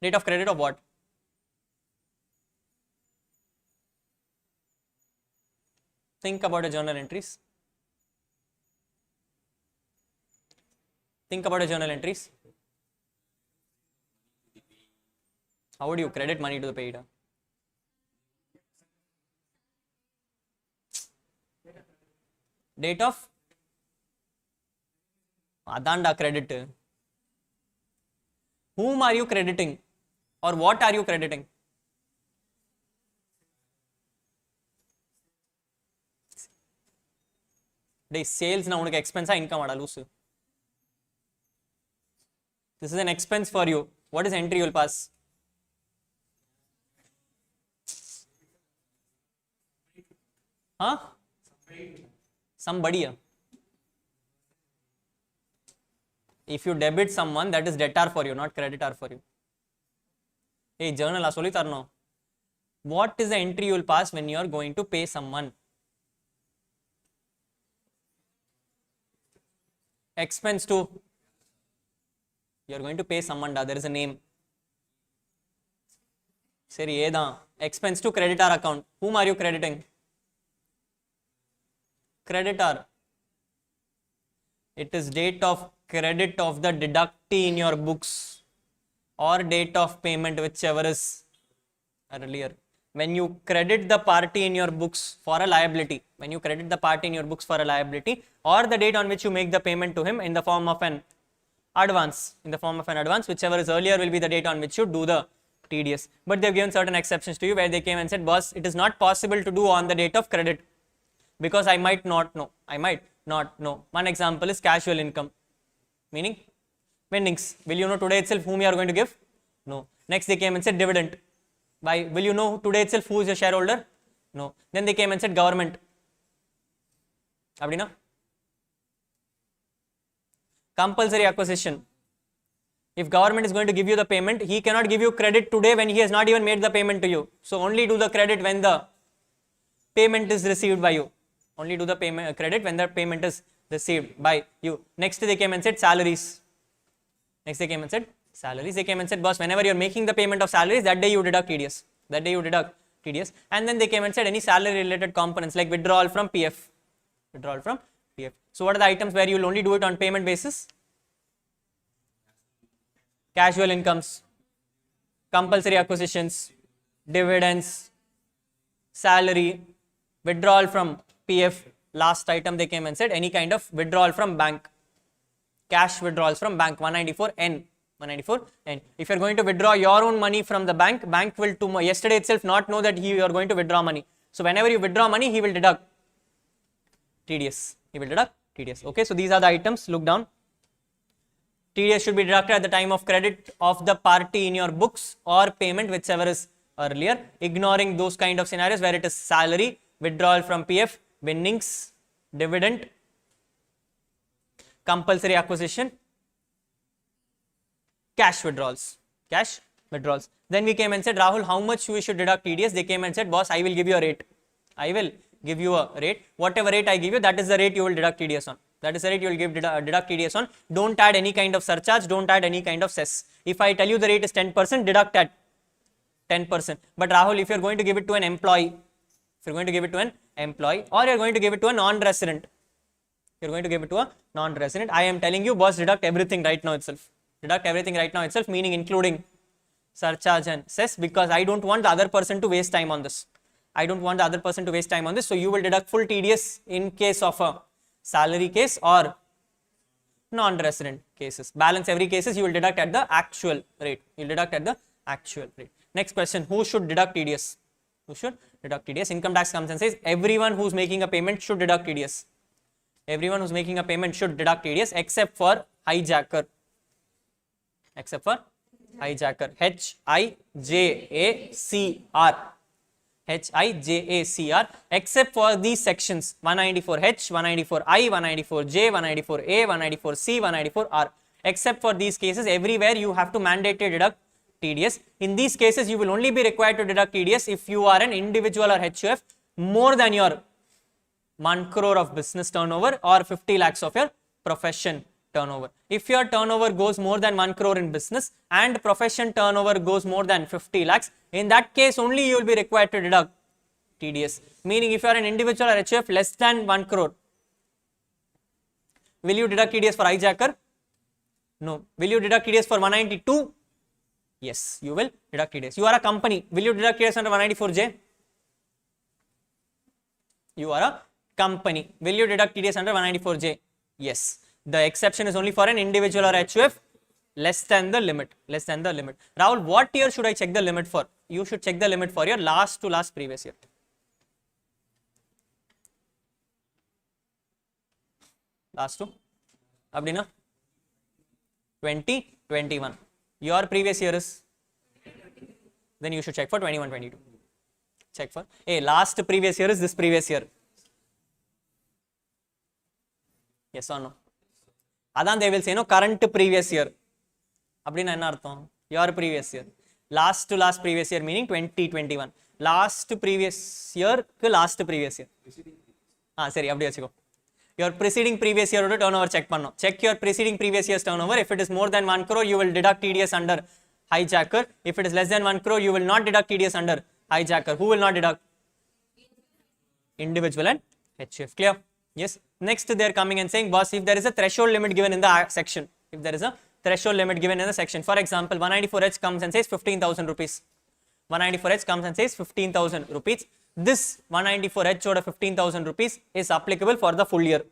Date of credit of what? Think about your journal entries. Think about your journal entries. How would you credit money to the paid? Date of Adanda credit. Whom are you crediting or what are you crediting? Sales na unake expense income ada loose. This is an expense for you. What is entry you will pass? Huh? Somebody. If you debit someone, that is debtor for you, not creditor for you. Hey, journal no. What is the entry you will pass when you are going to pay someone? Expense to. You are going to pay someone, there is a name. Seri, expense to creditor account. Whom are you crediting? Creditor. It is date of credit of the deductee in your books or date of payment, whichever is earlier. When you credit the party in your books for a liability, when you credit the party in your books for a liability, or the date on which you make the payment to him in the form of an advance, whichever is earlier will be the date on which you do the TDS. But they have given certain exceptions to you where they came and said, boss, it is not possible to do on the date of credit because I might not know. One example is casual income, meaning winnings. Will you know today itself whom you are going to give? No. Next they came and said dividend. Why? Will you know today itself who is your shareholder? No. Then they came and said government. Abdina? Compulsory acquisition. If government is going to give you the payment, he cannot give you credit today when he has not even made the payment to you. So only do the credit when the payment is received by you. Only do the payment credit when the payment is received by you. Next they came and said salaries. They came and said, boss, whenever you are making the payment of salaries, that day you deduct TDS. That day you deduct TDS. And then they came and said any salary related components like withdrawal from PF. Withdrawal from PF. So what are the items where you will only do it on payment basis? Casual incomes, compulsory acquisitions, dividends, salary, withdrawal from PF. Last item they came and said any kind of withdrawal from bank. Cash withdrawals from bank, 194N. 194N. If you are going to withdraw your own money from the bank, bank will yesterday itself not know that you are going to withdraw money. So whenever you withdraw money, he will deduct TDS. He will deduct TDS. Okay, so these are the items. Look down. TDS should be deducted at the time of credit of the party in your books or payment, whichever is earlier, ignoring those kind of scenarios where it is salary, withdrawal from PF, winnings, dividend, compulsory acquisition, cash withdrawals. Cash withdrawals. Then we came and said, Rahul, how much we should deduct TDS? They came and said, boss, I will give you a rate. I will give you a rate. Whatever rate I give you, that is the rate you will deduct TDS on. That is the rate you will deduct TDS on. Don't add any kind of surcharge. Don't add any kind of cess. If I tell you the rate is 10%, deduct at 10%. But Rahul, if you are going to give it to an employee, or you are going to give it to a non-resident, I am telling you, boss, deduct everything right now itself. Deduct everything right now itself, meaning including surcharge and cess, because I don't want the other person to waste time on this. So you will deduct full TDS in case of a salary case or non-resident cases. Balance every cases you will deduct at the actual rate. Next question, who should deduct TDS? Income tax comes and says everyone who's making a payment should deduct TDS. Except for hijacker. HIJACR, except for these sections 194H, 194I, 194J, 194A, 194C, 194R. Except for these cases, everywhere you have to mandatorily deduct TDS. In these cases, you will only be required to deduct TDS if you are an individual or HUF more than your 1 crore of business turnover or 50 lakhs of your profession turnover. If your turnover goes more than 1 crore in business and profession turnover goes more than 50 lakhs, in that case only you will be required to deduct TDS. Meaning if you are an individual or HUF less than 1 crore, will you deduct TDS for hijacker? No. Will you deduct TDS for 192? Yes, you will deduct TDS. You are a company. Will you deduct TDS under 194J? You are a company. Will you deduct TDS under 194J? Yes. The exception is only for an individual or HUF less than the limit. Rahul, what year should I check the limit for? You should check the limit for your last to last previous year. Last to? Abdina? 2021. Your previous year is? Then you should check for 21-22. Check for, last previous year is this previous year. Yes or no? Adan they will say no, current previous year. Abdina enna artham? Your previous year. Last to last previous year meaning 2021. Last previous year to last previous year. Seri, abdi vechiko. Your preceding previous year turnover check panno. Check your preceding previous year's turnover. If it is more than 1 crore, you will deduct TDS under hijacker. If it is less than 1 crore, you will not deduct TDS under hijacker. Who will not deduct? Individual and HUF. Clear? Yes. Next they are coming and saying, boss, if there is a threshold limit given in the section, for example, 194H comes and says 15,000 rupees. 194H comes and says 15,000 rupees. This 194H order 15,000 rupees is applicable for the full year.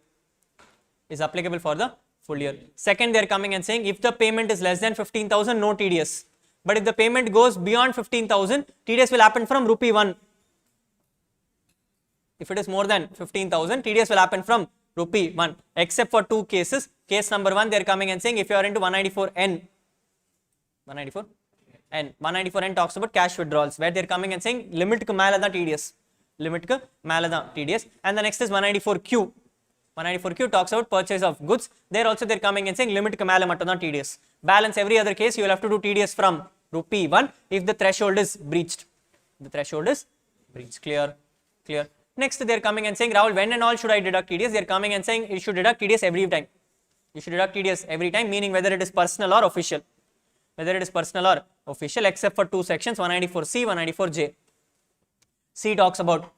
Second, they are coming and saying if the payment is less than 15,000, no TDS. But if the payment goes beyond 15,000, TDS will happen from rupee 1. If it is more than 15,000, TDS will happen from rupee 1. Except for two cases. Case number 1, they are coming and saying if you are into 194N. 194N talks about cash withdrawals, where they are coming and saying limit ku mela da TDS. And the next is 194Q. 194Q talks about purchase of goods. There also they are coming and saying limit ku mela mattum da TDS. Balance every other case you will have to do TDS from rupee 1 if the threshold is breached. Clear. Next they are coming and saying, Rahul, when and all should I deduct TDS? They are coming and saying you should deduct TDS every time. Meaning whether it is personal or official. whether it is personal or official, except for two sections, 194C, 194J. C talks about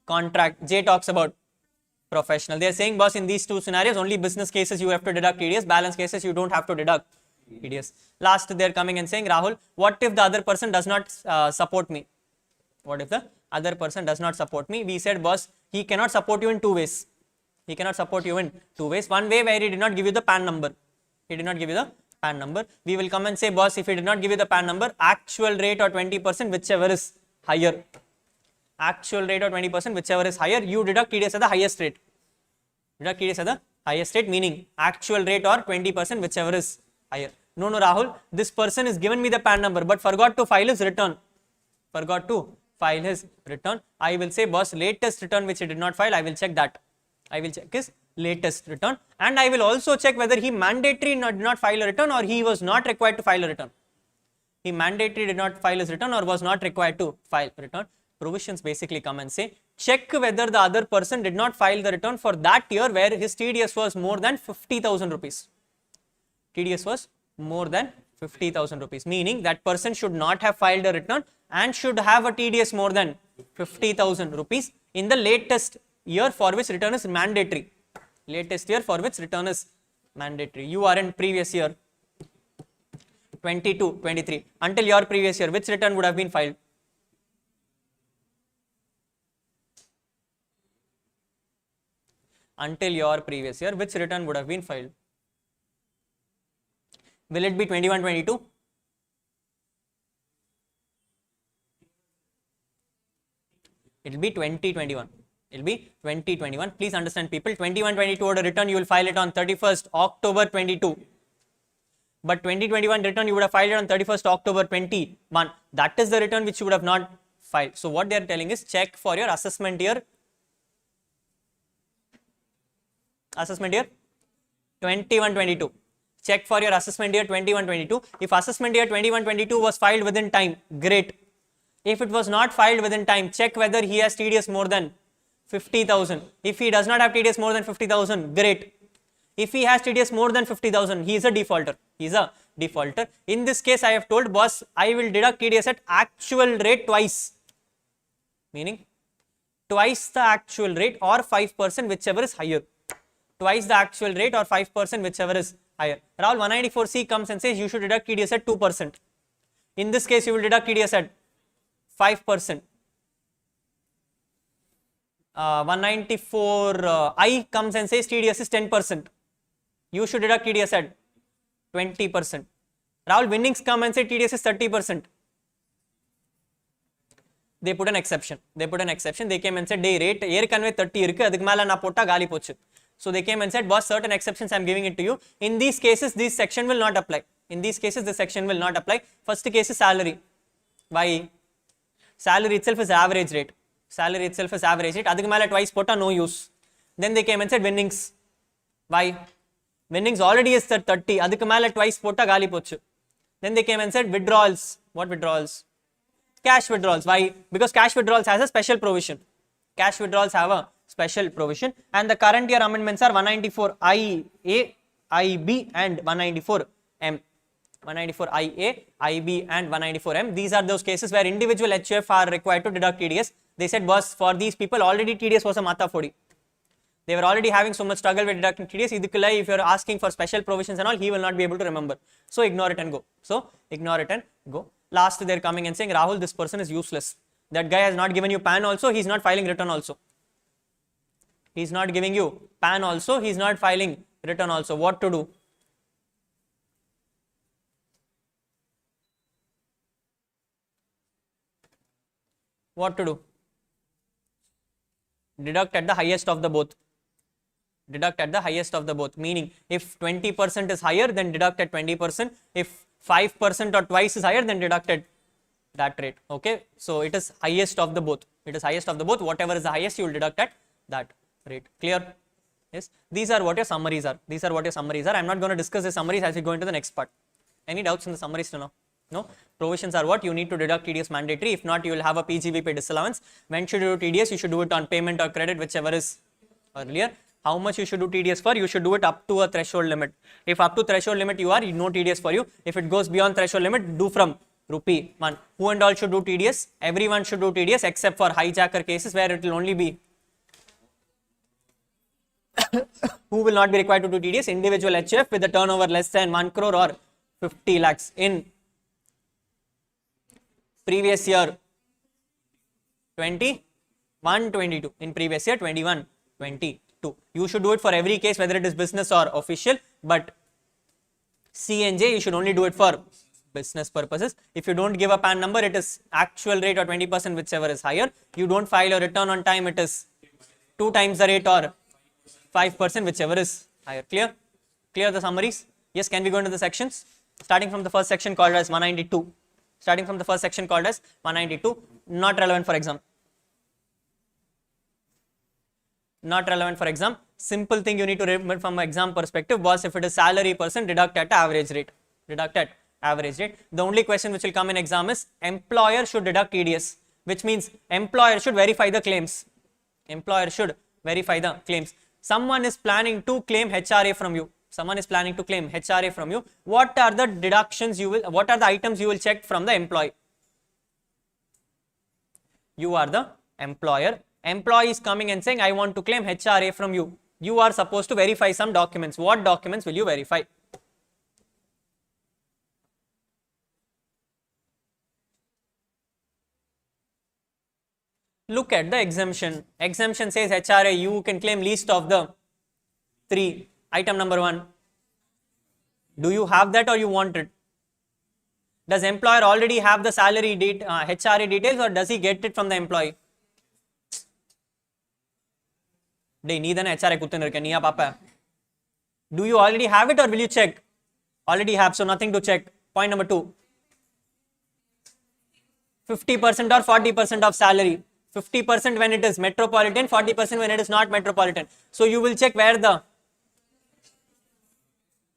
contract, J talks about professional. They are saying, boss, in these two scenarios, only business cases you have to deduct TDS, balance cases you don't have to deduct TDS. Last, they are coming and saying, Rahul, what if the other person does not support me? What if the other person does not support me? We said, boss, he cannot support you in two ways. He cannot support you in two ways. One way where he did not give you the PAN number. He did not give you the PAN number. We will come and say, boss, if he did not give you the PAN number, actual rate or 20%, whichever is higher. Actual rate or 20%, whichever is higher, you deduct TDS at the highest rate. Deduct TDS at the highest rate, meaning actual rate or 20%, whichever is higher. No, Rahul, this person is given me the PAN number, but forgot to file his return. Forgot to file his return. I will say, boss, latest return which he did not file, I will check that. I will check his latest return, and I will also check whether he mandatory did not file a return or he was not required to file a return. He mandatory did not file his return or was not required to file a return. Provisions basically come and say, check whether the other person did not file the return for that year where his TDS was more than 50,000 rupees. TDS was more than 50,000 rupees, meaning that person should not have filed a return and should have a TDS more than 50,000 rupees in the latest year for which return is mandatory. Latest year for which return is mandatory. You are in previous year 22, 23. Until your previous year, which return would have been filed? Until your previous year, which return would have been filed? Will it be 21, 22? It will be 2021. It will be 2021. Please understand, people, 21-22 order return, you will file it on 31st October 22. But 2021 return, you would have filed it on 31st October 21. That is the return which you would have not filed. So what they are telling is, check for your assessment year. Assessment year 21-22. Check for your assessment year 21-22. If assessment year 21-22 was filed within time, great. If it was not filed within time, check whether he has TDS more than 50,000. If he does not have TDS more than 50,000, great. If he has TDS more than 50,000, he is a defaulter. He is a defaulter. In this case, I have told, boss, I will deduct TDS at actual rate twice. Meaning, twice the actual rate or 5%, whichever is higher. Twice the actual rate or 5%, whichever is higher. Rahul, 194C comes and says you should deduct TDS at 2%. In this case, you will deduct TDS at 5%. 194I comes and says TDS is 10%. You should deduct TDS at 20%. Rahul, winnings come and say TDS is 30%. They put an exception. They came and said, day rate, air convey 30 irukku, adukku mela na potta gali pochu. So they came and said, boss, certain exceptions I am giving it to you. In these cases, this section will not apply. In these cases, this section will not apply. First case is salary. Why? Salary itself is average rate. Salary itself is average rate. Adukku mela twice potta, no use. Then they came and said winnings. Why? Winnings already is 30. Adukku mela twice potta gali pochu. Then they came and said withdrawals. What withdrawals? Cash withdrawals. Why? Because cash withdrawals has a special provision. Cash withdrawals have a special provision, and the current year amendments are 194IA, IB and 194M. 194IA, IB and 194M. These are those cases where individual HUF are required to deduct TDS. They said, boss, for these people already TDS was a mata fodi. They were already having so much struggle with deducting TDS. If you are asking for special provisions and all, he will not be able to remember. So ignore it and go. Last, they are coming and saying, Rahul, this person is useless. That guy has not given you PAN also, he is not filing return also. He is not giving you PAN also, he is not filing return also. What to do? What to do? Deduct at the highest of the both. Deduct at the highest of the both. Meaning, if 20% is higher, then deduct at 20%. If 5% or twice is higher, then deduct at that rate. Okay. So it is highest of the both. It is highest of the both. Whatever is the highest, you will deduct at that rate. Clear? Yes. These are what your summaries are. I am not going to discuss the summaries as we go into the next part. Any doubts in the summaries to now? No. Provisions are what? You need to deduct TDS mandatory. If not, you will have a PGBP disallowance. When should you do TDS? You should do it on payment or credit, whichever is earlier. how much you should do TDS for, you should do it up to a threshold limit. If up to threshold limit you are, no TDS for you. If it goes beyond threshold limit, do from rupee 1. Who and all should do TDS? Everyone should do TDS except for hijacker cases where it will only be who will not be required to do TDS? Individual HF with a turnover less than 1 crore or 50 lakhs. In previous year 21-22, in previous year 21-22. You should do it for every case whether it is business or official, but C and J you should only do it for business purposes. If you don't give a PAN number, it is actual rate or 20%, whichever is higher. You don't file your return on time, it is 2 times the rate or 5%, whichever is higher. Clear? Clear the summaries? Yes, can we go into the sections? Starting from the first section called as 192. Starting from the first section called as 192, not relevant for exam. Not relevant for exam. Simple thing you need to remember from exam perspective was if it is salary person, deduct at average rate. Deduct at average rate. The only question which will come in exam is employer should deduct TDS, which means employer should verify the claims. Employer should verify the claims. Someone is planning to claim HRA from you. Someone is planning to claim HRA from you. What are the deductions you will, what are the items you will check from the employee? You are the employer. Employee is coming and saying, I want to claim HRA from you. You are supposed to verify some documents. What documents will you verify? Look at the exemption. Exemption says HRA, you can claim least of the 3. Item number 1. Do you have that or you want it? Does employer already have the salary HRA details or does he get it from the employee? Do you already have it or will you check? Already have, so nothing to check. Point number 2. 50% or 40% of salary. 50% when it is metropolitan, 40% when it is not metropolitan. So you will check where the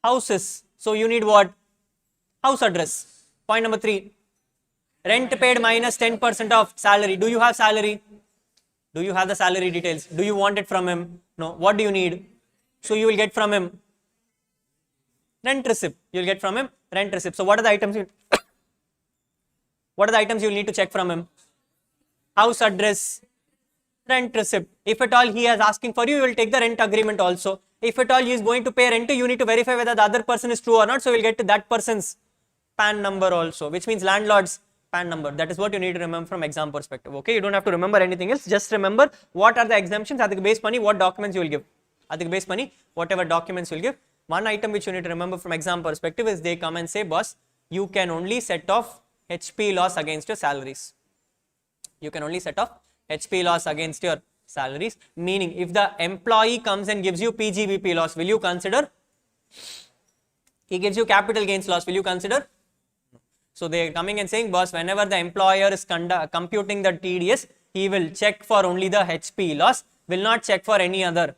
house is. So you need what? House address. Point number 3. Rent paid minus 10% of salary. Do you have salary? Do you have the salary details? Do you want it from him? No. What do you need? So you will get from him rent receipt. You will get from him rent receipt. So what are the items what are the items you will need to check from him? House address, rent receipt. If at all he is asking for you, you will take the rent agreement also. If at all he is going to pay rent, you need to verify whether the other person is true or not. So we will get to that person's PAN number also, which means landlord's PAN number. That is what you need to remember from exam perspective. Okay, you don't have to remember anything else. Just remember what are the exemptions. At the base money, what documents you will give. At the base money, whatever documents you will give. One item which you need to remember from exam perspective is they come and say, boss, you can only set off HP loss against your salaries. You can only set off HP loss against your salaries. Meaning, if the employee comes and gives you PGBP loss, will you consider? He gives you capital gains loss, will you consider? So they are coming and saying, boss, whenever the employer is computing the TDS, he will check for only the HP loss, will not check for any other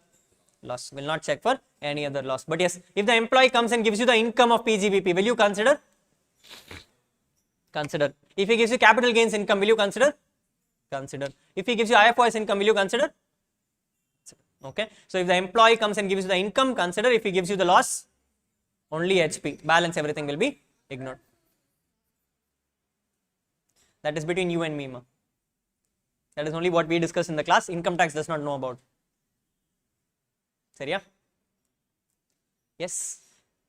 loss, will not check for any other loss. But yes, if the employee comes and gives you the income of PGBP, will you consider? Consider. If he gives you capital gains income, will you consider? Consider. If he gives you IFOS income, will you consider? Okay. So if the employee comes and gives you the income, consider. If he gives you the loss, only HP. Balance, everything will be ignored. That is between you and me, ma. That is only what we discuss in the class. Income tax does not know about. Seriya? Yes.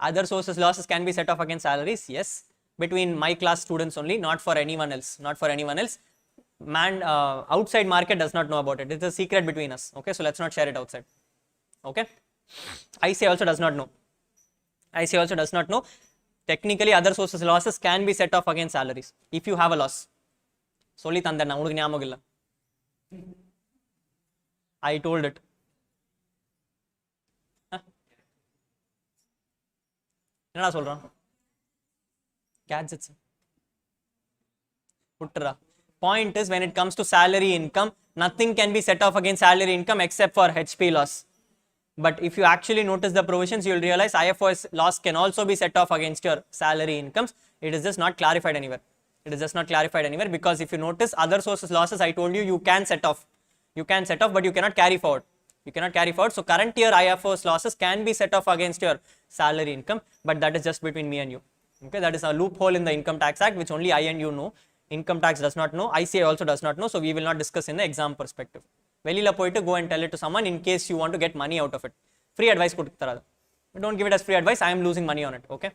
Other sources losses can be set off against salaries. Yes. Between my class students only, not for anyone else. Not for anyone else. Outside market does not know about it. It's a secret between us. Okay, so let's not share it outside. Okay. ICA also does not know. ICA also does not know. Technically, other sources losses can be set off against salaries if you have a loss. Solli thandanna unukku nyamagam illa. I told it. என்னடா சொல்றான்? Gadgets. Puttra. Point is, when it comes to salary income, nothing can be set off against salary income except for HP loss. But if you actually notice the provisions, you will realize IFOS loss can also be set off against your salary incomes. It is just not clarified anywhere. It is just not clarified anywhere because if you notice other sources losses, I told you, you can set off. You can set off, but you cannot carry forward. You cannot carry forward. So current year IFRS losses can be set off against your salary income, but that is just between me and you. Okay, that is a loophole in the Income Tax Act which only I and you know. Income tax does not know, ICI also does not know, so we will not discuss in the exam perspective. Velila poitu go and tell it to someone in case you want to get money out of it. Free advice kuduttarada. Don't give it as free advice, I am losing money on it. Okay,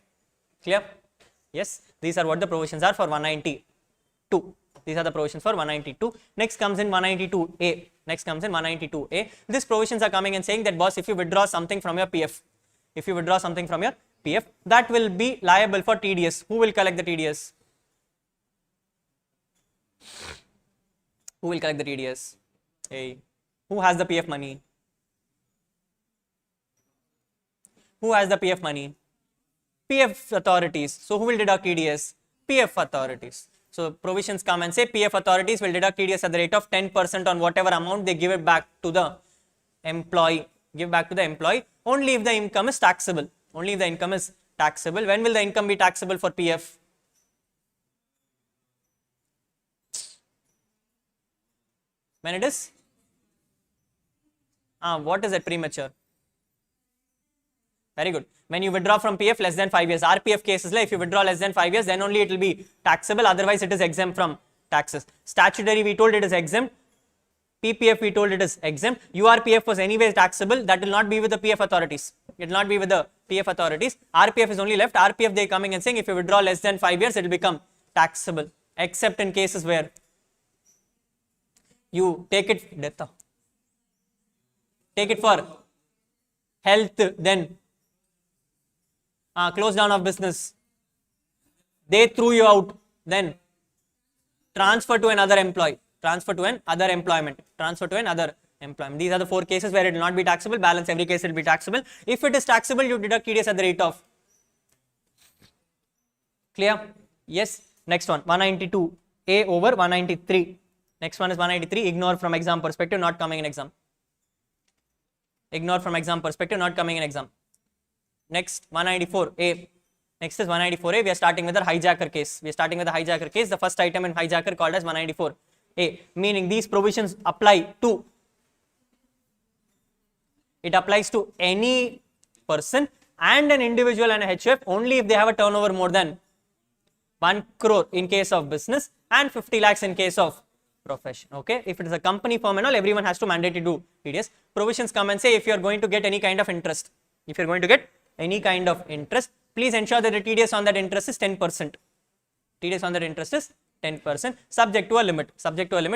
clear? Yes, these are what the provisions are for 192. These are the provisions for 192. Next comes in 192A. Next comes in 192A. These provisions are coming and saying that, boss, if you withdraw something from your PF, that will be liable for TDS. Who will collect the TDS? Who will collect the TDS? Hey, who has the PF money? Who has the PF money? PF authorities. So who will deduct TDS? PF authorities. So provisions come and say PF authorities will deduct TDS at the rate of 10% on whatever amount they give it back to the employee. Only if the income is taxable. Only if the income is taxable. When will the income be taxable for PF? When it is? What is that premature? Very good. When you withdraw from PF less than 5 years, RPF cases, if you withdraw less than 5 years, then only it will be taxable, otherwise it is exempt from taxes. Statutory, we told it is exempt. PPF, we told it is exempt. URPF was anyways taxable, that will not be with the PF authorities. It will not be with the PF authorities. RPF is only left. RPF, they are coming and saying if you withdraw less than 5 years, it will become taxable, except in cases where you take it for health, then close down of business, they threw you out, then transfer to another employee, transfer to another employment. These are the 4 cases where it will not be taxable. Balance every case it will be taxable. If it is taxable, you deduct TDS at the rate of. Clear? Yes. Next one, 192A over 193. Next one is 193. Ignore from exam perspective, not coming in exam. Ignore from exam perspective, not coming in exam. Next, 194A. Next is 194A. We are starting with the hijacker case. The first item in hijacker called as 194A. Meaning these provisions apply to. It applies to any person and an individual and a HUF only if they have a turnover more than 1 crore in case of business and 50 lakhs in case of profession. Okay, if it is a company firm and all, everyone has to mandate do TDS. Provisions come and say if you are going to get any kind of interest, please ensure that the TDS on that interest is 10%. Subject to a limit.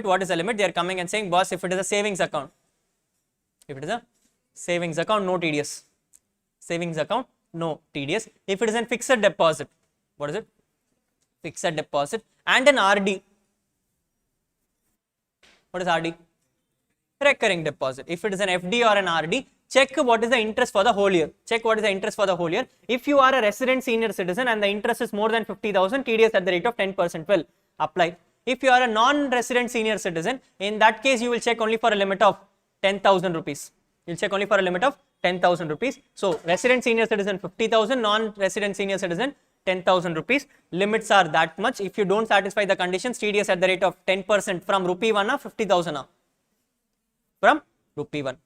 What is the limit? They are coming and saying, boss, if it is a savings account, no TDS. If it is a fixed deposit, what is it? Fixed deposit and an RD. What is RD? Recurring deposit. If it is an FD or an RD, check what is the interest for the whole year. If you are a resident senior citizen and the interest is more than 50,000, TDS at the rate of 10% will apply. If you are a non-resident senior citizen, in that case you will check only for a limit of 10,000 rupees. So resident senior citizen 50,000, non-resident senior citizen 10,000 rupees. Limits are that much. If you don't satisfy the conditions, TDS at the rate of 10% from rupee 1 or 50,000. From rupee 1.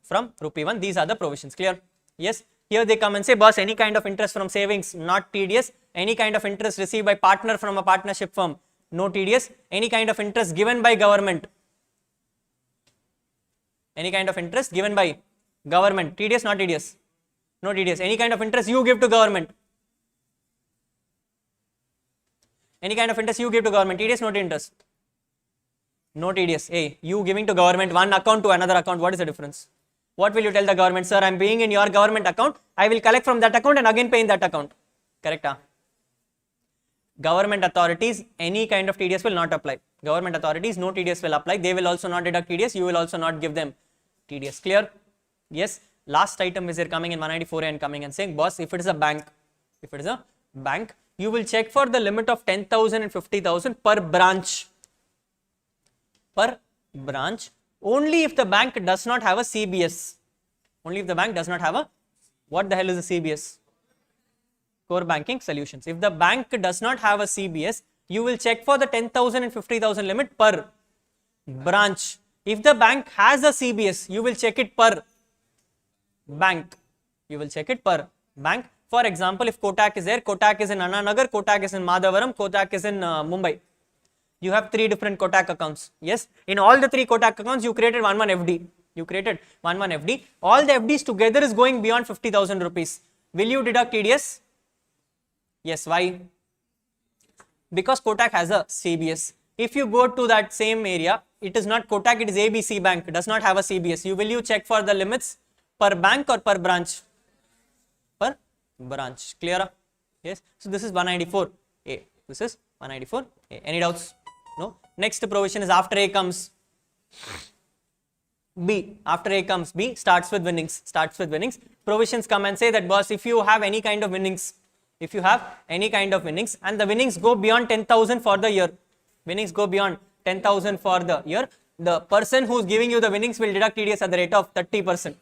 These are the provisions. Clear? Yes. Here they come and say, boss, any kind of interest from savings, not TDS. Any kind of interest received by partner from a partnership firm, no TDS. Any kind of interest given by government. TDS, not TDS. No TDS. Any kind of interest you give to government. TDS, not interest. No TDS. Hey, you giving to government one account to another account, what is the difference? What will you tell the government? Sir, I am paying in your government account. I will collect from that account and again pay in that account. Correct? Government authorities, any kind of TDS will not apply. Government authorities, no TDS will apply. They will also not deduct TDS. You will also not give them TDS. Clear? Yes. Last item is here coming in 194 and coming and saying, boss, if it is a bank, you will check for the limit of 10,000 and 50,000 per branch. Only if the bank does not have a CBS. What the hell is a CBS? Core Banking Solutions. If the bank does not have a CBS, you will check for the 10,000 and 50,000 limit per branch. If the bank has a CBS, you will check it per bank. You will check it per bank. For example, if Kotak is there, Kotak is in Anna Nagar, Kotak is in Madhavaram, Kotak is in Mumbai. You have 3 different Kotak accounts. Yes, in all the 3 Kotak accounts, you created one FD. You created one FD. All the FDs together is going beyond 50,000 rupees. Will you deduct TDS? Yes. Why? Because Kotak has a CBS. If you go to that same area, it is not Kotak, it is ABC Bank. It does not have a CBS. Will you check for the limits per bank or per branch? Per branch. Clear? Yes. So this is 194A. This is 194A. Any doubts? No. Next provision is after A comes B. After A comes B, starts with winnings. Starts with winnings. Provisions come and say that, boss, if you have any kind of winnings, and the winnings go beyond 10,000 for the year, winnings go beyond 10,000 for the year, the person who is giving you the winnings will deduct TDS at the rate of 30%.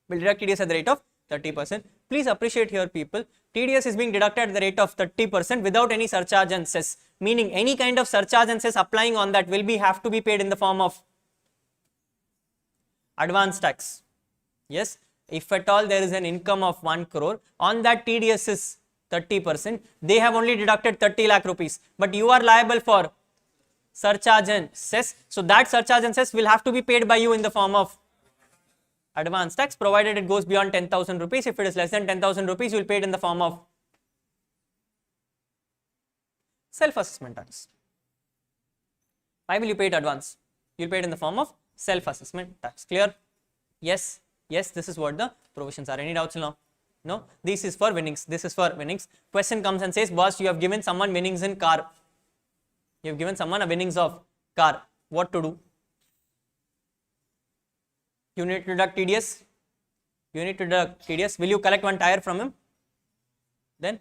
Will deduct TDS at the rate of 30%. Please appreciate here, people. TDS is being deducted at the rate of 30% without any surcharge and cess. Meaning any kind of surcharge and cess applying on that will have to be paid in the form of advance tax. Yes, if at all there is an income of 1 crore, on that TDS is 30%. They have only deducted 30 lakh rupees, but you are liable for surcharge and cess. So that surcharge and cess will have to be paid by you in the form of advance tax, provided it goes beyond 10,000 rupees. If it is less than 10,000 rupees, you will pay it in the form of self-assessment tax. Why will you pay it advance? You will pay it in the form of self-assessment tax. Clear? Yes. Yes, this is what the provisions are. Any doubts now? No. This is for winnings. This is for winnings. Question comes and says, boss, you have given someone winnings in car. You have given someone a winnings of car. What to do? You need to deduct TDS. You need to deduct TDS. Will you collect one tire from him? Then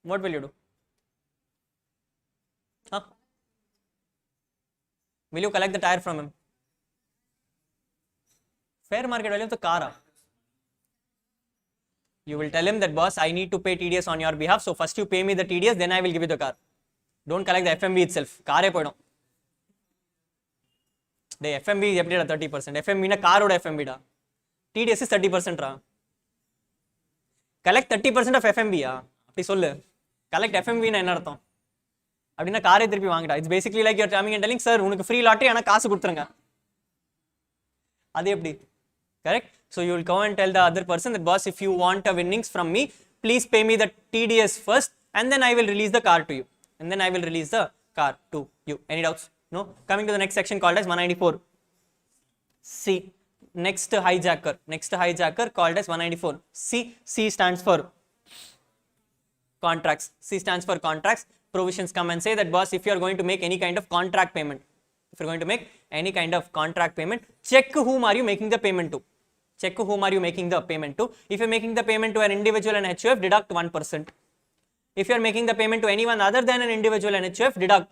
what will you do? Huh? Will you collect the tire from him? Fair market value of the car. You will tell him that, boss, I need to pay TDS on your behalf. So first you pay me the TDS, then I will give you the car. Don't collect the FMV itself. Car poidum. The FMV is 30%. FMV na car oda FMV da. TDS is 30% ra. Collect 30% of FMV ya. Apdi sollu. Collect FMV na enna artham? அப்படினா காரை திருப்பி வாங்கடா. It's basically like you're coming and telling, sir, உனக்கு free lottery ஆனா காசு கொடுத்துருங்க. அது எப்படி? Correct? So you will go and tell the other person that, boss, if you want a winnings from me, please pay me the TDS first and then I will release the car to you. And then I will release the car to you. Any doubts? No? Coming to the next section called as 194. C. Next hijacker. Next hijacker called as 194. C. C stands for contracts. C stands for contracts. Provisions come and say that, boss, if you are going to make any kind of contract payment, check whom are you making the payment to. Check whom are you making the payment to. If you are making the payment to an individual and HUF, deduct 1%. If you are making the payment to anyone other than an individual and HUF, deduct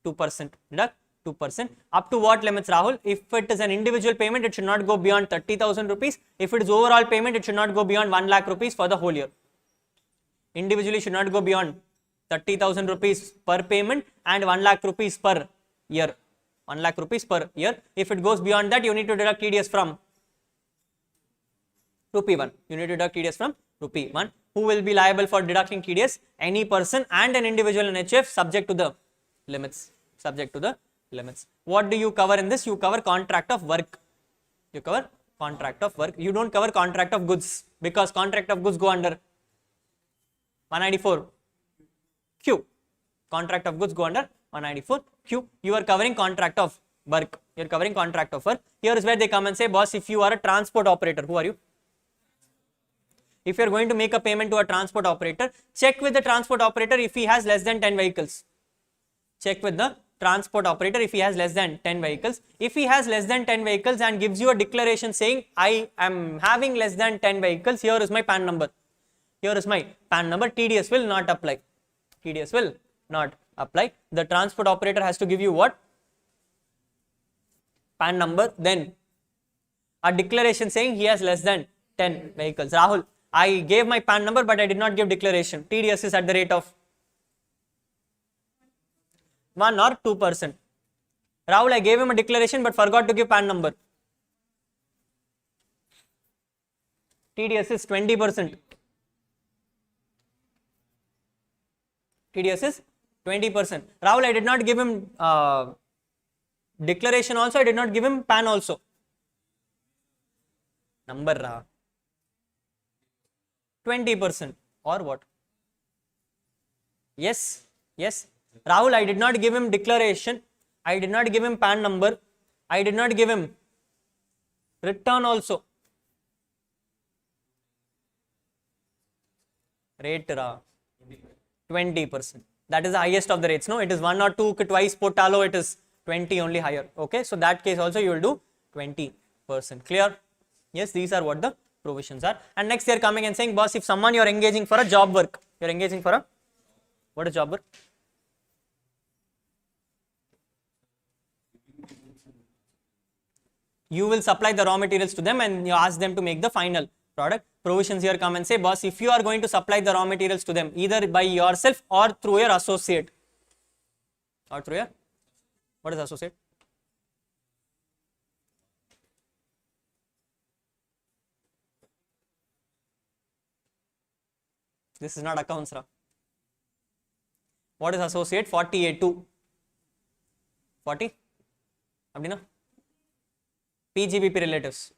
2%. Deduct 2%. Up to what limits, Rahul? If it is an individual payment, it should not go beyond 30,000 rupees. If it is overall payment, it should not go beyond 1 lakh rupees for the whole year. Individually should not go beyond 30,000 rupees per payment and 1 lakh rupees per year. 1 lakh rupees per year. If it goes beyond that, you need to deduct TDS from rupee 1. You need to deduct TDS from rupee 1. Who will be liable for deducting TDS? Any person and an individual in HF, subject to the limits. Subject to the limits. What do you cover in this? You cover contract of work. You cover contract of work. You don't cover contract of goods, because contract of goods go under 194 Q. Contract of goods go under 194 Q. You are covering contract of work. You are covering contract of work. Here is where they come and say, boss, if you are a transport operator, who are you? If you are going to make a payment to a transport operator, check with the transport operator if he has less than 10 vehicles. Check with the transport operator if he has less than 10 vehicles. If he has less than 10 vehicles and gives you a declaration saying, I am having less than 10 vehicles, here is my PAN number. Here is my PAN number. TDS will not apply. TDS will not apply. The transport operator has to give you what? PAN number, then a declaration saying he has less than 10 vehicles. Rahul, I gave my PAN number but I did not give declaration. TDS is at the rate of 1 or 2%. Rahul, I gave him a declaration but forgot to give PAN number. TDS is 20%. TDS is 20%. Rahul, I did not give him declaration also, I did not give him PAN also. Number Ra. 20% or what? Yes, yes. Rahul, I did not give him declaration, I did not give him PAN number, I did not give him return also. Rate Ra. 20%. That is the highest of the rates. No, it is 1 or 2 twice potalo, it is 20 only higher. Okay, so that case also you will do 20%. Clear? Yes, these are what the provisions are. And next they are coming and saying, boss, if someone you are engaging for a job work, you are engaging for a, what is job work? You will supply the raw materials to them and you ask them to make the final product. Provisions here come and say, boss, if you are going to supply the raw materials to them either by yourself or through your associate, or through your, what is associate? This is not accounts, Ra. What is associate? 40A2. 40? Abdina? PGBP relatives.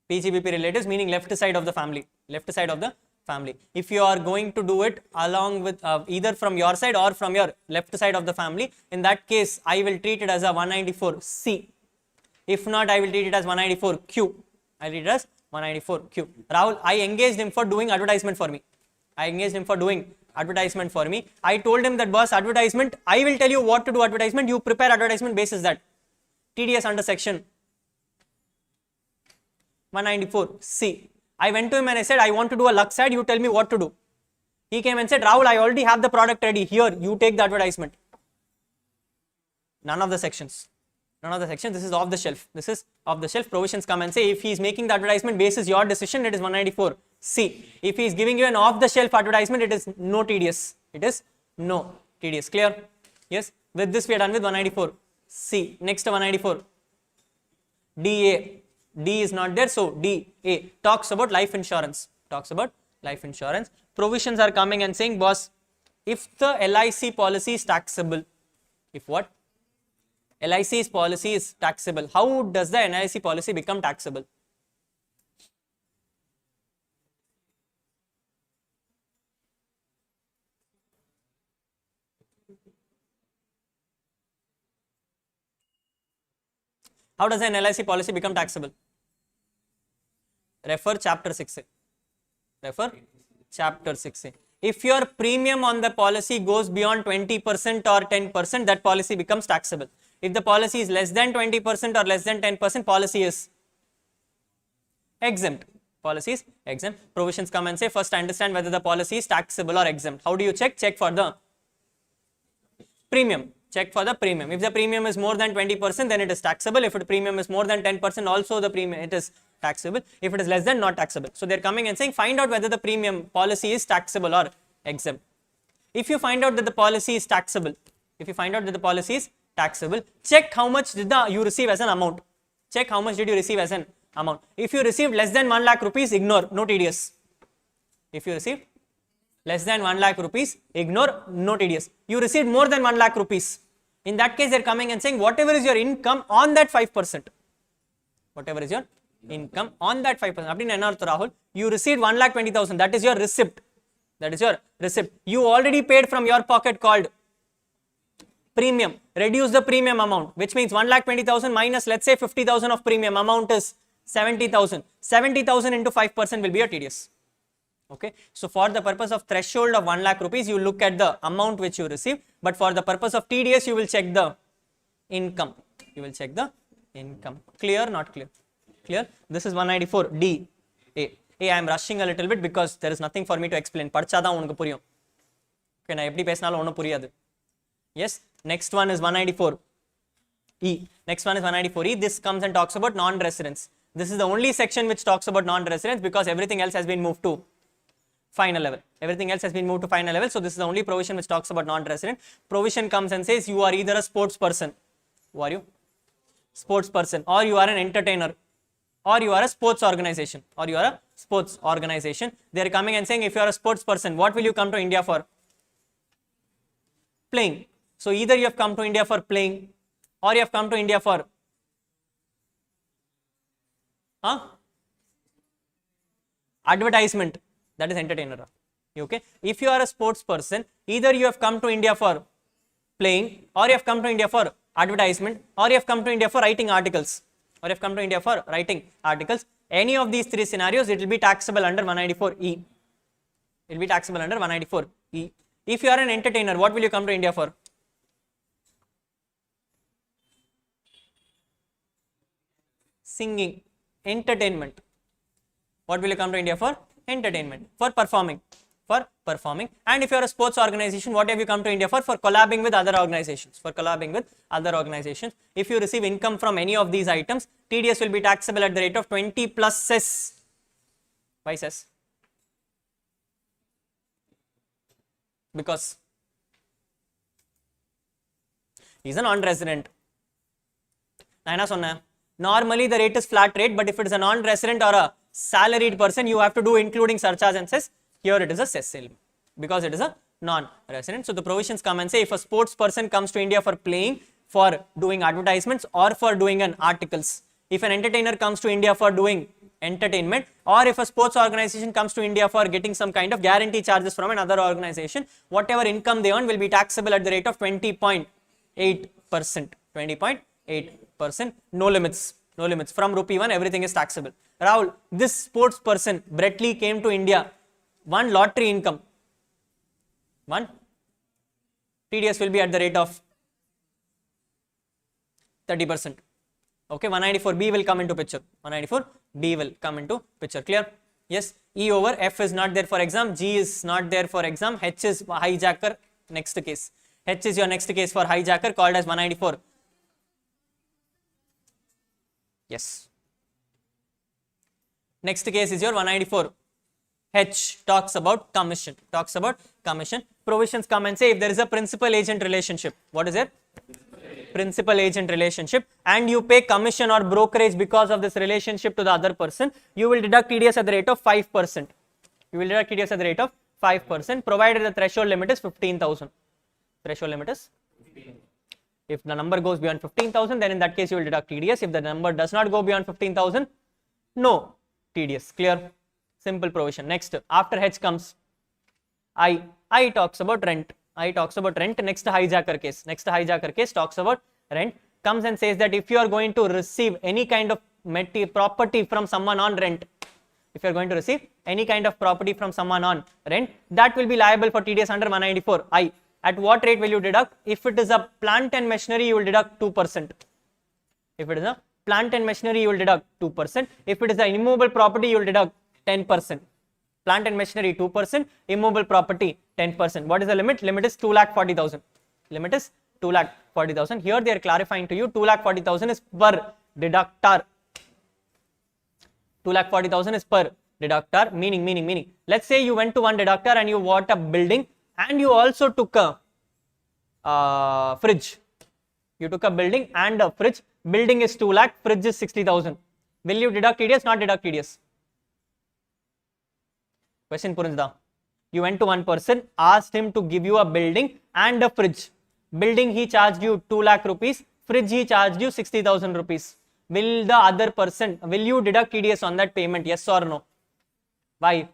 PGBP relatives meaning left side of the family. Left side of the family. If you are going to do it along with either from your side or from your left side of the family, in that case I will treat it as a 194C. If not, I will treat it as 194Q. I will treat it as 194Q. Rahul, I engaged him for doing advertisement for me. I engaged him for doing advertisement for me. I told him that, boss, advertisement, I will tell you what to do advertisement. You prepare advertisement basis that. TDS under section 194C. I went to him and I said, I want to do a Lux ad. You tell me what to do. He came and said, Rahul, I already have the product ready. Here, you take the advertisement. None of the sections. None of the sections. This is off the shelf. This is off the shelf. Provisions come and say, if he is making the advertisement basis your decision, it is 194C. If he is giving you an off the shelf advertisement, it is no TDS. It is no TDS. Clear? Yes. With this, we are done with 194C. Next, 194. DA. D is not there, so DA talks about life insurance. Talks about life insurance. Provisions are coming and saying, boss, if the LIC policy is taxable, if what? LIC's policy is taxable, how does the LIC policy become taxable? How does an LIC policy become taxable? Refer chapter 6. Refer chapter 6. If your premium on the policy goes beyond 20% or 10%, that policy becomes taxable. If the policy is less than 20% or less than 10%, policy is exempt. Policy is exempt. Provisions come and say, first understand whether the policy is taxable or exempt. How do you check? Check for the premium. Check for the premium. If the premium is more than 20%, then it is taxable. If the premium is more than 10%, also the premium, it is taxable. If it is less than, not taxable. So they're coming and saying, find out whether the premium policy is taxable or exempt. If you find out that the policy is taxable, check how much did you receive as an amount. Check how much did you receive as an amount. If you received less than 1 lakh rupees, ignore, no TDS. If you received less than 1 lakh rupees, ignore, no TDS. You received more than 1 lakh rupees. In that case, they're coming and saying, whatever is your income on that 5%. Whatever is your income on that 5%. Rahul, you received 1,20,000. That is your receipt. That is your receipt. You already paid from your pocket called premium. Reduce the premium amount, which means 1,20,000 minus, let's say, 50,000 of premium amount is 70,000. 70,000 into 5% will be your TDS. Okay. So for the purpose of threshold of 1 lakh rupees, you look at the amount which you receive. But for the purpose of TDS, you will check the income. You will check the income. Clear? Not clear? Clear? This is 194D. I am rushing a little bit because there is nothing for me to explain. Okay, yes. Next one is 194E. Next one is 194E. This comes and talks about non-residents. This is the only section which talks about non-residents because everything else has been moved to final level. Everything else has been moved to final level. So this is the only provision which talks about non-resident. Provision comes and says you are either a sports person. Who are you? sports person, or you are an entertainer, or you are a sports organization, they are coming and saying, if you are a sports person, what will you come to India for? Playing. So either you have come to India for playing, or you have come to India for advertisement. That is entertainer. Okay. If you are a sports person, either you have come to India for playing, or you have come to India for advertisement, or you have come to India for writing articles, Any of these three scenarios, it will be taxable under 194E. If you are an entertainer, what will you come to India for? Singing, entertainment. What will you come to India for? Entertainment, for performing. And if you are a sports organization, what have you come to India for? For collabing with other organizations. If you receive income from any of these items, TDS will be taxable at the rate of 20 plus cess. Why cess? Because he is a non-resident. Normally the rate is flat rate, but if it is a non-resident or a salaried person, you have to do including surcharge and cess. Here it is a cess element because it is a non-resident. So the provisions come and say, if a sports person comes to India for playing, for doing advertisements, or for doing an articles, if an entertainer comes to India for doing entertainment, or if a sports organization comes to India for getting some kind of guarantee charges from another organization, whatever income they earn will be taxable at the rate of 20.8%. 20.8%. No limits. From rupee 1, everything is taxable. Rahul, this sports person, Brett Lee, came to India. One lottery income. TDS will be at the rate of 30%. Okay, 194B will come into picture. Clear? Yes, E over F is not there for exam, G is not there for exam, H is hijacker, next case. H is your next case for hijacker, called as 194. Yes. Next case is your 194. H talks about commission. Provisions come and say, if there is a principal agent relationship. What is it? Principal agent relationship, and you pay commission or brokerage because of this relationship to the other person, you will deduct TDS at the rate of 5%. Provided the threshold limit is 15,000. If the number goes beyond 15,000, then in that case you will deduct TDS. If the number does not go beyond 15,000, no TDS. Clear? Simple provision. Next, after H comes I. I talks about rent. Next hijacker case talks about rent. Comes and says that if you are going to receive any kind of property from someone on rent, that will be liable for TDS under 194 I. At what rate will you deduct? If it is a plant and machinery, you will deduct 2%. If it is a plant and machinery, you will deduct 2%. If it is an immovable property, you will deduct 10%. Plant and machinery 2%, immovable property 10%. What is the limit? Limit is 2,40,000. Here they are clarifying to you, 2,40,000 is per deductor. 2,40,000 is per deductor, meaning. Let's say you went to one deductor and you bought a building and you also took a fridge. You took a building and a fridge. Building is 2 lakh, fridge is 60,000. Will you deduct TDS? Not deduct TDS. Question Purinjda. You went to one person, asked him to give you a building and a fridge. Building he charged you 2 lakh rupees, fridge he charged you 60,000 rupees. Will you deduct TDS on that payment? Yes or no? Why?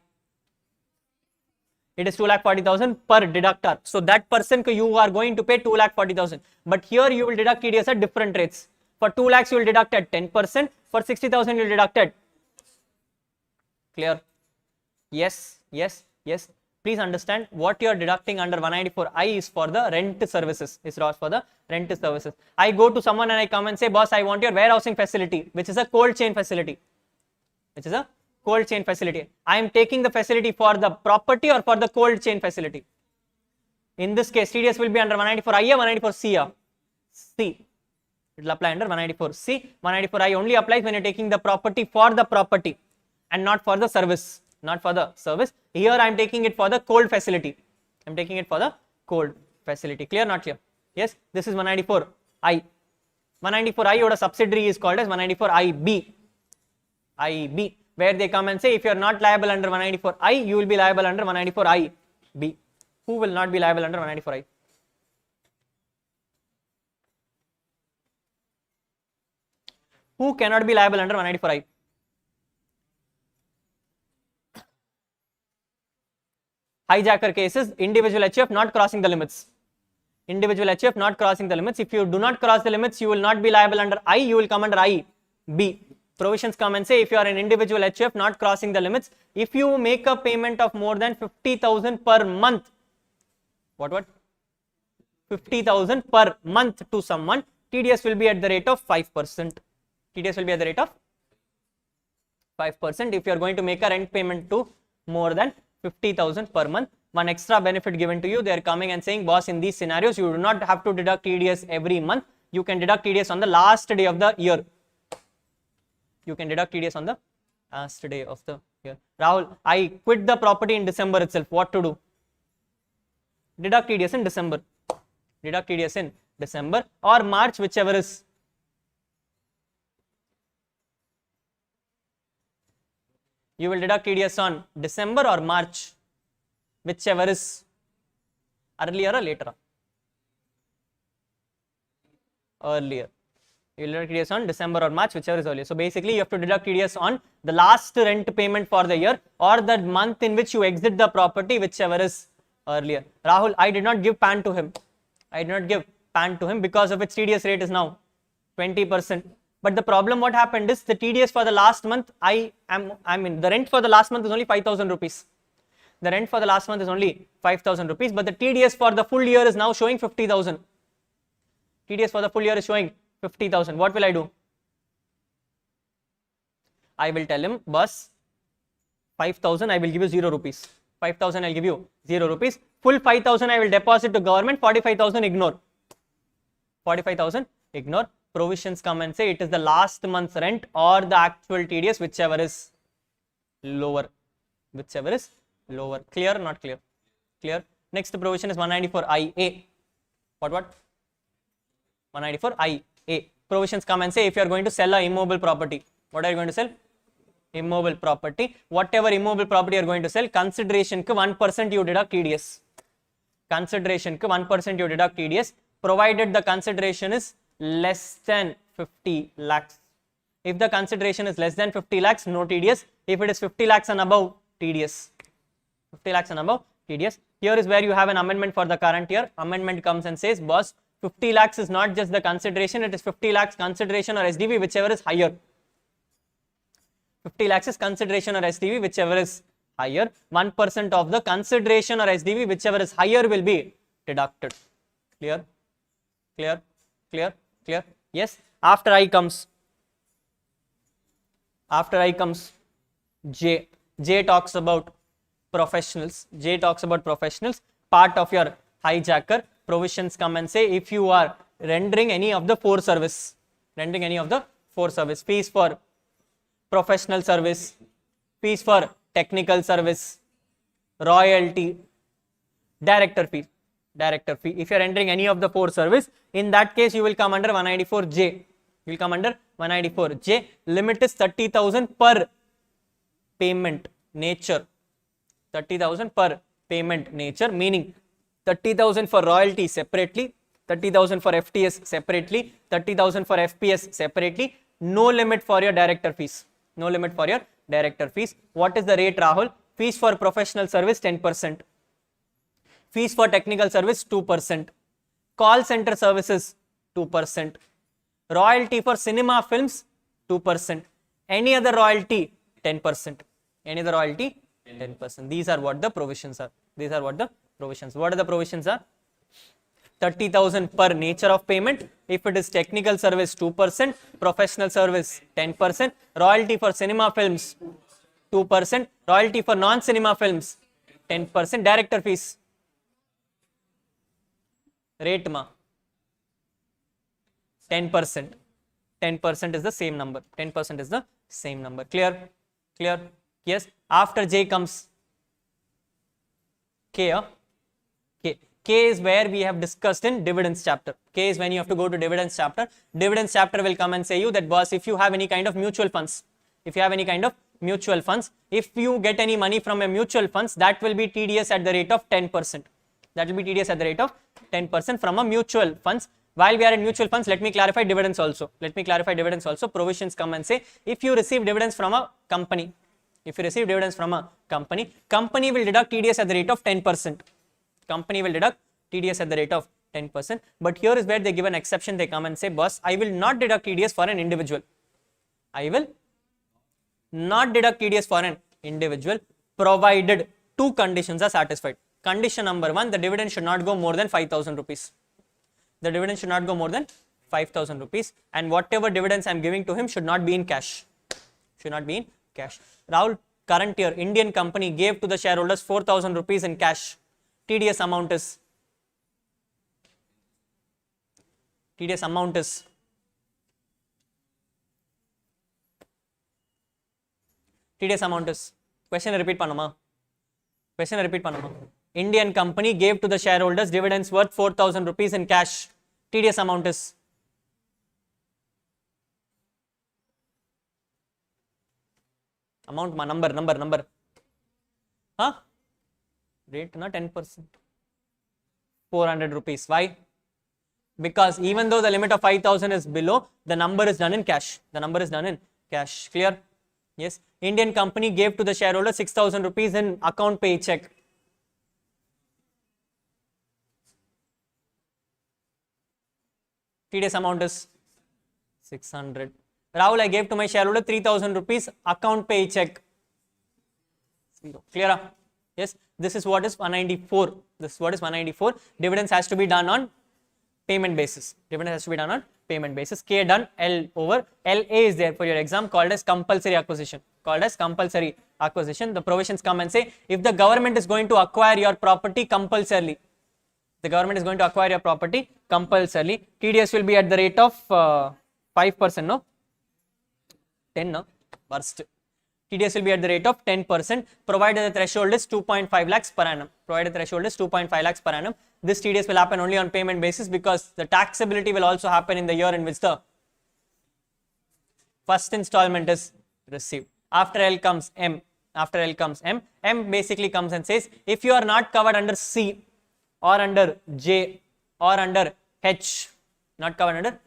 It is 2,40,000 per deductor. So that person you are going to pay 2,40,000. But here you will deduct TDS at different rates. For 2 lakhs you will deduct at 10%. For 60,000 you will deduct at. Clear? Yes. Please understand, what you are deducting under 194I is for the rent services. I go to someone and I come and say, boss, I want your warehousing facility, which is a cold chain facility. I am taking the facility for the property or for the cold chain facility. In this case, TDS will be under 194I or 194C. C. It will apply under 194C. 194I only applies when you are taking the property for the property and not for the service. Here I am taking it for the cold facility. Clear, not clear? Yes, this is 194I. 194I or a subsidiary is called as 194IB. IB, where they come and say if you are not liable under 194I, you will be liable under 194IB. Who will not be liable under 194I? Who cannot be liable under 194I? Hijacker cases, individual HUF not crossing the limits. Individual HUF not crossing the limits. If you do not cross the limits, you will not be liable under I, you will come under IB. Provisions come and say if you are an individual HUF not crossing the limits, if you make a payment of more than 50,000 per month, what? 50,000 per month to someone, TDS will be at the rate of 5%. TDS will be at the rate of 5% if you are going to make a rent payment to more than 50,000 per month. One extra benefit given to you, they are coming and saying, boss, in these scenarios, you do not have to deduct TDS every month. You can deduct TDS on the last day of the year. You can deduct TDS on the last day of the year. Rahul, I quit the property in December itself. What to do? Deduct TDS in December. Deduct TDS in December or March, whichever is. You will deduct TDS on December or March, whichever is earlier or later. Earlier. You will deduct TDS on December or March, whichever is earlier. So basically, you have to deduct TDS on the last rent payment for the year or the month in which you exit the property, whichever is earlier. Rahul, I did not give PAN to him. I did not give PAN to him because of its TDS rate is now 20%. But the problem what happened is the TDS for the last month, the rent for the last month is only 5,000 rupees. The rent for the last month is only 5,000 rupees, but the TDS for the full year is now showing 50,000. TDS for the full year is showing 50,000. What will I do? I will tell him, boss, 5,000 I will give you 0 rupees. 5,000 I will give you 0 rupees. Full 5,000 I will deposit to government, 45,000 ignore. 45,000 ignore. Provisions come and say it is the last month's rent or the actual TDS, whichever is lower. Whichever is lower. Clear or not clear? Clear. Next provision is 194IA. What? 194IA. Provisions come and say if you are going to sell a immobile property. What are you going to sell? Immobile property. Whatever immobile property you are going to sell, consideration ku 1% you deduct TDS. Consideration ku 1% you deduct TDS, provided the consideration is less than 50 lakhs. If the consideration is less than 50 lakhs, no TDS. If it is 50 lakhs and above, TDS. 50 lakhs and above, TDS. Here is where you have an amendment for the current year. Amendment comes and says, boss, 50 lakhs is not just the consideration, it is 50 lakhs consideration or SDV, whichever is higher. 50 lakhs is consideration or SDV, whichever is higher. 1% of the consideration or SDV, whichever is higher, will be deducted. Clear? Clear? Clear? Clear? Yes. After I comes J. J talks about professionals. J talks about professionals. Part of your hijacker. Provisions come and say if you are rendering any of the four service, fees for professional service, fees for technical service, royalty, director fee. If you are entering any of the four service, in that case you will come under 194J. You will come under 194J. Limit is 30,000 per payment nature. 30,000 per payment nature, meaning 30,000 for royalty separately, 30,000 for FTS separately, 30,000 for FPS separately. No limit for your director fees. No limit for your director fees. What is the rate, Rahul? Fees for professional service 10%. Fees for technical service 2%. Call center services 2%. Royalty for cinema films 2%. Any other royalty 10%. Any other royalty 10%. These are what the provisions are. These are what the provisions. What are the provisions are? 30,000 per nature of payment. If it is technical service 2%, professional service 10%, royalty for cinema films 2%, royalty for non-cinema films 10%, director fees. Rate ma 10%. 10% is the same number. 10% is the same number. Clear? Clear? Yes. After J comes K. K. K is where we have discussed in dividends chapter. K is when you have to go to dividends chapter. Dividends chapter will come and say you that boss, if you have any kind of mutual funds, if you get any money from a mutual funds, that will be TDS at the rate of 10%. That will be TDS at the rate of 10% from a mutual funds. While we are in mutual funds, let me clarify dividends also. Provisions come and say, if you receive dividends from a company, company will deduct TDS at the rate of 10%. But here is where they give an exception. They come and say, boss, I will not deduct TDS for an individual. Provided two conditions are satisfied. Condition number 1, the dividend should not go more than 5,000 rupees. And whatever dividends I am giving to him should not be in cash. Rahul, current year, Indian company gave to the shareholders 4,000 rupees in cash. TDS amount is question repeat panuma. Indian company gave to the shareholders dividends worth 4,000 rupees in cash. TDS amount is number. Rate not 10%. 400 rupees. Why? Because even though the limit of 5,000 is below, the number is done in cash. Clear? Yes. Indian company gave to the shareholder 6,000 rupees in account pay check. TDS amount is 600. Rahul, I gave to my shareholder 3,000 rupees account pay check. 0. Clear? Yes. This is what is 194. Dividends has to be done on payment basis. K done, L over. LA is there for your exam, called as compulsory acquisition. The provisions come and say, if the government is going to acquire your property compulsorily, TDS will be at the rate of 5%, no? 10, no? Worst. TDS will be at the rate of 10%, provided the threshold is 2.5 lakhs per annum. This TDS will happen only on payment basis, because the taxability will also happen in the year in which the first installment is received. After L comes M. M basically comes and says, if you are not covered under C or under J or under H, not covered under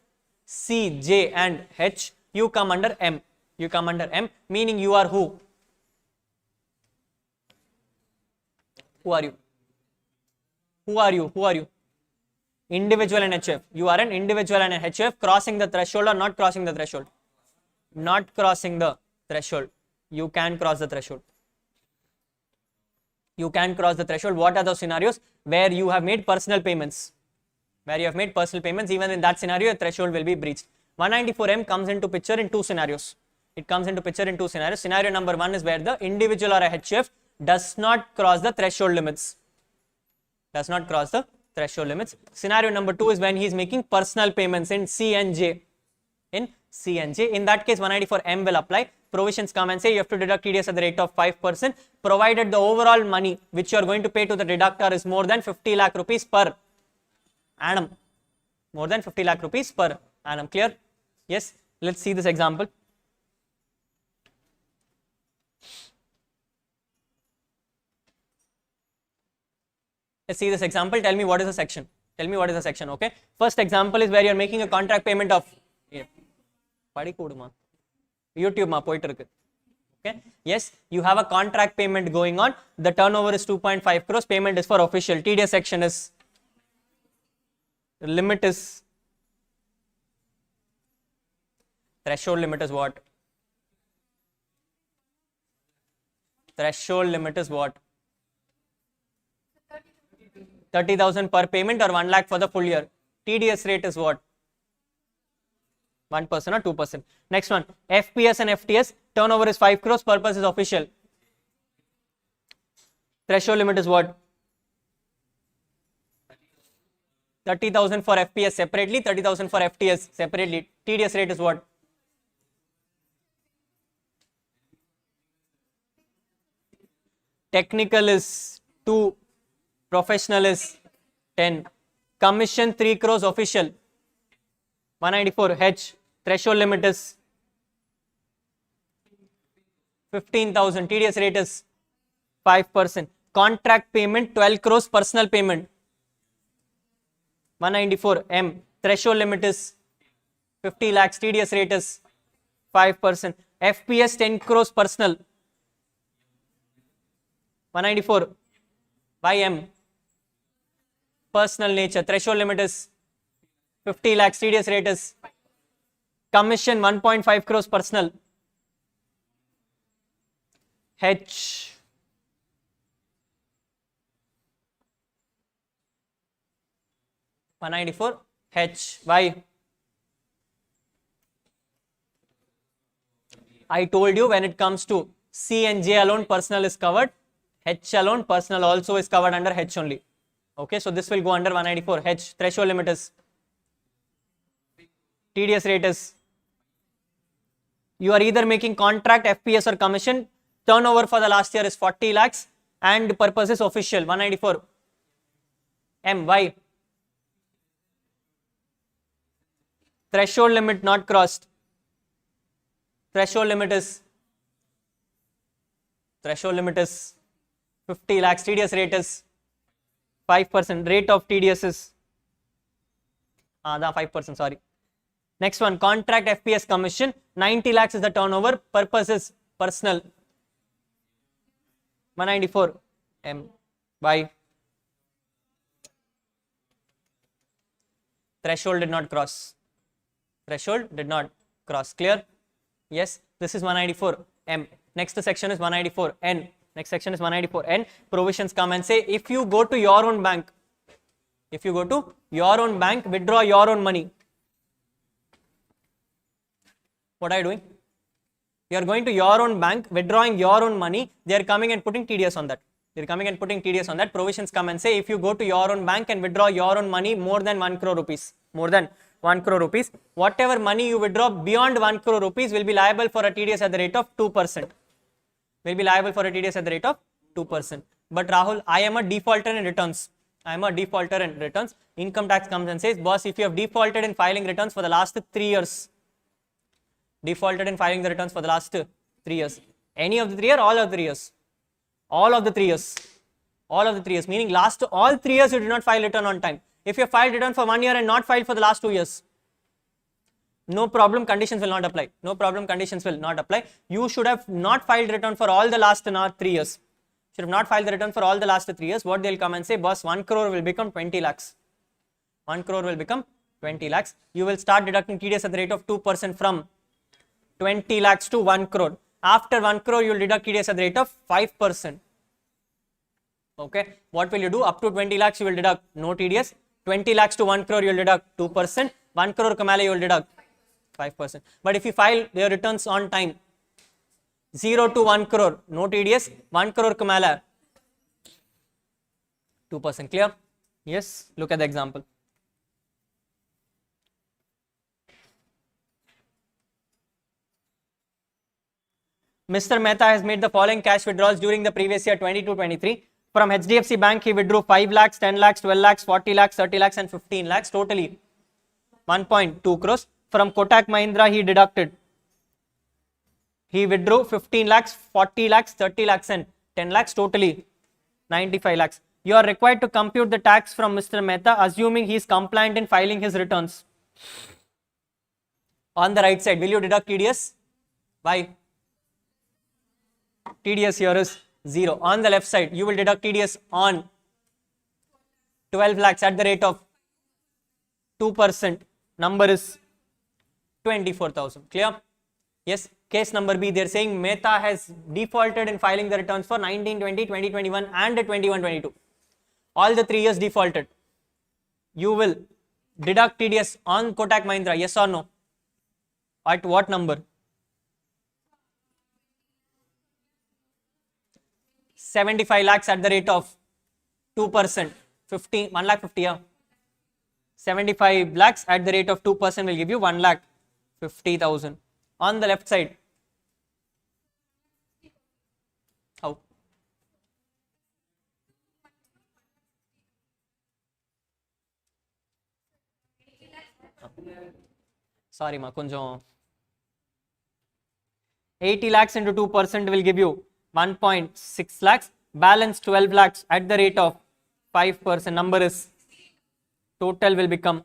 C, J and H, you come under M. Meaning you are who? Who are you? Individual and HF. You are an individual and a HF crossing the threshold or not crossing the threshold? Not crossing the threshold. You can cross the threshold. What are those scenarios? Where you have made personal payments. Even in that scenario, a threshold will be breached. 194M comes into picture in two scenarios. Scenario number 1 is where the individual or a HF does not cross the threshold limits. Scenario number 2 is when he is making personal payments in C and J. In that case, 194M will apply. Provisions come and say you have to deduct TDS at the rate of 5%, provided the overall money which you are going to pay to the deductor is more than 50 lakh rupees per annum. Clear? Yes. Let's see this example. Tell me what is the section. Okay. First example is where you are making a contract payment of YouTube ma poitu irukku. Okay. Yes, you have a contract payment going on. The turnover is 2.5 crores. Payment is for official. TDS section is, limit is, threshold limit is what? 30,000 per payment or 1 lakh for the full year. TDS rate is what? 1% or 2%. Next one, FPS and FTS, turnover is 5 crores, purpose is official. Threshold limit is what? 30,000 for FPS separately, 30,000 for FTS separately. TDS rate is what? Technical is 2, professional is 10. Commission 3 crores official. 194. H. Threshold limit is 15,000. TDS rate is 5%. Contract payment 12 crores personal payment. 194. M. Threshold limit is 50 lakhs. TDS rate is 5%. FPS 10 crores personal. 194. By M. Personal nature. Threshold limit is 50 lakhs. TDS rate is commission 1.5 crores personal. H. (194) H. Why? I told you when it comes to C and J alone, personal is covered. H alone, personal also is covered under H only. Okay, so this will go under 194. H. Threshold limit is, TDS rate is, you are either making contract, FPS or commission. Turnover for the last year is 40 lakhs and purpose is official. 194. M. Why? Threshold limit not crossed. Threshold limit is 50 lakhs. TDS rate is 5%. Rate of TDS is 5%. Sorry. Next one, contract FPS commission 90 lakhs is the turnover. Purpose is personal. 194. M. Why? Threshold did not cross. Threshold did not cross. Clear? Yes. This is 194. M. Next section is 194. N. Next section is 194. N. Provisions come and say if you go to your own bank, withdraw your own money. What are you doing? You are going to your own bank, withdrawing your own money. They are coming and putting TDS on that. Provisions come and say if you go to your own bank and withdraw your own money more than 1 crore rupees, whatever money you withdraw beyond 1 crore rupees will be liable for a TDS at the rate of 2%. But Rahul, I am a defaulter in returns. Income tax comes and says, boss, if you have defaulted in filing returns for the last 3 years, any of the 3 years, all of the 3 years. All of the 3 years, meaning last all 3 years you did not file return on time. If you filed return for 1 year and not filed for the last 2 years, no problem, conditions will not apply. You should have not filed return for all the last 3 years. What they'll come and say, boss, 1 crore will become 20 lakhs. You will start deducting TDS at the rate of 2% from 20 lakhs to 1 crore. After 1 crore, you will deduct TDS at the rate of 5%. Okay. What will you do? Up to 20 lakhs, you will deduct no TDS. 20 lakhs to 1 crore, you will deduct 2%. 1 crore kamala, you will deduct 5%. But if you file your returns on time, 0 to 1 crore, no TDS. 1 crore kamala, 2%. Clear? Yes. Look at the example. Mr. Mehta has made the following cash withdrawals during the previous year 22-23. From HDFC Bank, he withdrew 5 lakhs, 10 lakhs, 12 lakhs, 40 lakhs, 30 lakhs and 15 lakhs, totally 1.2 crores. From Kotak Mahindra, he withdrew 15 lakhs, 40 lakhs, 30 lakhs and 10 lakhs, totally 95 lakhs. You are required to compute the tax from Mr. Mehta, assuming he is compliant in filing his returns. On the right side, will you deduct TDS? Why? TDS here is 0. On the left side, you will deduct TDS on 12 lakhs at the rate of 2%. Number is 24,000. Clear? Yes. Case number B, they are saying Mehta has defaulted in filing the returns for 19-20, 20-21 and 21-22. All the 3 years defaulted. You will deduct TDS on Kotak Mahindra, yes or no? At what number? 75 lakhs at the rate of 2%. 1 lakh 50, yeah. 75 lakhs at the rate of 2% will give you 1 lakh 50,000. On the left side, how? Sorry ma, konjam 80 lakhs into 2% will give you 1.6 lakhs. Balance 12 lakhs at the rate of 5%. Number is, total will become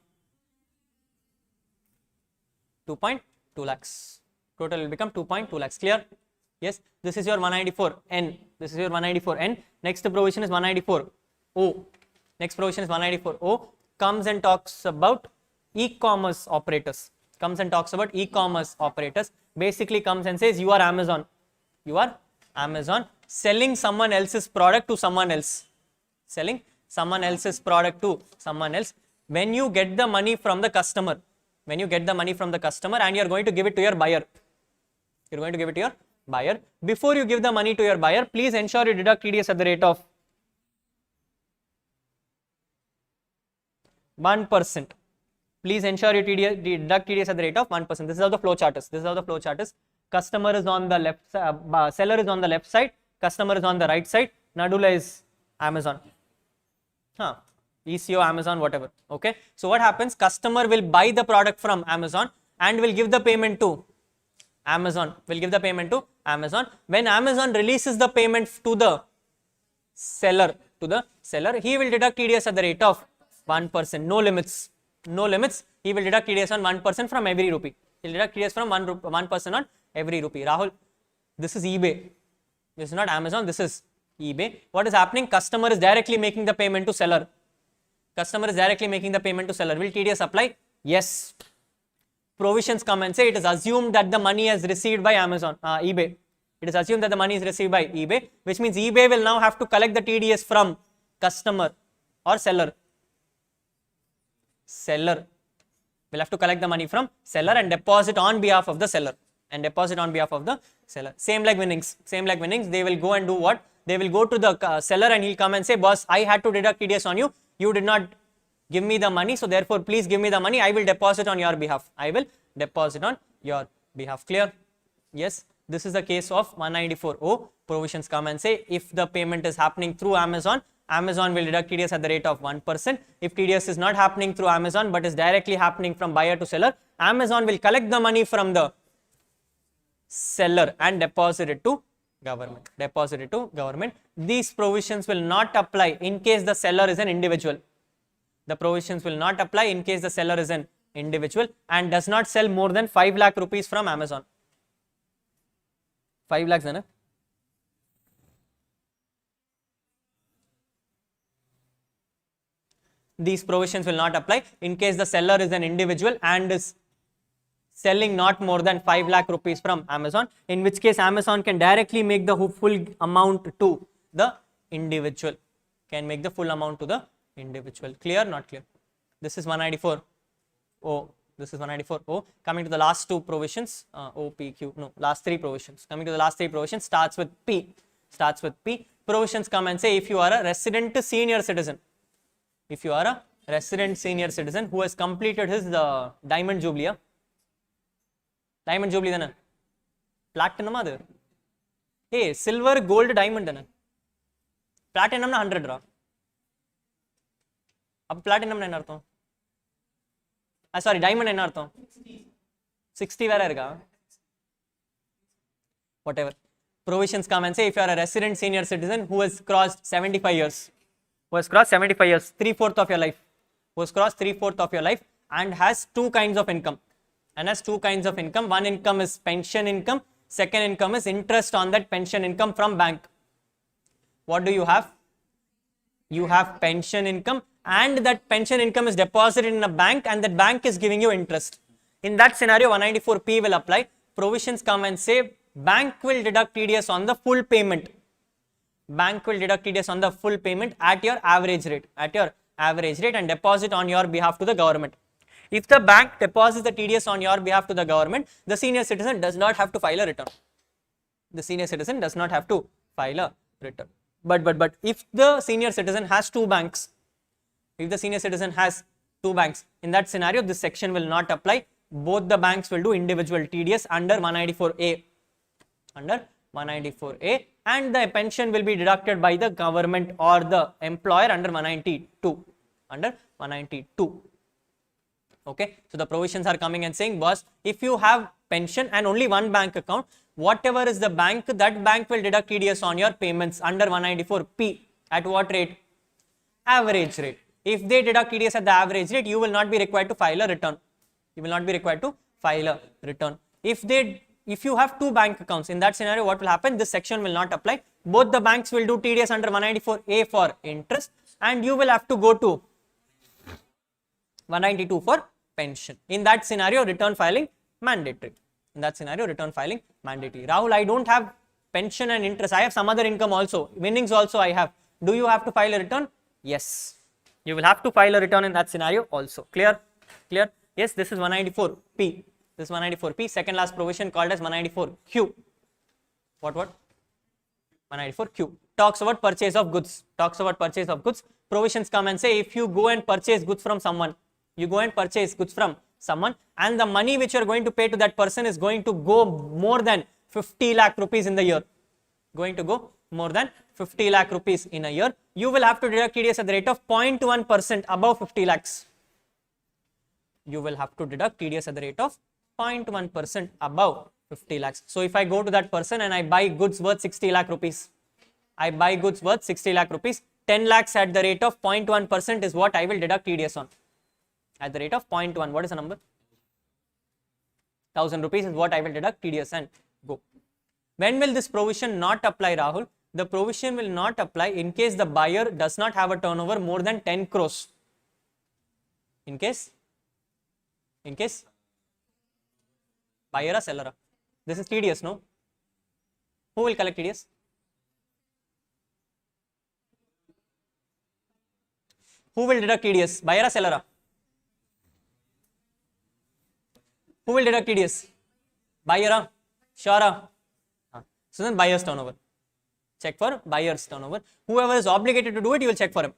2.2 lakhs. Total will become 2.2 lakhs. Clear? Yes, this is your 194N. This is your 194N. Next provision is 194O. Next provision is 194O. Comes and talks about e-commerce operators. Comes and talks about e-commerce operators. Basically comes and says you are Amazon. You are Amazon selling someone else's product to someone else. Selling someone else's product to someone else. When you get the money from the customer, when you get the money from the customer and you are going to give it to your buyer, you are going to give it to your buyer. Before you give the money to your buyer, please ensure you deduct TDS at the rate of 1%. Please ensure you deduct TDS at the rate of 1%. This is how the flow chart is. This is how the flow chart is. Customer is on the left side, seller is on the left side, customer is on the right side, Nadula is Amazon. ECO, Amazon, whatever. Okay. So what happens? Customer will buy the product from Amazon and will give the payment to Amazon. Will give the payment to Amazon. When Amazon releases the payment to the seller, he will deduct TDS at the rate of 1%. No limits. No limits. He will deduct TDS on 1% from every rupee. He will deduct TDS from 1% on every rupee. Rahul, this is eBay. This is not Amazon. This is eBay. What is happening? Customer is directly making the payment to seller. Customer is directly making the payment to seller. Will TDS apply? Yes. Provisions come and say it is assumed that the money is received by Amazon, eBay. It is assumed that the money is received by eBay, which means eBay will now have to collect the TDS from customer or seller. Seller will have to collect the money from seller and deposit on behalf of the seller. Same like winnings. They will go and do what? They will go to the seller and he'll come and say, boss, I had to deduct TDS on you. You did not give me the money. So therefore, please give me the money. I will deposit on your behalf. Clear? Yes. This is the case of 194O. Provisions come and say if the payment is happening through Amazon, Amazon will deduct TDS at the rate of 1%. If TDS is not happening through Amazon but is directly happening from buyer to seller, Amazon will collect the money from the seller and deposit it to government. These provisions will not apply in case the seller is an individual. The provisions will not apply in case the seller is an individual and does not sell more than 5 lakh rupees from Amazon. 5 lakhs, है ना? These provisions will not apply in case the seller is an individual and is selling not more than 5 lakh rupees from Amazon, in which case Amazon can directly make the full amount to the individual. Clear? Not clear? This is 194O. Coming to the last two provisions, last three provisions. Coming to the last three provisions, starts with P. Provisions come and say if you are a resident senior citizen. If you are a resident senior citizen who has completed his diamond jubilee. Diamond jubilee dana? Platinum adu? Hey, silver, gold, diamond dana? Platinum na 100 ra. Ab platinum na enna artham? Sorry, diamond enna artham? 60 vera irukka? Whatever. Provisions come and say if you are a resident senior citizen who has crossed 75 years. 3/4 of your life, and has two kinds of income. One income is pension income, second income is interest on that pension income from bank. What do you have? You have pension income, and that pension income is deposited in a bank and that bank is giving you interest. In that scenario, 194P will apply. Provisions come and say bank will deduct TDS on the full payment. Bank will deduct TDS on the full payment at your average rate, and deposit on your behalf to the government. If the bank deposits the TDS on your behalf to the government, the senior citizen does not have to file a return. But if the senior citizen has two banks, in that scenario, this section will not apply. Both the banks will do individual TDS under 194A. And the pension will be deducted by the government or the employer under 192. Okay, so the provisions are coming and saying, boss, if you have pension and only one bank account, whatever is the bank, that bank will deduct TDS on your payments under 194P. At what rate? Average rate. If they deduct TDS at the average rate, you will not be required to file a return. You will not be required to file a return. If you have two bank accounts, in that scenario, what will happen? This section will not apply. Both the banks will do TDS under 194A for interest, and you will have to go to 192 for pension. In that scenario, return filing mandatory. In that scenario, return filing mandatory. Rahul, I don't have pension and interest. I have some other income also. Winnings also I have. Do you have to file a return? Yes. You will have to file a return in that scenario also. Clear? Clear? Yes, this is 194P. This is 194P. Second last provision called as 194Q. What? 194Q. Talks about purchase of goods. Talks about purchase of goods. Provisions come and say, if you go and purchase goods from someone, and the money which you are going to pay to that person is going to go more than 50 lakh rupees in the year. Going to go more than 50 lakh rupees in a year. You will have to deduct TDS at the rate of 0.1% above 50 lakhs. You will have to deduct TDS at the rate of 0.1% above 50 lakhs. So if I go to that person and I buy goods worth 60 lakh rupees, 10 lakhs at the rate of 0.1% is what I will deduct TDS on. At the rate of 0.1, what is the number? 1000 rupees is what I will deduct TDS and go. When will this provision not apply, Rahul? The provision will not apply in case the buyer does not have a turnover more than 10 crores. In case buyer or seller. This is TDS, no? Who will collect TDS? Who will deduct TDS? Buyer or seller? Who will deduct TDS? Buyer? Sure. So then buyer's turnover. Check for buyer's turnover. Whoever is obligated to do it, you will check for him.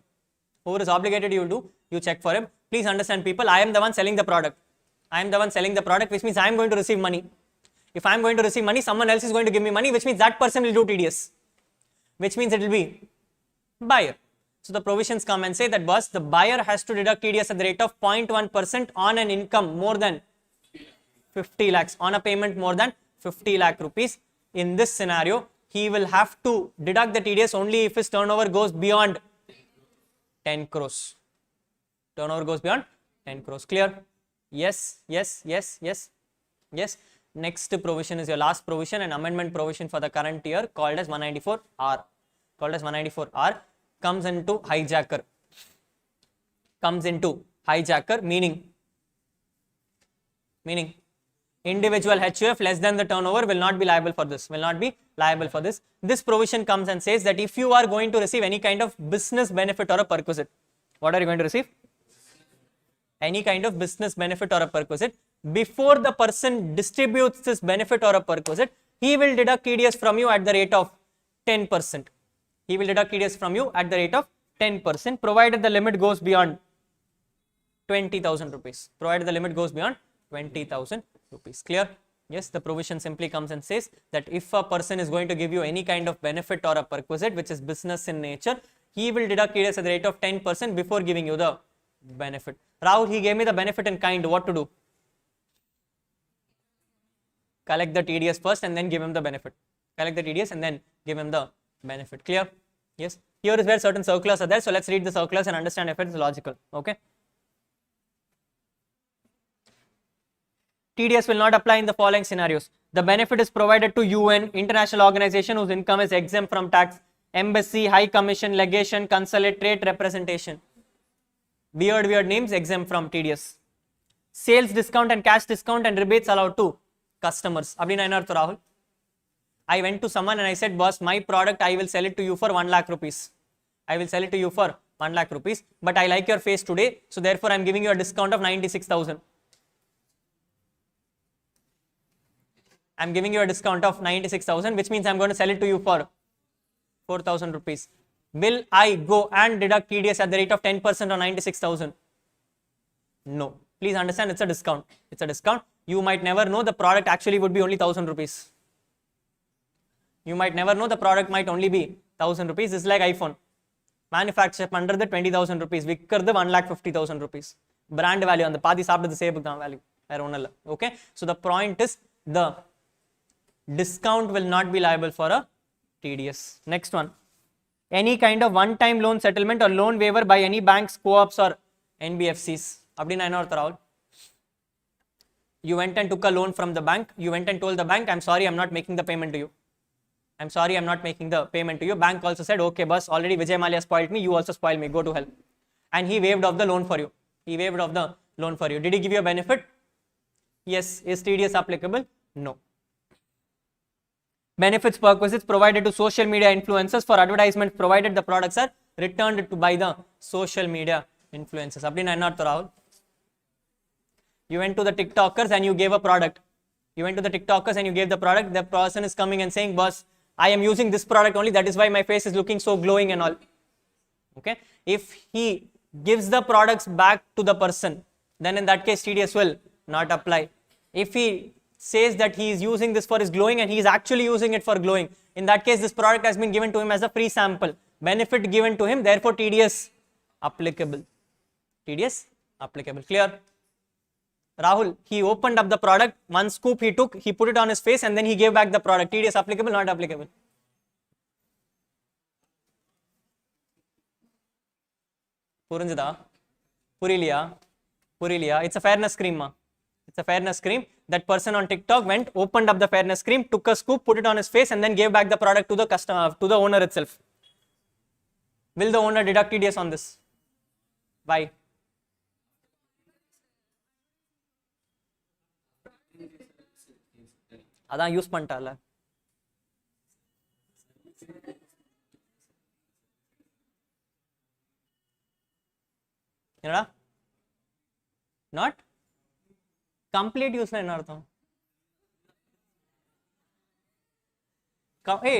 Whoever is obligated, you check for him. Please understand, people, I am the one selling the product. Which means I am going to receive money. If I am going to receive money, someone else is going to give me money, which means that person will do TDS. Which means it will be buyer. So the provisions come and say that, boss, the buyer has to deduct TDS at the rate of 0.1% on an income more than 50 lakhs, on a payment more than 50 lakh rupees. In this scenario, he will have to deduct the TDS only if his turnover goes beyond 10 crores. Turnover goes beyond 10 crores. Clear? Yes. Next provision is your last provision, an amendment provision for the current year called as 194R. Comes into hijacker. Meaning individual HUF less than the turnover will not be liable for this. This provision comes and says that if you are going to receive any kind of business benefit or a perquisite, what are you going to receive? Any kind of business benefit or a perquisite. Before the person distributes this benefit or a perquisite, he will deduct TDS from you at the rate of 10%. Provided the limit goes beyond 20,000 rupees. Clear? Yes, the provision simply comes and says that if a person is going to give you any kind of benefit or a perquisite which is business in nature, he will deduct TDS at the rate of 10% before giving you the benefit. Rahul, he gave me the benefit in kind. What to do? Collect the TDS first and then give him the benefit. Clear? Yes. Here is where certain circulars are there. So let's read the circulars and understand if it is logical. Okay. TDS will not apply in the following scenarios. The benefit is provided to UN, international organization whose income is exempt from tax, embassy, high commission, legation, consulate, trade representation. Weird names exempt from TDS. Sales discount and cash discount and rebates allowed to customers. Rahul, I went to someone and I said, boss, my product, I will sell it to you for 1 lakh rupees. But I like your face today, so therefore I am giving you a discount of 96,000. Which means I am going to sell it to you for 4,000 rupees. Will I go and deduct TDS at the rate of 10% on 96,000? No. Please understand, it's a discount. You might never know the product actually would be only 1,000 rupees. This is like iPhone. Manufactured under the 20,000 rupees. Vikkar the 1,50,000 rupees. brand value and the பாதி சாப்பிட்டது சேவுக்கு தான் value வேற ஒண்ணும் இல்ல. Okay, so the point is the discount will not be liable for a TDS. Next one, any kind of one time loan settlement or loan waiver by any banks, co-ops or NBFCs. அப்படினா என்ன அர்த்தம் ராகுல்? You went and took a loan from the bank, you went and told the bank, I'm sorry, I'm not making the payment to you. I'm sorry, I'm not making the payment to you. Bank also said, okay boss, already Vijay Mallya spoiled me, you also spoiled me, go to hell. And he waived off the loan for you. He waived off the loan for you. Did he give you a benefit? Yes. Is TDS applicable? No. Benefits perquisites provided to social media influencers for advertisement provided the products are returned to by the social media influencers. அப்படினா என்ன அர்த்தம் ராகுல்? You went to the TikTokers and you gave a product. You went to the TikTokers and you gave the product. The person is coming and saying, boss, I am using this product only, that is why my face is looking so glowing and all. Okay, if he gives the products back to the person, then in that case TDS will not apply. If he says that he is using this for his glowing and he is actually using it for glowing, in that case this product has been given to him as a free sample, benefit given to him, therefore TDS applicable. TDS applicable. Clear? Rahul, he opened up the product, one scoop he took, he put it on his face and then he gave back the product. TDS applicable, not applicable? புரிஞ்சுதா? புரியலையா? புரியலையா? It's a fairness cream ma. It's a fairness cream. That person on TikTok went, opened up the fairness cream, took a scoop, put it on his face and then gave back the product to the customer, to the owner itself. Will the owner deduct TDS on this? Why? அதான் use பண்ணிட்டால. என்னடா not complete யூஸ்னா என்ன அர்த்தம்?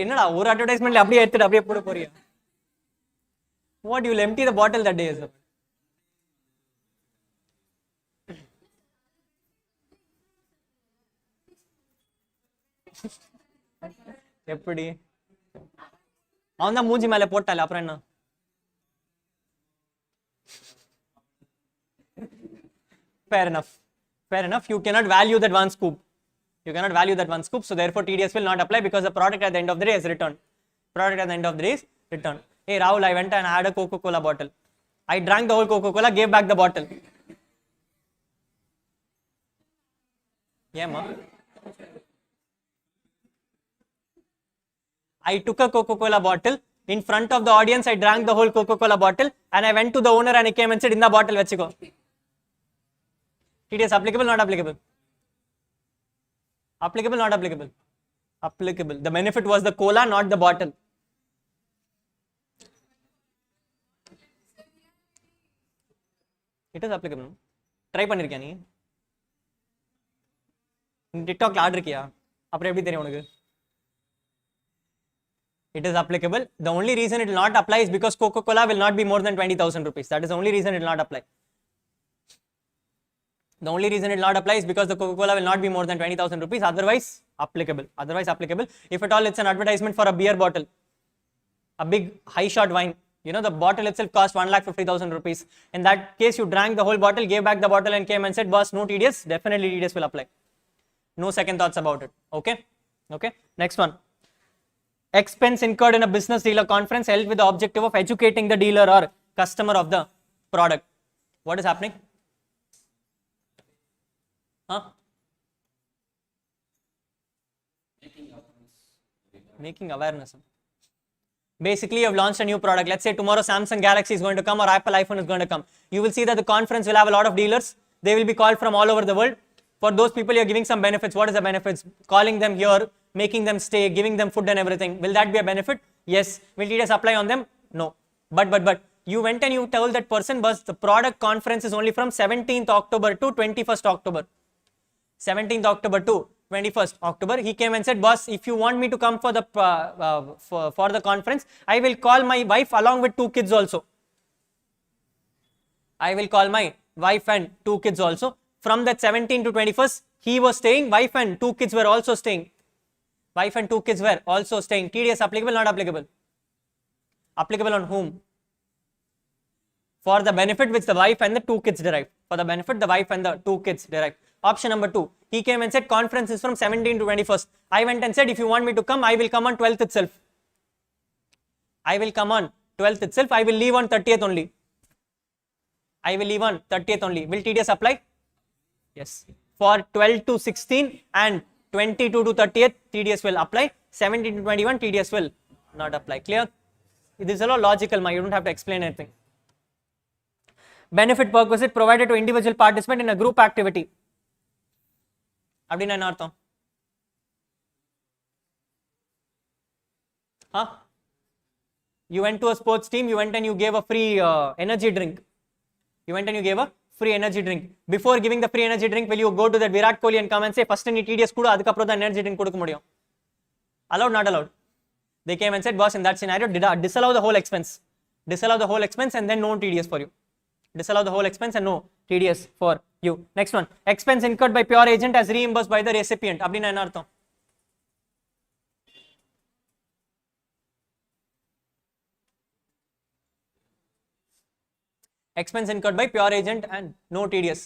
என்னடா ஒரு அட்வர்டைஸ்மெண்ட்ல அப்படியே எடுத்துட்டு அப்படியே போட போறியா? What, you will empty the bottle that day, sir? எப்படி அவன் தான் மூஞ்சி மேல போட்டால அப்புறம் என்ன? Fair enough. Fair enough. You cannot value that one scoop. You cannot value that one scoop. So therefore TDS will not apply because the product at the end of the day is returned. Product at the end of the day is returned. Hey Rahul, I went and had a Coca-Cola bottle. I drank the whole Coca-Cola, gave back the bottle. Yeah, ma. I took a Coca-Cola bottle. In front of the audience, I drank the whole Coca-Cola bottle and I went to the owner and he came and said, in the bottle, vechiko. TDS applicable, not applicable? Applicable, not applicable? Applicable. The benefit was the cola, not the bottle. It is applicable. Try பண்ணிருக்கியா நீ? TikTokல order இருக்கியா? அப்புறம் எப்படி தெரியும் உனக்கு? It is applicable. The only reason it will not apply is because Coca-Cola will not be more than 20,000 rupees. That is the only reason it will not apply. The only reason it will not apply is because the Coca-Cola will not be more than 20,000 rupees. Otherwise, applicable. Otherwise, applicable. If at all, it's an advertisement for a beer bottle, a big high shot wine. You know, the bottle itself cost 1,50,000 rupees. In that case, you drank the whole bottle, gave back the bottle and came and said, boss, no TDS. Definitely TDS will apply. No second thoughts about it. Okay? Okay? Next one. Expense incurred in a business dealer conference held with the objective of educating the dealer or customer of the product. What is happening? Huh? Making awareness. Basically, you have launched a new product. Let's say tomorrow Samsung Galaxy is going to come or Apple iPhone is going to come. You will see that the conference will have a lot of dealers. They will be called from all over the world. For those people, you are giving some benefits. What is the benefits? Calling them here, making them stay, giving them food and everything. Will that be a benefit? Yes. Will TDS apply on them? No. But you went and you told that person, but the product conference is only from 17th October to 21st October. 17th October to 21st October. He came and said, boss, if you want me to come for the for the conference, I will call my wife along with 2 kids also. I will call my wife and 2 kids also. From that 17th to 21st, he was staying. Wife and 2 kids were also staying. Wife and 2 kids were also staying. TDS applicable, not applicable? Applicable on whom? For the benefit which the wife and the 2 kids derive. For the benefit, the wife and the 2 kids derived. Option number 2. He came and said conference is from 17 to 21st. I went and said, if you want me to come, I will come on 12th itself. I will come on 12th itself. I will leave on 30th only. I will leave on 30th only. Will TDS apply? Yes. For 12 to 16 and 22 to 30th, TDS will apply. 17 to 21, TDS will not apply. Clear? This is a lot logical, you don't have to explain anything. Benefit perquisite provided to individual participant in a group activity. அப்படினா என்ன அர்த்தம்? You went to a sports team, you went and you gave a free energy drink. You went and you gave a free energy drink. Before giving the free energy drink, will you go to that Virat Kohli and come and say, first நீ TDS கொடு, அதுக்கப்புறம் தான் energy drink கொடுக்க முடியும்? Allowed, not allowed? They came and said, boss, in that scenario, disallow the whole expense. Disallow the whole expense and then no TDS for you. Disallow the whole expense and no TDS for you. Next one. Expense incurred by pure agent as reimbursed by the recipient. அப்படினா என்ன அர்த்தம்? Expense incurred by pure agent and no TDS.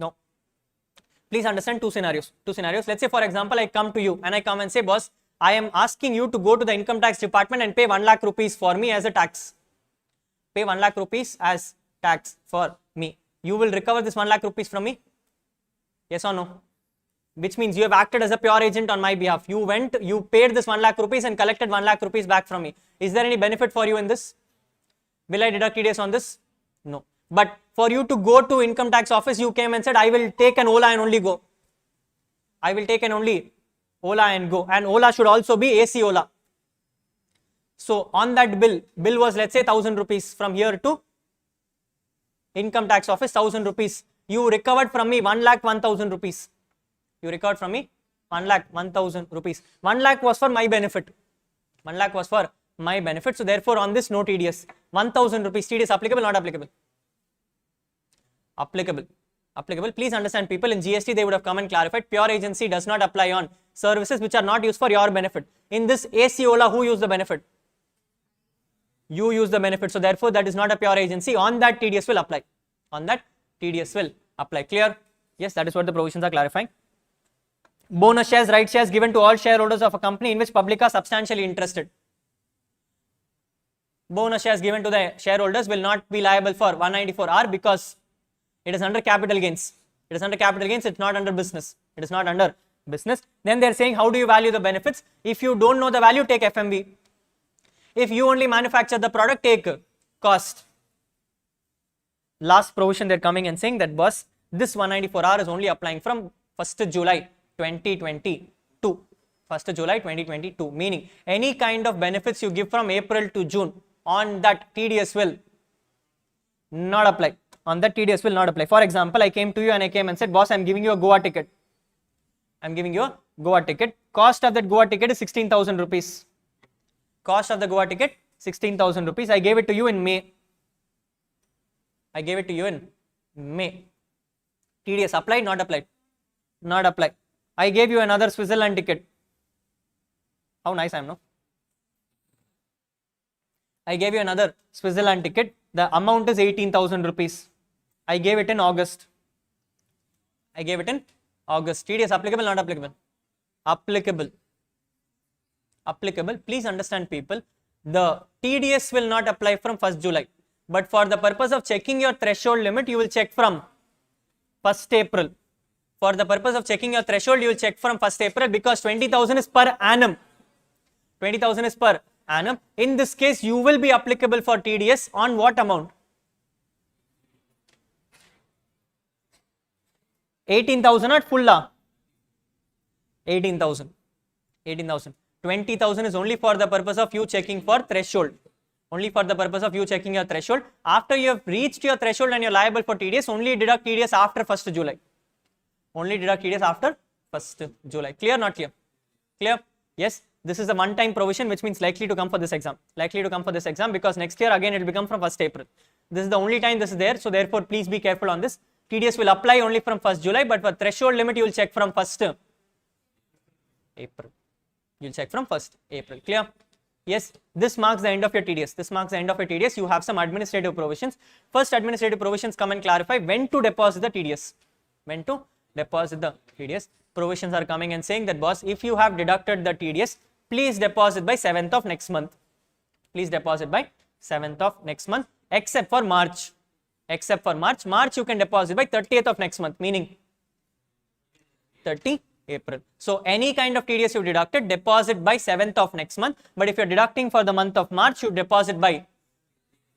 No. Please understand two scenarios. Let's say, for example, I come to you and I come and say, boss, I am asking you to go to the income tax department and pay 1 lakh rupees for me as a tax. Pay 1 lakh rupees as tax for me. You will recover this 1 lakh rupees from me? Yes or no? Which means you have acted as a pure agent on my behalf. You went, you paid this 1 lakh rupees and collected 1 lakh rupees back from me. Is there any benefit for you in this? Will I deduct TDS on this? No. But for you to go to income tax office, you came and said, I will take an Ola and only go. I will take an only Ola and go. And Ola should also be AC Ola. So on that bill was, let's say, 1000 rupees from here to income tax office, 1000 rupees. You recovered from me 1,01,000 rupees. You recovered from me 1,01,000 rupees. 1 lakh was for my benefit. 1 lakh was for my benefit. So therefore on this no TDS. 1,000 rupees TDS applicable, not applicable? Applicable. Please understand, people, in GST they would have come and clarified, pure agency does not apply on services which are not used for your benefit. In this AC Ola, who used the benefit? You use the benefit. So therefore that is not a pure agency. On that TDS will apply. On that TDS will apply. Clear? Yes, that is what the provisions are clarifying. Bonus shares, right shares given to all shareholders of a company in which public are substantially interested. Bonus shares given to the shareholders will not be liable for 194R because it is under capital gains. It is under capital gains, it's not under business. It is not under business. Then they are saying, how do you value the benefits? If you don't know the value, take FMV. If you only manufacture the product, take cost. Last provision, they're coming and saying that, boss, this 194R is only applying from 1st July 2022. 1st July 2022. Meaning, any kind of benefits you give from April to June, on that TDS will not apply. On that TDS will not apply. For example, I came to you and I came and said, boss, I'm giving you a Goa ticket. I'm giving you a Goa ticket. Cost of that Goa ticket is 16,000 rupees. Cost of the Goa ticket, 16,000 rupees. I gave it to you in May. I gave it to you in May. TDS applied, not applied? Not applied. I gave you another Switzerland ticket. How nice I am, no? I gave you another Switzerland ticket. The amount is 18,000 rupees. I gave it in August. I gave it in August. TDS applicable, not applicable? Applicable. Applicable. Please understand, people, the TDS will not apply from 1st July. But for the purpose of checking your threshold limit, you will check from 1st April. For the purpose of checking your threshold, you will check from 1st April because 20,000 is per annum. 20,000 is per annum. In this case, you will be applicable for TDS on what amount? 18,000 at full la? 18,000. 18,000. 20,000 is only for the purpose of you checking for threshold. Only for the purpose of you checking your threshold. After you have reached your threshold and you're liable for TDS, only deduct TDS after 1st July. Only deduct TDS after 1st July. Clear, not clear? Clear? Yes. This is a one-time provision, which means likely to come for this exam. Likely to come for this exam because next year again it will become from 1st April. This is the only time this is there. So therefore, please be careful on this. TDS will apply only from 1st July, but for threshold limit, you will check from 1st April. You will check from 1st April. Clear? Yes, this marks the end of your TDS. This marks the end of your TDS. You have some administrative provisions. First administrative provisions come and clarify when to deposit the TDS. When to deposit the TDS. Provisions are coming and saying that, boss, if you have deducted the TDS, please deposit by 7th of next month. Please deposit by 7th of next month, except for March. Except for March. March you can deposit by 30th of next month, meaning 30 April. So any kind of TDS you deducted, deposit by 7th of next month. But if you are deducting for the month of March, you deposit by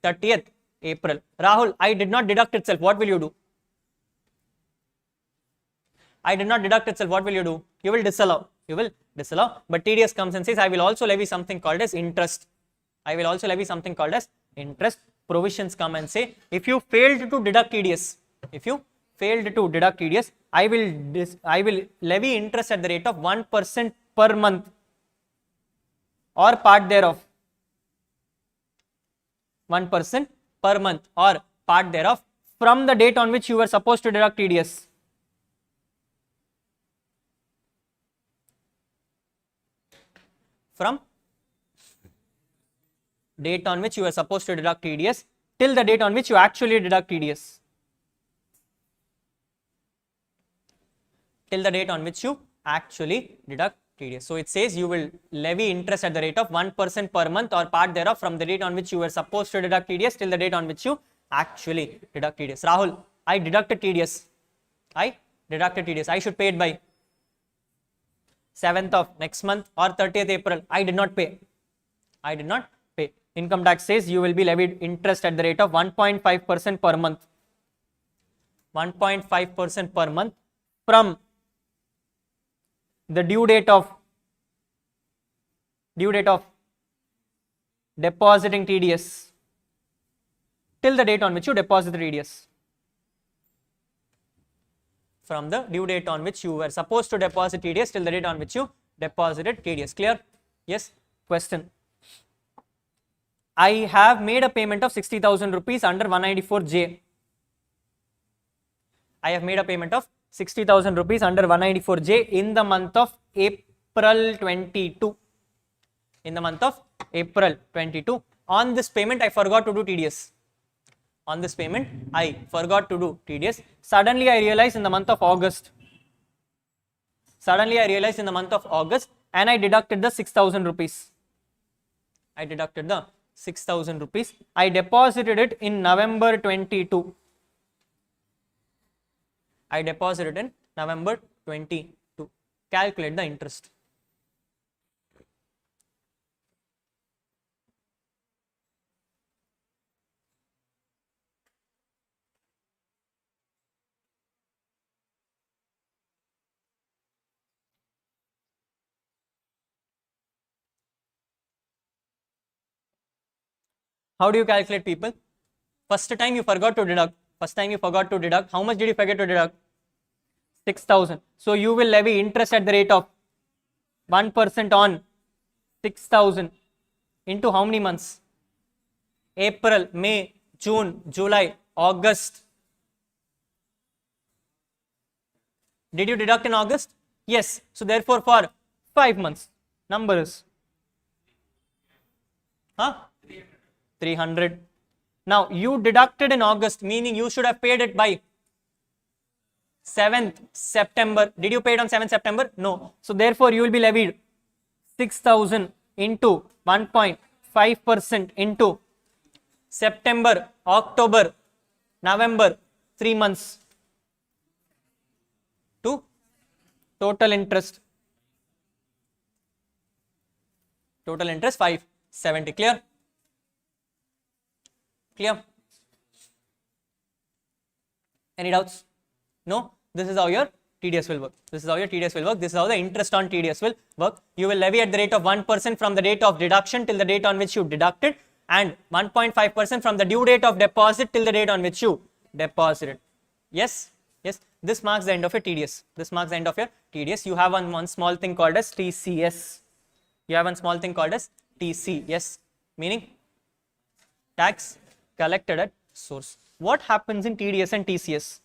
30th April. Rahul, I did not deduct itself. What will you do? I did not deduct itself. What will you do? You will disallow. You will disallow. But TDS comes and says, I will also levy something called as interest. I will also levy something called as interest. Provisions come and say, if you failed to deduct TDS, if you failed to deduct TDS, I will levy interest at the rate of 1% per month or part thereof. 1% per month or part thereof from the date on which you were supposed to deduct TDS. From date on which you were supposed to deduct TDS till the date on which you actually deduct TDS. Till the date on which you actually deduct TDS. So it says you will levy interest at the rate of 1% per month or part thereof from the date on which you were supposed to deduct TDS till the date on which you actually deduct TDS. Rahul, I deducted TDS. I deducted TDS. I should pay it by 7th of next month or 30th April. I did not pay. I did not pay. Income tax says you will be levied interest at the rate of 1.5% per month. 1.5% per month from the due date of depositing TDS till the date on which you deposit the TDS. From the due date on which you were supposed to deposit TDS till the date on which you deposited TDS. Clear? Yes? Question. I have made a payment of 60,000 rupees under 194J. I have made a payment of 60,000 rupees under 194J in the month of April 22. In the month of April 22. On this payment, I forgot to do TDS. On this payment, I forgot to do TDS. Suddenly, I realized in the month of August. Suddenly, I realized in the month of August and I deducted the 6,000 rupees. I deducted the 6,000 rupees. I deposited it in November 22. I deposited in November 22. Calculate the interest. How do you calculate, people? First time you forgot to deduct. First time you forgot to deduct. How much did you forget to deduct? 6,000. So you will levy interest at the rate of 1% on 6,000 into how many months? April, May, June, July, August. Did you deduct in August? Yes. So therefore for 5 months. Number is 300. Now you deducted in August, meaning you should have paid it by 7th September. Did you pay it on 7th September? No. So therefore you will be levied 6,000 into 1.5% into September, October, November, 3 months to total interest. Total interest 570. Clear? Clear? Any doubts? No? This is how your TDS will work. This is how your TDS will work. This is how the interest on TDS will work. You will levy at the rate of 1% from the date of deduction till the date on which you deducted, and 1.5% from the due date of deposit till the date on which you deposited. Yes? Yes? This marks the end of your TDS. This marks the end of your TDS. You have one small thing called as TCS. You have one small thing called as TCS, meaning tax collected at source. What happens in TDS and TCS?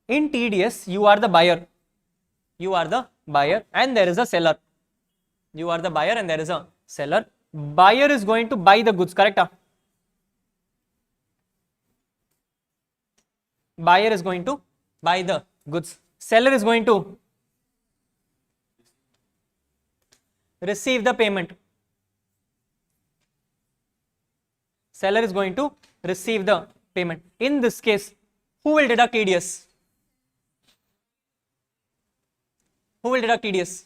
In TDS, you are the buyer. You are the buyer and there is a seller. You are the buyer and there is a seller. Buyer is going to buy the goods, correct? Buyer is going to buy the goods. Seller is going to receive the payment. Seller is going to receive the payment. In this case, who will deduct TDS? Who will deduct TDS?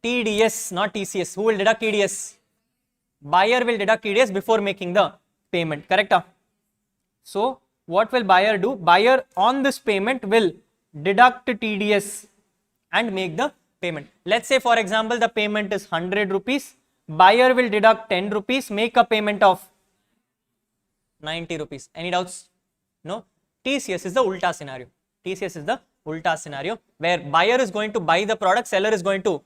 TDS, not TCS. Who will deduct TDS? Buyer will deduct TDS before making the payment, correct? So, what will buyer do? Buyer on this payment will deduct TDS and make the payment. Let's say, for example, the payment is 100 rupees. Buyer will deduct 10 rupees, make a payment of 90 rupees. Any doubts? No? TCS is the ulta scenario. TCS is the ulta scenario where buyer is going to buy the product, seller is going to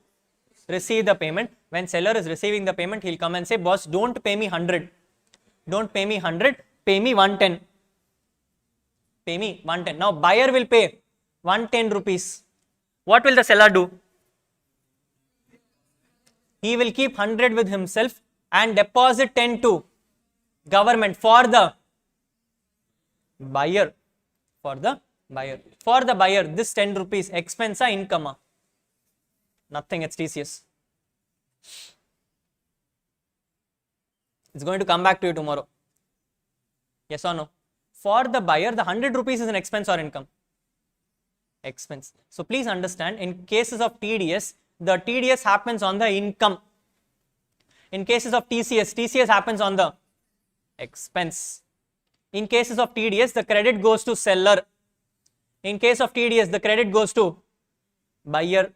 receive the payment. When seller is receiving the payment, he'll come and say, boss, don't pay me 100. Don't pay me 100, pay me 110. Pay me 110. Now buyer will pay 110 rupees. What will the seller do? He will keep 100 with himself and deposit 10 to government for the buyer. For the buyer. For the buyer, this 10 rupees expense or income? Nothing, it's TCS. It's going to come back to you tomorrow. Yes or no? For the buyer, the 100 rupees is an expense or income? Expense. So please understand, in cases of TDS, the TDS happens on the income. In cases of TCS, TCS happens on the expense. In cases of TDS, the credit goes to seller. In case of TDS, the credit goes to buyer.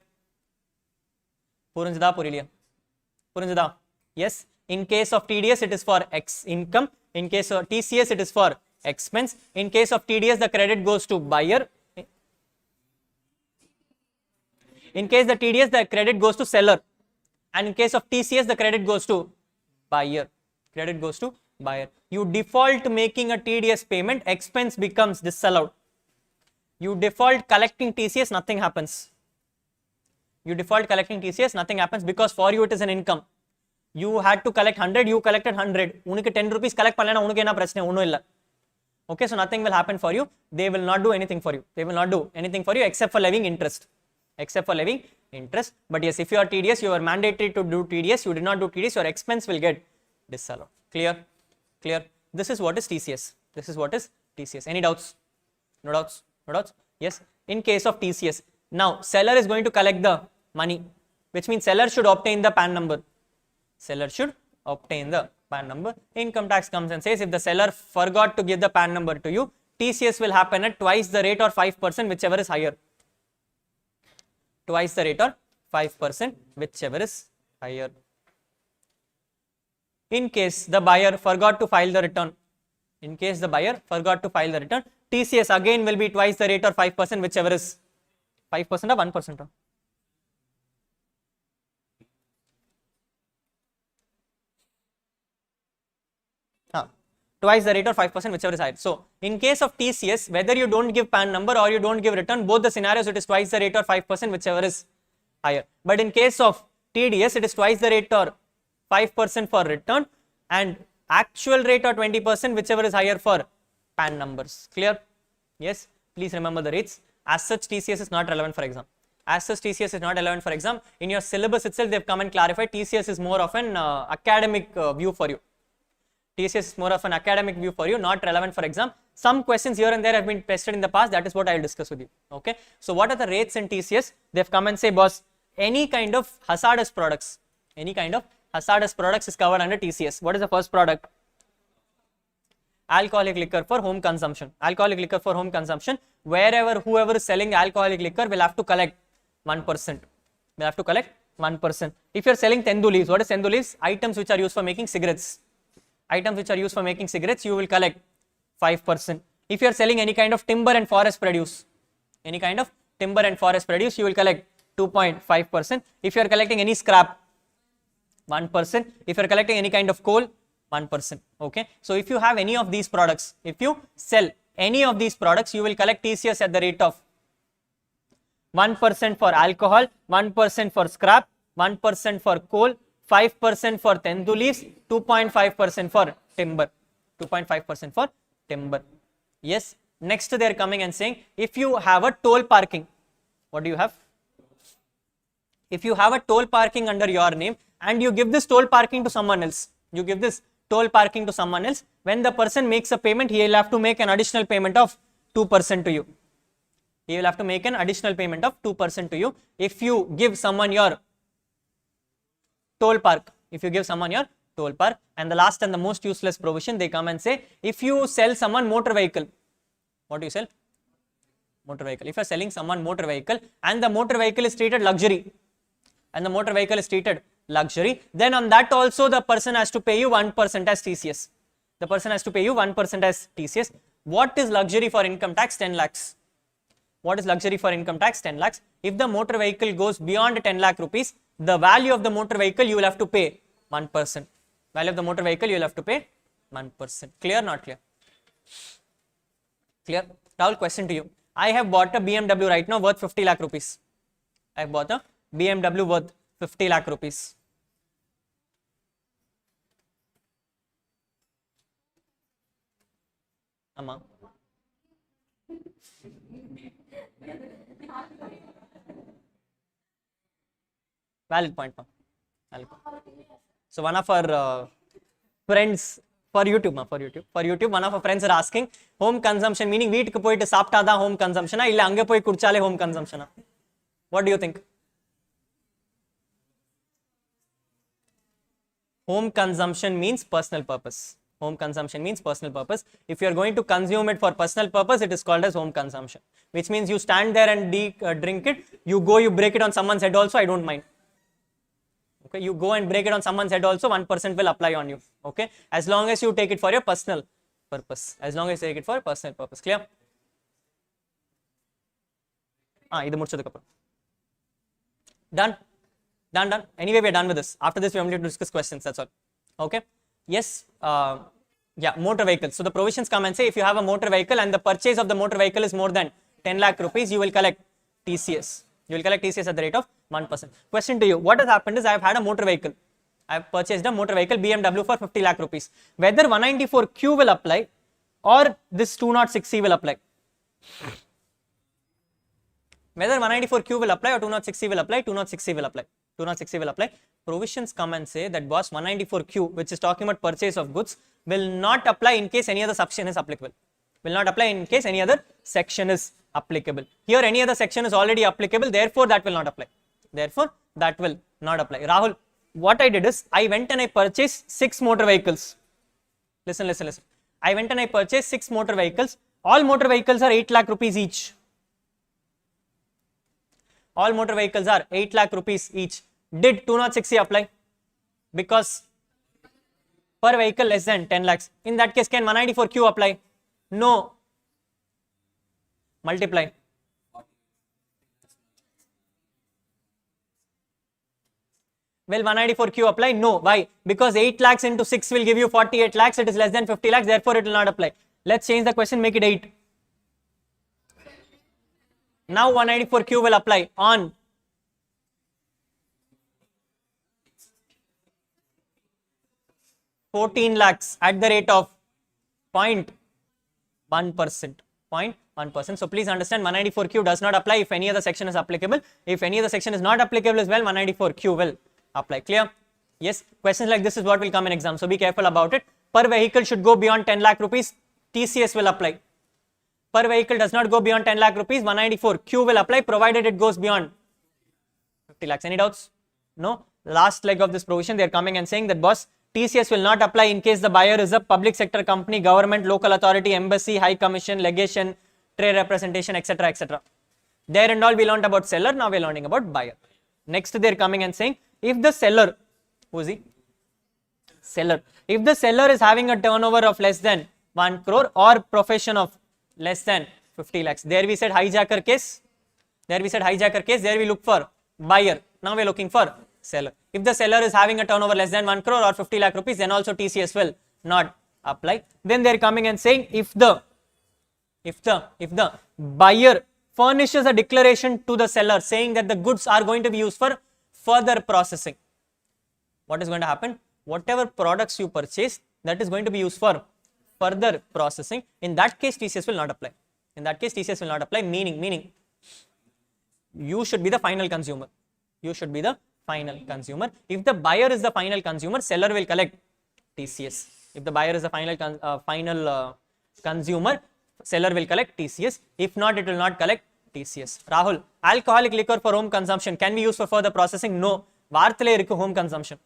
Purinjada, Puriliya. Purinjada. Yes. In case of TDS, it is for income. In case of TCS, it is for expense. In case of TDS, the credit goes to buyer. In case the TDS, the credit goes to seller. And in case of TCS, the credit goes to buyer. Credit goes to buyer. You default making a TDS payment, expense becomes disallowed. You default collecting TCS, nothing happens. You default collecting TCS, nothing happens because for you it is an income. You had to collect 100, you collected 100. Unike 10 rupees collect pannalena unike enna prachne onnu illa. Okay, so nothing will happen for you. They will not do anything for you. They will not do anything for you except for levying interest. Except for levying interest. But yes, if you are TDS, you are mandated to do TDS. You did not do TDS, your expense will get disallowed. Clear? Clear? This is what is TCS. This is what is TCS. Any doubts? No doubts? No doubts? Yes. In case of TCS, now seller is going to collect the money, which means seller should obtain the PAN number. Seller should obtain the PAN number. Income tax comes and says if the seller forgot to give the PAN number to you, TCS will happen at twice the rate or 5%, whichever is higher. Twice the rate or 5%, whichever is higher. In case the buyer forgot to file the return, TCS again will be twice the rate or 5%, whichever is 5% or 1%. Twice the rate or 5%, whichever is higher. So, in case of TCS, whether you don't give PAN number or you don't give return, both the scenarios it is twice the rate or 5%, whichever is higher. But in case of TDS, it is twice the rate or 5% for return and actual rate or 20%, whichever is higher for PAN numbers. Clear? Yes. Please remember the rates. As such, TCS is not relevant for exam. In your syllabus itself, they have come and clarified TCS is more of an academic view for you. TCS is more of an academic view for you, not relevant for exam. Some questions here and there have been tested in the past. That is what I will discuss with you. Okay. So what are the rates in TCS? They have come and say, boss, any kind of hazardous products is covered under TCS. What is the first product? Alcoholic liquor for home consumption. Wherever whoever is selling alcoholic liquor will have to collect 1%. If you are selling tendu leaves, what is tendu leaves? Items which are used for making cigarettes. You will collect 5%. If you are selling any kind of timber and forest produce, you will collect 2.5%. If you are collecting any scrap, 1%. If you are collecting any kind of coal, 1%. Okay. So if you have any of these products, if you sell any of these products, you will collect TCS at the rate of 1% for alcohol, 1% for scrap, 1% for coal, 5% for tendu leaves, 2.5% for timber. 2.5% for timber. Yes. Next they are coming and saying, if you have a toll parking, what do you have? If you have a toll parking under your name and you give this toll parking to someone else, you give this toll parking to someone else, when the person makes a payment, he will have to make an additional payment of 2% to you. He will have to make an additional payment of 2% to you if you give someone your toll park. If you give someone your toll park. And the last and the most useless provision, they come and say, if you sell someone motor vehicle, what do you sell? Motor vehicle. If you are selling someone motor vehicle and the motor vehicle is treated luxury, then on that also the person has to pay you 1% as TCS. The person has to pay you 1% as TCS. What is luxury for income tax? 10 lakhs. What is luxury for income tax? 10 lakhs. If the motor vehicle goes beyond 10 lakh rupees, the value of the motor vehicle you will have to pay 1%. Value of the motor vehicle you will have to pay 1%. Clear? Not clear? Clear? Rahul, question to you. I have bought a BMW right now worth 50 lakh rupees. I have bought a BMW worth 50 lakh rupees. Amma. Valid point. Valid point. So one of our friends for YouTube, one of our friends are asking, home consumption meaning வீட்டுக்கு போயிட்டு சாப்பிட்டாதா home consumption இல்ல அங்க போய் குடிச்சாலே home consumption. What do you think? Home consumption means personal purpose. Home consumption means personal purpose. If you are going to consume it for personal purpose, it is called as home consumption. Which means you stand there and drink it, you break it on someone's head also, I don't mind. Okay, you go and break it on someone's head also, 1% will apply on you. Okay, as long as you take it for your personal purpose. As long as you take it for personal purpose. Clear? இது முடிச்சதுக்கு அப்புறம். Done? Done? Anyway, we are done with this. After this, we only need to discuss questions. That's all. Okay? Yes. Yeah, motor vehicle. So the provisions come and say, if you have a motor vehicle and the purchase of the motor vehicle is more than 10 lakh rupees, you will collect TCS. You will collect TCS at the rate of 1%. Question to you. What has happened is I have had a motor vehicle. I have purchased a motor vehicle BMW for 50 lakh rupees. Whether 194Q will apply or this 206C will apply. Whether 194Q will apply or 206C will apply, 206C will apply. 206C will apply. Provisions come and say that boss 194Q, which is talking about purchase of goods, will not apply in case any other section is applicable. Will not apply in case any other section is applicable. Here any other section is already applicable, therefore that will not apply. Therefore that will not apply. Rahul, what I did is I went and I purchased 6 motor vehicles. Listen. I went and I purchased 6 motor vehicles. All motor vehicles are 8 lakh rupees each. All motor vehicles are 8 lakh rupees each. Did 206C apply? Because per vehicle less than 10 lakhs. In that case, can 194Q apply? No. Multiply. Will 194Q apply? No. Why? Because 8 lakhs into 6 will give you 48 lakhs. It is less than 50 lakhs. Therefore, it will not apply. Let's change the question. Make it 8. Now 194Q will apply on 14 lakhs at the rate of 0.1%. 0.1%. So please understand 194Q does not apply if any other section is applicable. If any other section is not applicable as well, 194Q will apply. Clear? Yes. Questions like this is what will come in exam. So be careful about it. Per vehicle should go beyond 10 lakh rupees. TCS will apply. Per vehicle does not go beyond 10 lakh rupees. 194Q will apply provided it goes beyond 50 lakhs. Any doubts? No. Last leg of this provision, they are coming and saying that boss, TCS will not apply in case the buyer is a public sector company, government, local authority, embassy, high commission, legation, trade representation, etc. etc. There and all we learned about seller, now we are learning about buyer. Next they are coming and saying, if the seller, who is he? Seller. If the seller is having a turnover of less than 1 crore or profession of less than 50 lakhs. There we said hijacker case. There we look for buyer. Now we are looking for seller. If the seller is having a turnover less than 1 crore or 50 lakh rupees, then also TCS will not apply. Then they are coming and saying, if the buyer furnishes a declaration to the seller saying that the goods are going to be used for further processing. What is going to happen? Whatever products you purchase, that is going to be used for further processing. In that case, TCS will not apply. In that case, TCS will not apply, meaning you should be the final consumer. You should be the final consumer. If the buyer is the final consumer, seller will collect TCS. If the buyer is the final consumer, seller will collect TCS. If not, it will not collect TCS. Rahul, alcoholic liquor for home consumption can be used for further processing? No. Varthale irukku home consumption,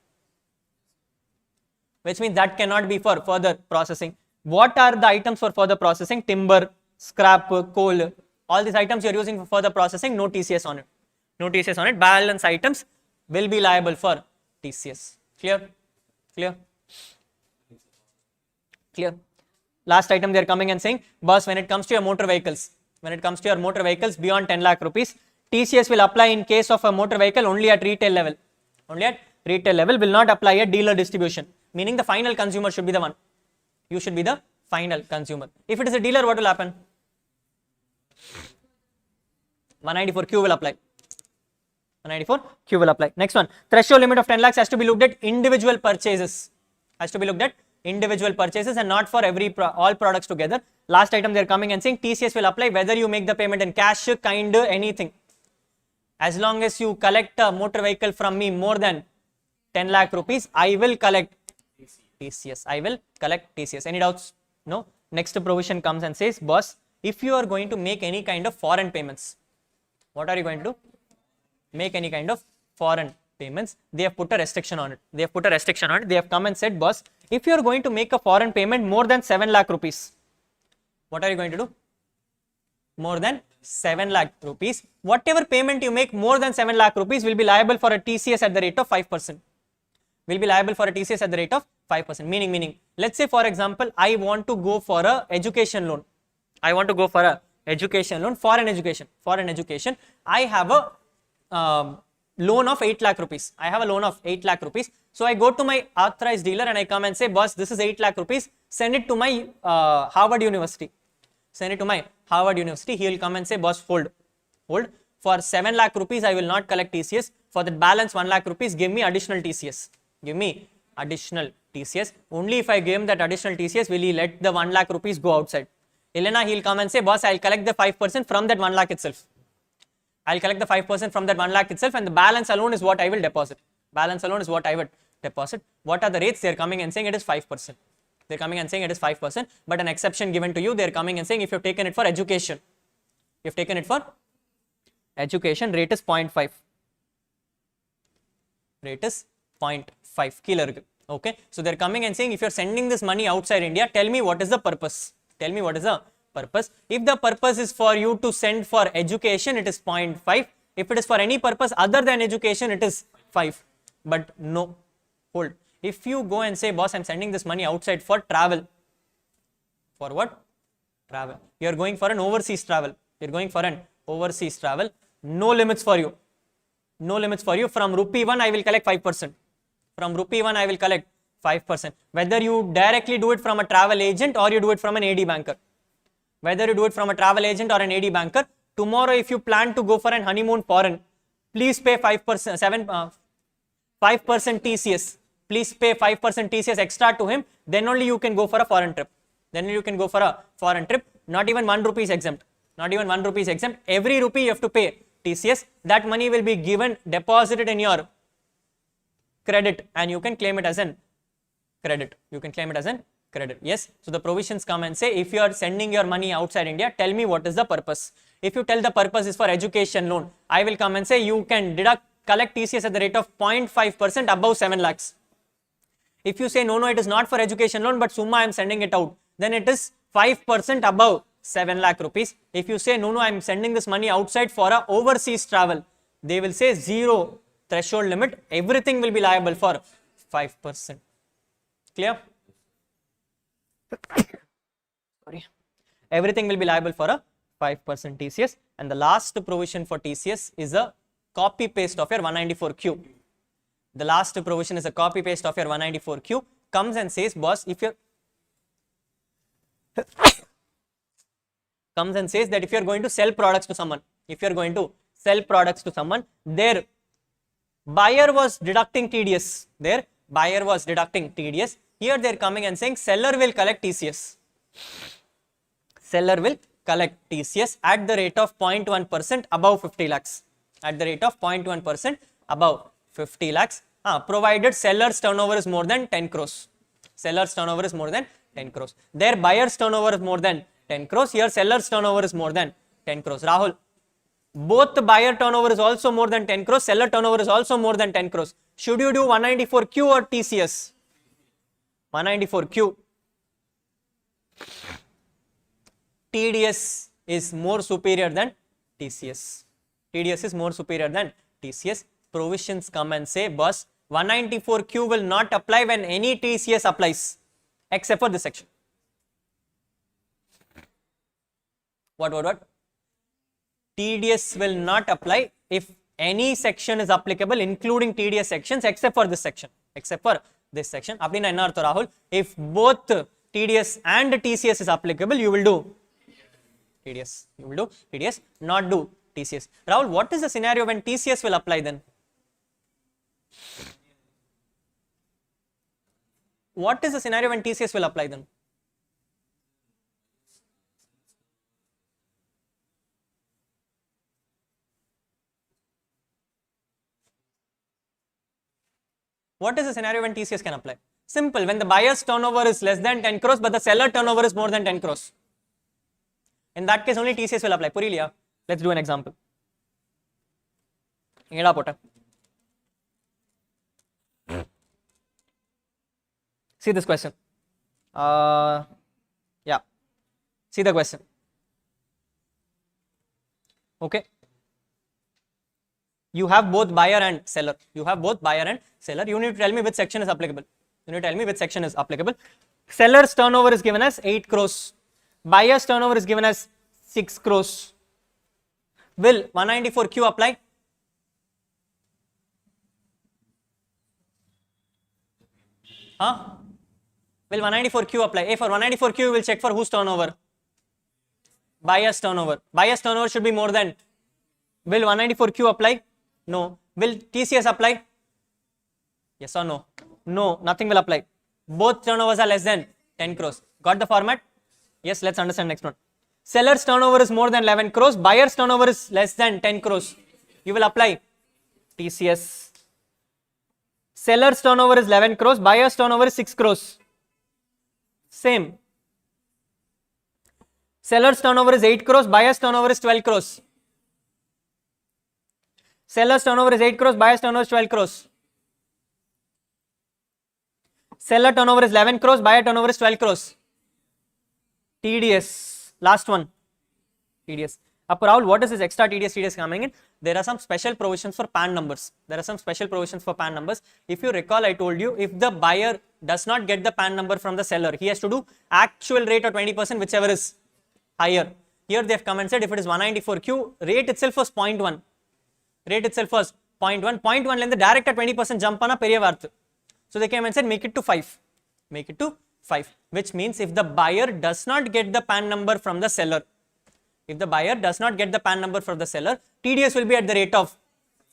which means that cannot be for further processing. What are the items for further processing? Timber, scrap, coal, all these items you are using for further processing, no TCS on it. No TCS on it. Balance items will be liable for TCS. Clear? Clear? Clear? Last item they are coming and saying, boss, when it comes to your motor vehicles, beyond 10 lakh rupees, TCS will apply in case of a motor vehicle only at retail level. Only at retail level, will not apply at dealer distribution. Meaning the final consumer should be the one. You should be the final consumer. If it is a dealer, what will happen? 194Q will apply. 194Q will apply. Next one, threshold limit of 10 lakhs has to be looked at individual purchases. Has to be looked at individual purchases and not for all products together. Last item they are coming and saying TCS will apply whether you make the payment in cash, kind, anything. As long as you collect a motor vehicle from me more than 10 lakh rupees, I will collect TCS. I will collect TCS. Any doubts? No. Next provision comes and says, boss, if you are going to make any kind of foreign payments, what are you going to do? Make any kind of foreign payments. They have put a restriction on it. They have come and said, boss, if you are going to make a foreign payment more than 7 lakh rupees, what are you going to do? More than 7 lakh rupees. Whatever payment you make more than 7 lakh rupees will be liable for a TCS at the rate of 5%. Will be liable for a TCS at the rate of 5%. Meaning, let's say for example, I want to go for a education loan. Foreign education. I have a loan of 8 lakh rupees. So I go to my authorized dealer and I come and say, boss, this is 8 lakh rupees. Send it to my Harvard University. He will come and say, boss, hold. For 7 lakh rupees, I will not collect TCS. For the balance 1 lakh rupees, give me additional TCS. Only if I give him that additional TCS, will he let the 1 lakh rupees go outside. Elena, he will come and say, boss, I will collect the 5% from that 1 lakh itself. And the balance alone is what I will deposit. What are the rates? They are coming and saying it is 5%. But an exception given to you, they are coming and saying if you have taken it for education. Rate is 0.5. Okay. So they are coming and saying if you are sending this money outside India, tell me what is the purpose. If the purpose is for you to send for education, it is 0.5. If it is for any purpose other than education, it is 5. But no, hold. If you go and say, boss, I'm sending this money outside for travel. For what? Travel. You are going for an overseas travel. No limits for you. From rupee 1, I will collect 5%. Whether you directly do it from a travel agent or you do it from an AD banker. Tomorrow if you plan to go for an honeymoon foreign, please pay 5% TCS. Please pay 5% TCS extra to him. Then only you can go for a foreign trip. Not even 1 rupee is exempt. Every rupee you have to pay TCS. That money will be deposited in your credit and you can claim it as an credit. Yes. So the provisions come and say if you are sending your money outside India, tell me what is the purpose. If you tell the purpose is for education loan, I will come and say you can collect TCS at the rate of 0.5% above 7 lakhs. If you say no, it is not for education loan, but summa I am sending it out, then it is 5% above 7 lakh rupees. If you say no, I am sending this money outside for a overseas travel, they will say 0 threshold limit. Everything will be liable for 5%. Clear? Sorry. Everything will be liable for a 5% TCS. And the last provision for TCS is a copy paste of your 194Q. The last provision is a copy paste of your 194Q. Comes and says, boss, if you're comes and says that if you are going to sell products to someone, their Buyer was deducting TDS. There, buyer was deducting TDS. Here they are coming and saying seller will collect TCS. Seller will collect TCS at the rate of 0.1% above 50 lakhs. At the rate of 0.1% above 50 lakhs. Provided seller's turnover is more than 10 crores. Seller's turnover is more than 10 crores. Their buyer's turnover is more than 10 crores. Here seller's turnover is more than 10 crores. Rahul, both the buyer turnover is also more than 10 crores. Seller turnover is also more than 10 crores. Should you do 194Q or TCS? 194Q. TDS is more superior than TCS. TDS is more superior than TCS. Provisions come and say, boss, 194Q will not apply when any TCS applies, except for this section. What? TDS will not apply if any section is applicable, including TDS sections, except for this section. Except for this section. Appadina enna artham, Rahul? If both TDS and TCS is applicable, you will do TDS. You will do TDS, not do TCS. Rahul, what is the scenario when TCS will apply then? What is the scenario when TCS will apply then? What is the scenario when TCS can apply? Simple, when the buyer's turnover is less than 10 crores, but the seller turnover is more than 10 crores. In that case, only TCS will apply. Puriliya, let's do an example. See this question. Yeah. See the question. Okay. You have both buyer and seller. You have both buyer and seller. You need to tell me which section is applicable. You need to tell me which section is applicable. Seller's turnover is given as 8 crores. Buyer's turnover is given as 6 crores. Will 194Q apply? Will 194Q apply? For 194Q, you will check for whose turnover? Buyer's turnover. Buyer's turnover should be more than. Will 194Q apply? No. Will TCS apply? Yes or no? No, nothing will apply. Both turnovers are less than 10 crores. Got the format? Yes, let's understand next one. Seller's turnover is more than 11 crores. Buyer's turnover is less than 10 crores. You will apply TCS. Seller's turnover is 11 crores. Buyer's turnover is 6 crores. Same. Seller's turnover is 8 crores. Buyer's turnover is 12 crores. Seller's turnover is 8 crores. Buyer's turnover is 12 crores. Seller turnover is 11 crores. Buyer turnover is 12 crores. TDS. Last one. TDS. Rahul, what is this extra TDS coming in? There are some special provisions for PAN numbers. If you recall, I told you, if the buyer does not get the PAN number from the seller, he has to do actual rate of 20%, whichever is higher. Here they have come and said if it is 194Q, rate itself was 0.1. Rate itself was 0.1. 0.1 length direct at 20% jump on a periya varth. So they came and said make it to 5. Make it to 5. Which means if the buyer does not get the PAN number from the seller, TDS will be at the rate of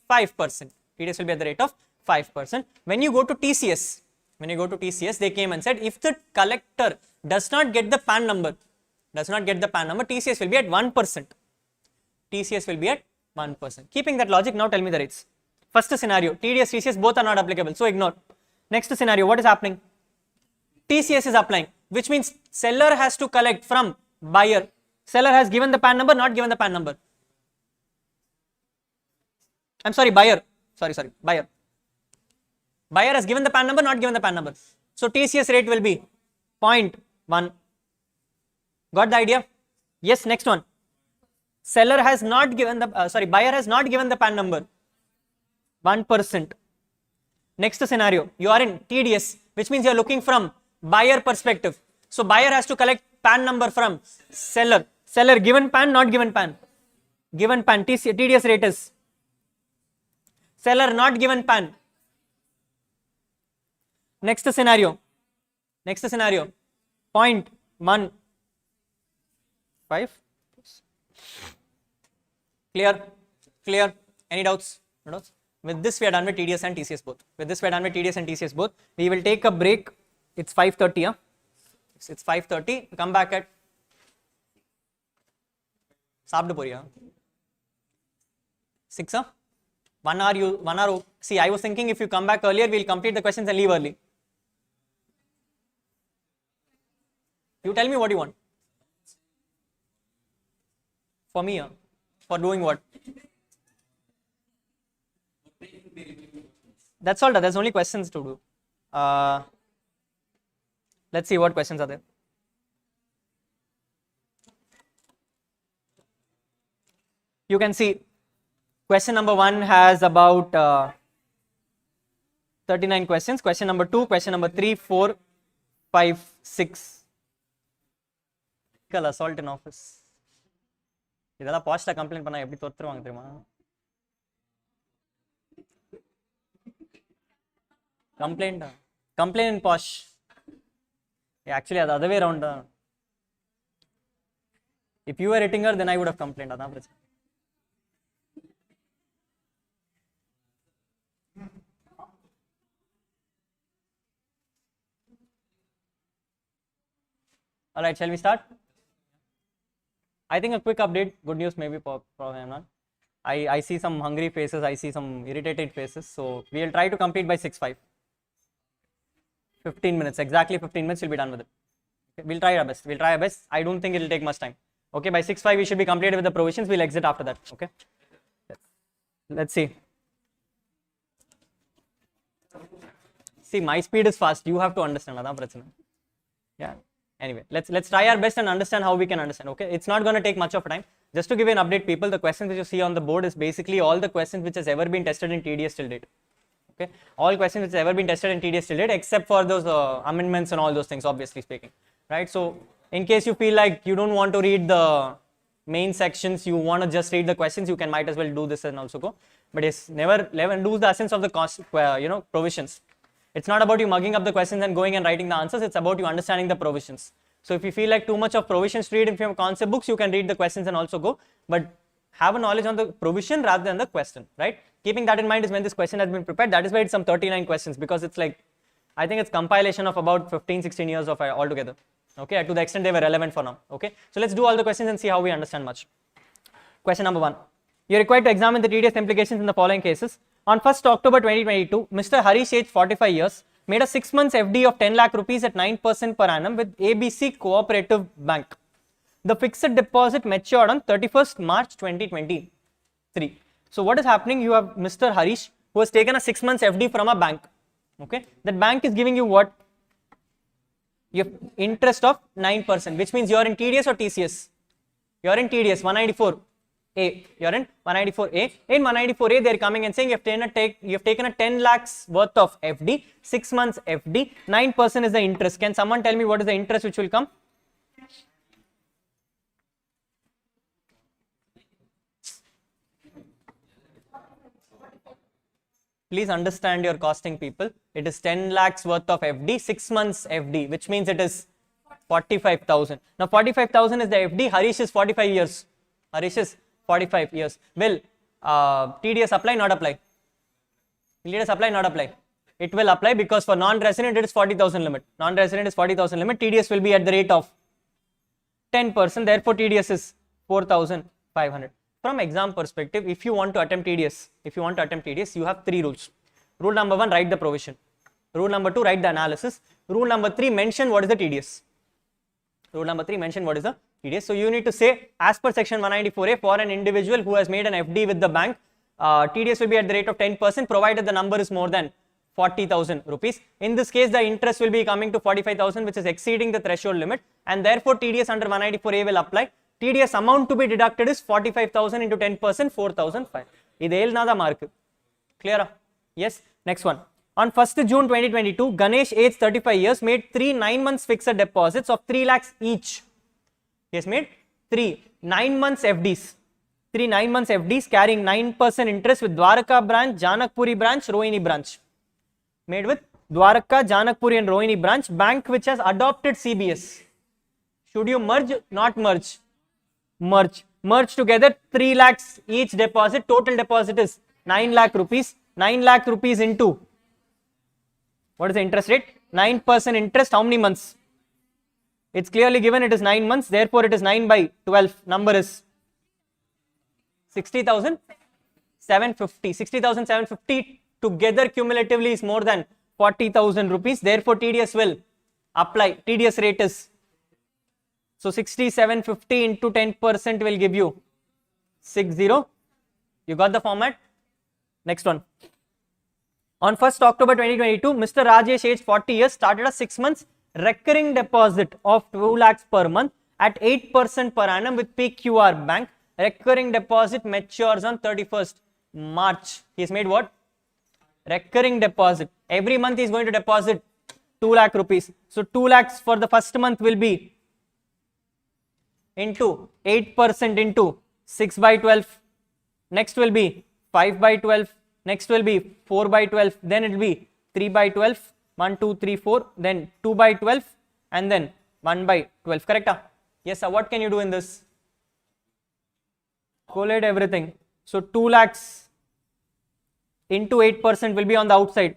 5%. TDS will be at the rate of 5%. When you go to TCS, they came and said if the collector does not get the PAN number, TCS will be at 1%. TCS will be at 1%. Keeping that logic, now tell me the rates. First scenario, TDS, TCS both are not applicable, so ignore. Next scenario, what is happening? TCS is applying, which means seller has to collect from buyer. Seller has given the PAN number, not given the PAN number. I'm sorry, buyer. Buyer. Buyer has given the PAN number, not given the PAN number. So TCS rate will be 0.1. Got the idea? Yes, next one. Seller has not given the, buyer has not given the PAN number. 1%. Next scenario, you are in TDS, which means you are looking from buyer perspective. So buyer has to collect PAN number from seller. Seller given PAN, not given PAN. Given PAN, TDS rate is. Seller not given PAN. Next scenario, 0.15. Clear? Any doubts? No doubts? With this, we are done with TDS and TCS both. With this, we are done with TDS and TCS both. We will take a break. It's 5:30. Huh? It's 5:30. Come back at. Sabdu poriya. 6. 1 hour. 1 hour. See, I was thinking if you come back earlier, we'll complete the questions and leave early. You tell me what you want. For me, for doing what? That's all. There's only questions to do. Let's see what questions are there. You can see question number 1 has about 39 questions. Question number 2, question number 3, 4, 5, 6. Assault in office. இதெல்லாம் பாஸ்டா complaint பண்ணா எப்படி தொத்துருவாங்க தெரியுமா? Complaint in posh. Actually, அது other way around. If you were hitting her, then I would have complained. அதான் பிரச்சனை. All right, shall we start? I think a quick update. Good news, maybe probably not. I see some hungry faces. I see some irritated faces. So we will try to complete by 6:05. 15 minutes, exactly 15 minutes. We'll be done with it. Okay, we'll try our best. I don't think it will take much time. Okay, by 6:05 we should be completed with the provisions. We'll exit after that. Okay. Let's see. See, my speed is fast. You have to understand. Adhaan prachana. Yeah. Anyway, let's try our best and understand how we can understand. Okay, it's not going to take much of time. Just to give you an update, people, the questions which you see on the board is basically all the questions which has ever been tested in TDS till date. Okay, all questions which has ever been tested in TDS till date, except for those amendments and all those things, obviously speaking, right? So, in case you feel like you don't want to read the main sections, you want to just read the questions, you can might as well do this and also go. But it's never lose the essence of the provisions. It's not about you mugging up the questions and going and writing the answers. It's about you understanding the provisions. So if you feel like too much of provisions to read in your concept books, you can read the questions and also go. But have a knowledge on the provision rather than the question, right? Keeping that in mind is when this question has been prepared. That is why it's some 39 questions, because it's like, I think it's compilation of about 15-16 years of altogether. Okay, to the extent they were relevant for now. Okay, so let's do all the questions and see how we understand much. Question number 1. You're required to examine the TDS implications in the following cases. On 1st October 2022, Mr. Harish, age 45 years, made a 6 months FD of 10 lakh rupees at 9% per annum with ABC Cooperative Bank. The fixed deposit matured on 31st March 2023. So what is happening? You have Mr. Harish who has taken a 6 months FD from a bank. Okay, that bank is giving you what? You have interest of 9%, which means you are in TDS or TCS. You are in TDS 194. You're in 194A. In 194A, they're coming and saying you have taken a 10 lakhs worth of FD, 6 months FD, 9% is the interest. Can someone tell me what is the interest which will come? Please understand your costing, people. It is 10 lakhs worth of FD, 6 months FD, which means it is 45,000. Now 45,000 is the FD. Harish is 45 years. Harish is 45 years. Will TDS apply, not apply? Will TDS apply, not apply? It will apply because for non-resident it is 40,000 limit. Non-resident is 40,000 limit. TDS will be at the rate of 10%. Therefore, TDS is 4,500. From exam perspective, if you want to attempt TDS, you have 3 rules. Rule number 1, write the provision. Rule number 2, write the analysis. Rule number 3, mention what is the TDS. Rule number 3, mention what is the TDS. So you need to say, as per section 194A, for an individual who has made an FD with the bank, TDS will be at the rate of 10% provided the number is more than 40,000 rupees. In this case, the interest will be coming to 45,000, which is exceeding the threshold limit, and therefore TDS under 194A will apply. TDS amount to be deducted is 45,000 into 10%, 4,500. This is the mark. Clear? Yes. Next one. On 1st June 2022, Ganesh, age 35 years, made 3 9 months fixed deposits of 3 lakhs each. He has made 3 9 months FDs. 3 9 months FDs carrying 9% interest with Dwarka branch, Janakpuri branch, Rohini branch. Made with Dwarka, Janakpuri and Rohini branch, bank which has adopted CBS. Should you merge? Not merge. Merge. Merge together 3 lakhs each deposit. Total deposit is 9 lakh rupees. 9 lakh rupees into, what is the interest rate? 9% interest, how many months? It's clearly given, it is 9 months, therefore it is 9 by 12, number is 60,750. 60,750 together cumulatively is more than 40,000 rupees, therefore TDS will apply. TDS rate is, so 6750 into 10% will give you 60. You got the format? Next one. On 1st October 2022, Mr. Rajesh, aged 40 years, started a 6 months recurring deposit of 2 lakhs per month at 8% per annum with PQR Bank. Recurring deposit matures on 31st March. He has made what? Recurring deposit. Every month he is going to deposit 2 lakh rupees. So 2 lakhs for the first month will be into 8% into 6 by 12. Next will be 5 by 12. Next will be 4 by 12. Then it will be 3 by 12. 1, 2, 3, 4. Then 2 by 12. And then 1 by 12. Correct? Yes, sir. What can you do in this? Collate everything. So 2 lakhs into 8% will be on the outside.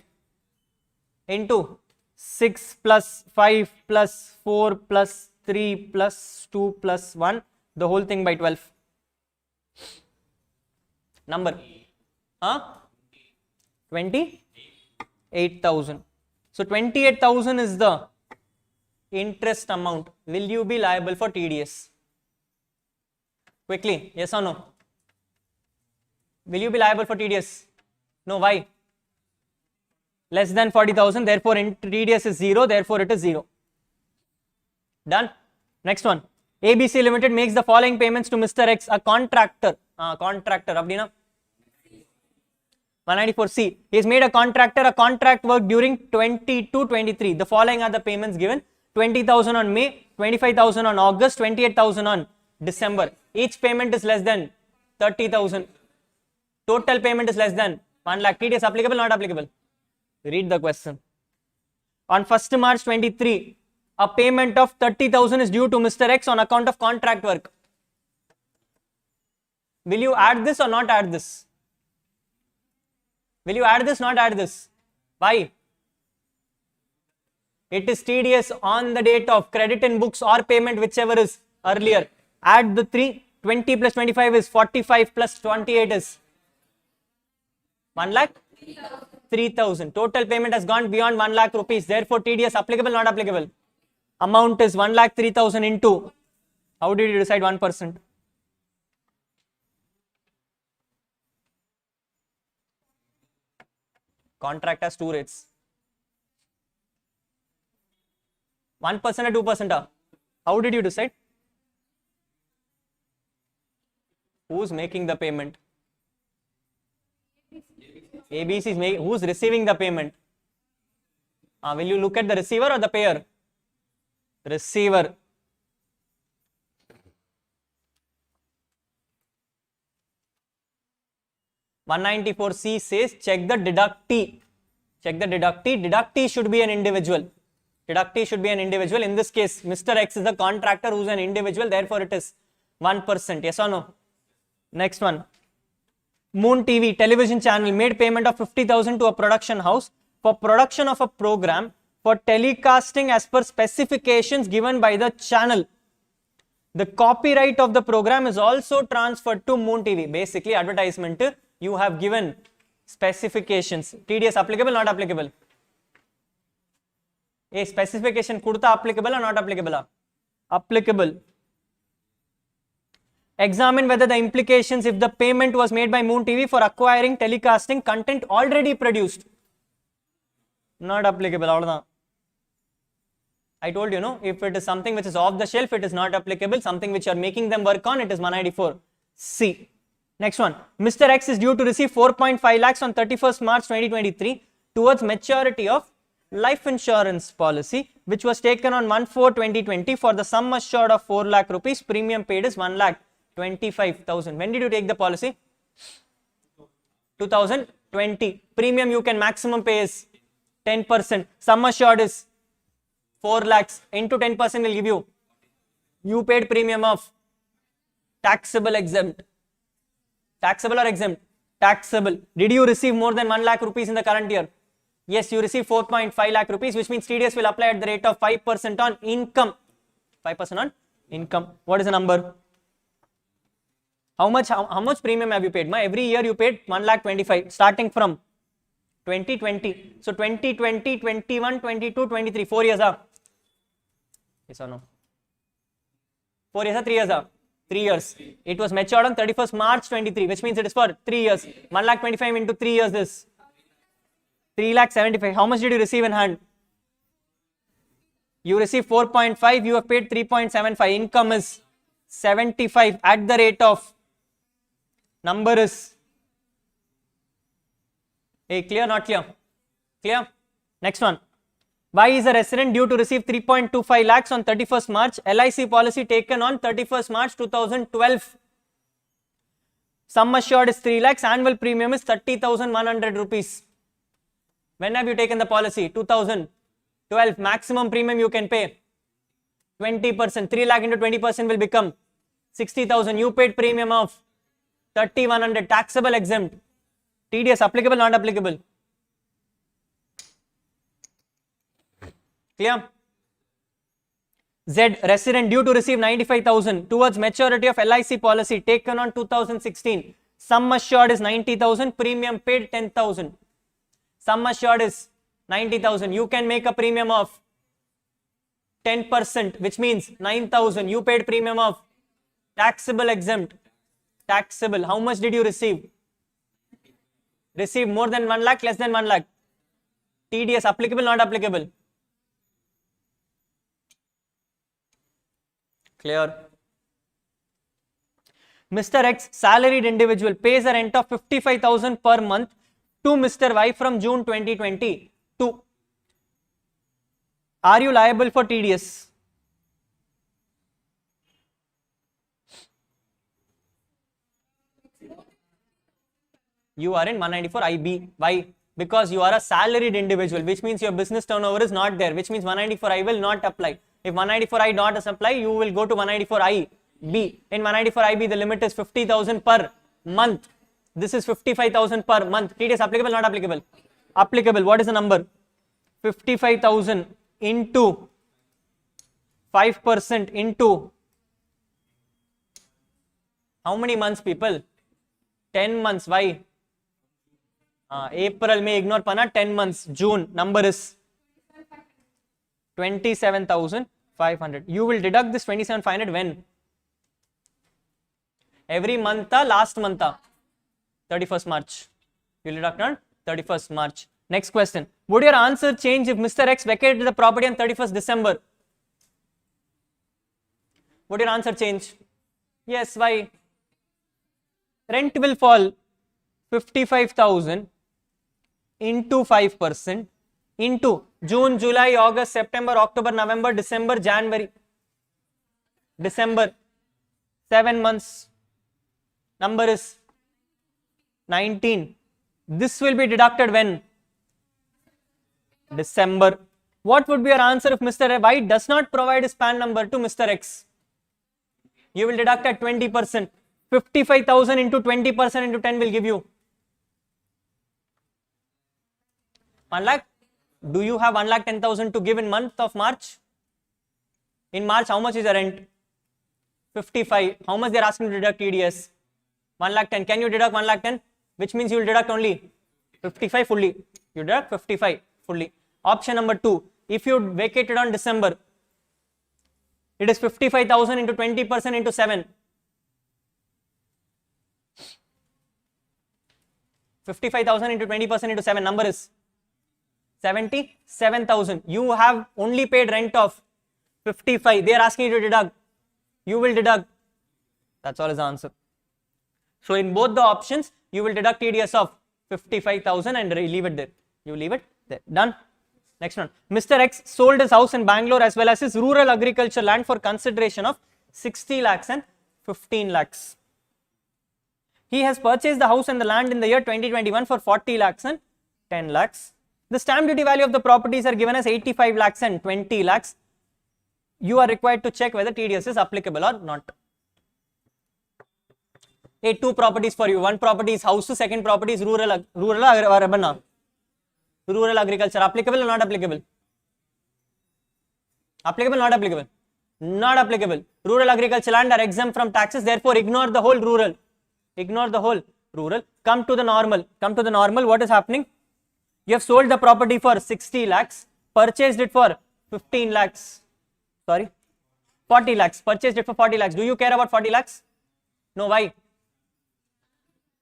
Into 6 plus 5 plus 4 plus 3 plus 2 plus 1. The whole thing by 12. Number? 28,000. So 28,000 is the interest amount. Will you be liable for TDS? Quickly, yes or no? Will you be liable for TDS? No, why? Less than 40,000, therefore TDS is 0, therefore it is 0. Done? Next one. ABC Limited makes the following payments to Mr. X, a contractor. Contractor, Abdina. 194C. He has made a contractor a contract work during 22-23. The following are the payments given. 20,000 on May, 25,000 on August, 28,000 on December. Each payment is less than 30,000. Total payment is less than 1 lakh. TDS applicable, not applicable? Read the question. On 1st March 23, a payment of 30,000 is due to Mr. X on account of contract work. Will you add this or not add this? Will you add this, not add this? Why? It is TDS on the date of credit in books or payment, whichever is earlier. Add the 3. 20 plus 25 is 45 plus 28 is 1 lakh? 3,000. Total payment has gone beyond 1 lakh rupees. Therefore, TDS applicable, not applicable? Amount is 1 lakh 3,000 into. How did you decide 1%? Contract has 2 rates. 1% or 2%? How did you decide? Who's making the payment? ABC is making. Who's receiving the payment? Will you look at the receiver or the payer? Receiver. (194C) says check the deductee. Check the deductee. Deductee should be an individual. Deductee should be an individual. In this case, Mr. X is the contractor who's an individual. Therefore, it is 1%. Yes or no? Next one. Moon TV television channel made payment of 50,000 to a production house for production of a program for telecasting as per specifications given by the channel. The copyright of the program is also transferred to Moon TV. Basically, advertisement, you have given specifications. TDS applicable, not applicable? A specification kurta applicable or not applicable? Applicable. Examine whether the implications if the payment was made by Moon TV for acquiring telecasting content already produced. Not applicable. I told you, no, if it is something which is off the shelf, it is not applicable. Something which you are making them work on, it is 194C. Next one. Mr. X is due to receive 4.5 lakhs on 31st March 2023 towards maturity of life insurance policy which was taken on 1/4/2020 for the sum assured of 4 lakh rupees. Premium paid is 1,25,000. When did you take the policy? 2020. Premium you can maximum pay is 10%. Sum assured is 4 lakhs into 10% will give you. You paid premium of taxable exempt. Taxable or exempt? taxable. Did you receive more than 1 lakh rupees in the current year? Yes, you receive 4.5 lakh rupees, which means TDS will apply at the rate of 5% on income. 5% on income. What is the number? How much premium have you paid? Every year you paid 1,25,000 starting from 2020. So 2020, 21, 22, 23. 4 years. Yes or no? 4 years or 3 years? 3 years. It was matured on 31st March 23, which means it is for 3 years. 1,25,000 into 3 years is 3,75,000. How much did you receive in hand? You received 4.5, you have paid 3.75. Income is 75 at the rate of, number is, hey, clear, not clear? Clear? Next one. Y is a resident due to receive 3.25 lakhs on 31st March. LIC policy taken on 31st March 2012. Sum assured is 3 lakhs. Annual premium is 30,100 rupees. When have you taken the policy? 2012. Maximum premium you can pay 20%. 3 lakh into 20% will become 60,000. You paid premium of 30,100. Taxable, exempt. TDS applicable, not applicable? Clear? Z, resident due to receive 95,000 towards maturity of LIC policy taken on 2016. Sum assured is 90,000. Premium paid 10,000. Sum assured is 90,000. You can make a premium of 10%, which means 9,000. You paid premium of taxable, exempt. Taxable. How much did you receive? Receive more than 1 lakh, less than 1 lakh. TDS applicable, not applicable? Clear? Mr. X, salaried individual, pays a rent of 55,000 per month to Mr. Y from June 2022. Are you liable for TDS? You are in 194 IB. Why? Because you are a salaried individual, which means your business turnover is not there, which means 194I will not apply. If 194I does apply, you will go to 194IB. In 194IB, the limit is 50,000 per month. This is 55,000 per month. TDS applicable, not applicable? Applicable. What is the number? 55,000 into 5% into how many months, people? 10 months. Why? April, May, ignore pana, 10 months. June, number is 27,500. You will deduct this 27,500 when? Every month, last month, 31st March. You will deduct on 31st March. Next question. Would your answer change if Mr. X vacated the property on 31st December? Would your answer change? Yes. Why? Rent will fall 55,000 into 5% into June, July, August, September, October, November, December, January. December, 7 months. Number is 19. This will be deducted when? December. What would be your answer if Mr. Y does not provide his PAN number to Mr. X? You will deduct at 20%. 55,000 into 20% into 10 will give you 1 lakh. Do you have 1,10,000 to give in month of March? In March, how much is the rent? 55. How much they are asking to deduct TDS? 1,10,000. Can you deduct 1,10,000? Which means you will deduct only 55 fully. You deduct 55 fully. Option number 2. If you vacated on December, it is 55,000 into 20% into 7. 55,000 into 20% into 7. Number is 77,000. You have only paid rent of 55. They are asking you to deduct. You will deduct. That's all is the answer. So in both the options, you will deduct TDS of 55,000 and leave it there. You leave it there. Done. Next one. Mr. X sold his house in Bangalore as well as his rural agriculture land for consideration of 60 lakhs and 15 lakhs. He has purchased the house and the land in the year 2021 for 40 lakhs and 10 lakhs. The stamp duty value of the properties are given as 85 lakhs and 20 lakhs. You are required to check whether TDS is applicable or not. A, two properties for you. One property is house, second property is rural or urban. Rural agriculture. Applicable or not applicable? Applicable, not applicable? Not applicable. Rural agriculture land are exempt from taxes, therefore ignore the whole rural. Ignore the whole rural. Come to the normal. Come to the normal. What is happening? You have sold the property for 60 lakhs, purchased it for 15 lakhs. Sorry, 40 lakhs. Purchased it for 40 lakhs. Do you care about 40 lakhs? No, why?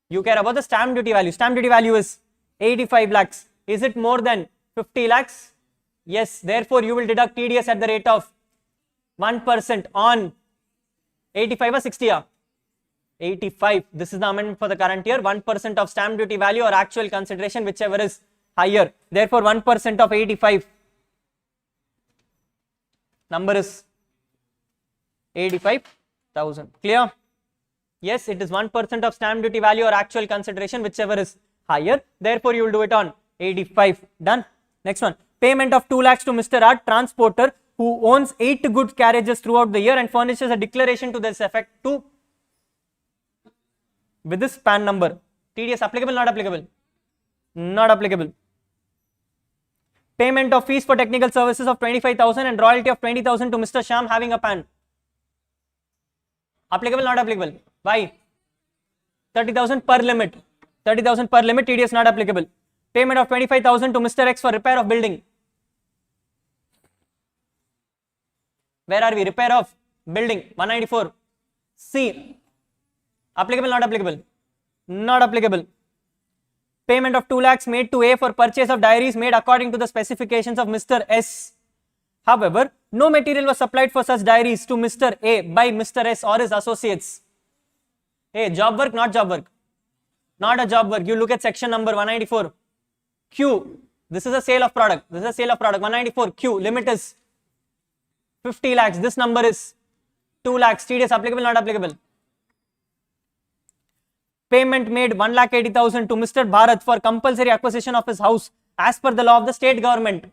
You care about the stamp duty value. Stamp duty value is 85 lakhs. Is it more than 50 lakhs? Yes. Therefore, you will deduct TDS at the rate of 1% on 85 or 60? 85. This is the amendment for the current year. 1% of stamp duty value or actual consideration, whichever is higher. Therefore, 1% of 85. Number is 85,000. Clear? Yes, it is 1% of stamp duty value or actual consideration, whichever is higher. Therefore, you will do it on 85. Done. Next one. Payment of 2 lakhs to Mr. R, transporter, who owns 8 goods carriages throughout the year and furnishes a declaration to this effect to with this PAN number. TDS applicable, not applicable? Not applicable. Payment of fees for technical services of 25,000 and royalty of 20,000 to Mr. Sham having a PAN. Applicable, not applicable? Why? 30,000 per limit. 30,000 per limit, TDS not applicable. Payment of 25,000 to Mr. X for repair of building. Where are we? Repair of building. 194. C. Applicable, not applicable? Not applicable. Payment of 2 lakhs made to A for purchase of diaries made according to the specifications of Mr. S. However, no material was supplied for such diaries to Mr. A by Mr. S or his associates. A, job work, not job work? Not a job work. You look at section number 194. Q. This is a sale of product. This is a sale of product. 194. Q. Limit is 50 lakhs. This number is 2 lakhs. TDS applicable, not applicable? Payment made 1,80,000 to Mr. Bharat for compulsory acquisition of his house as per the law of the state government.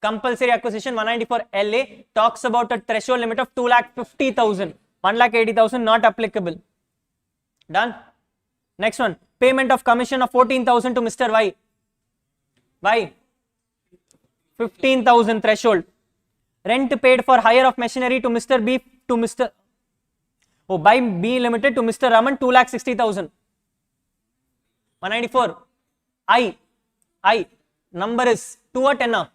Compulsory acquisition 194 LA talks about a threshold limit of 2,50,000. 1,80,000 not applicable. Done. Next one. Payment of commission of 14,000 to Mr. Y. Why? 15,000 threshold. Rent paid for hire of machinery to Mr. B to Mr. Oh, by B Limited to Mr. Raman 2,60,000. 194. I. Number is 2 or 10?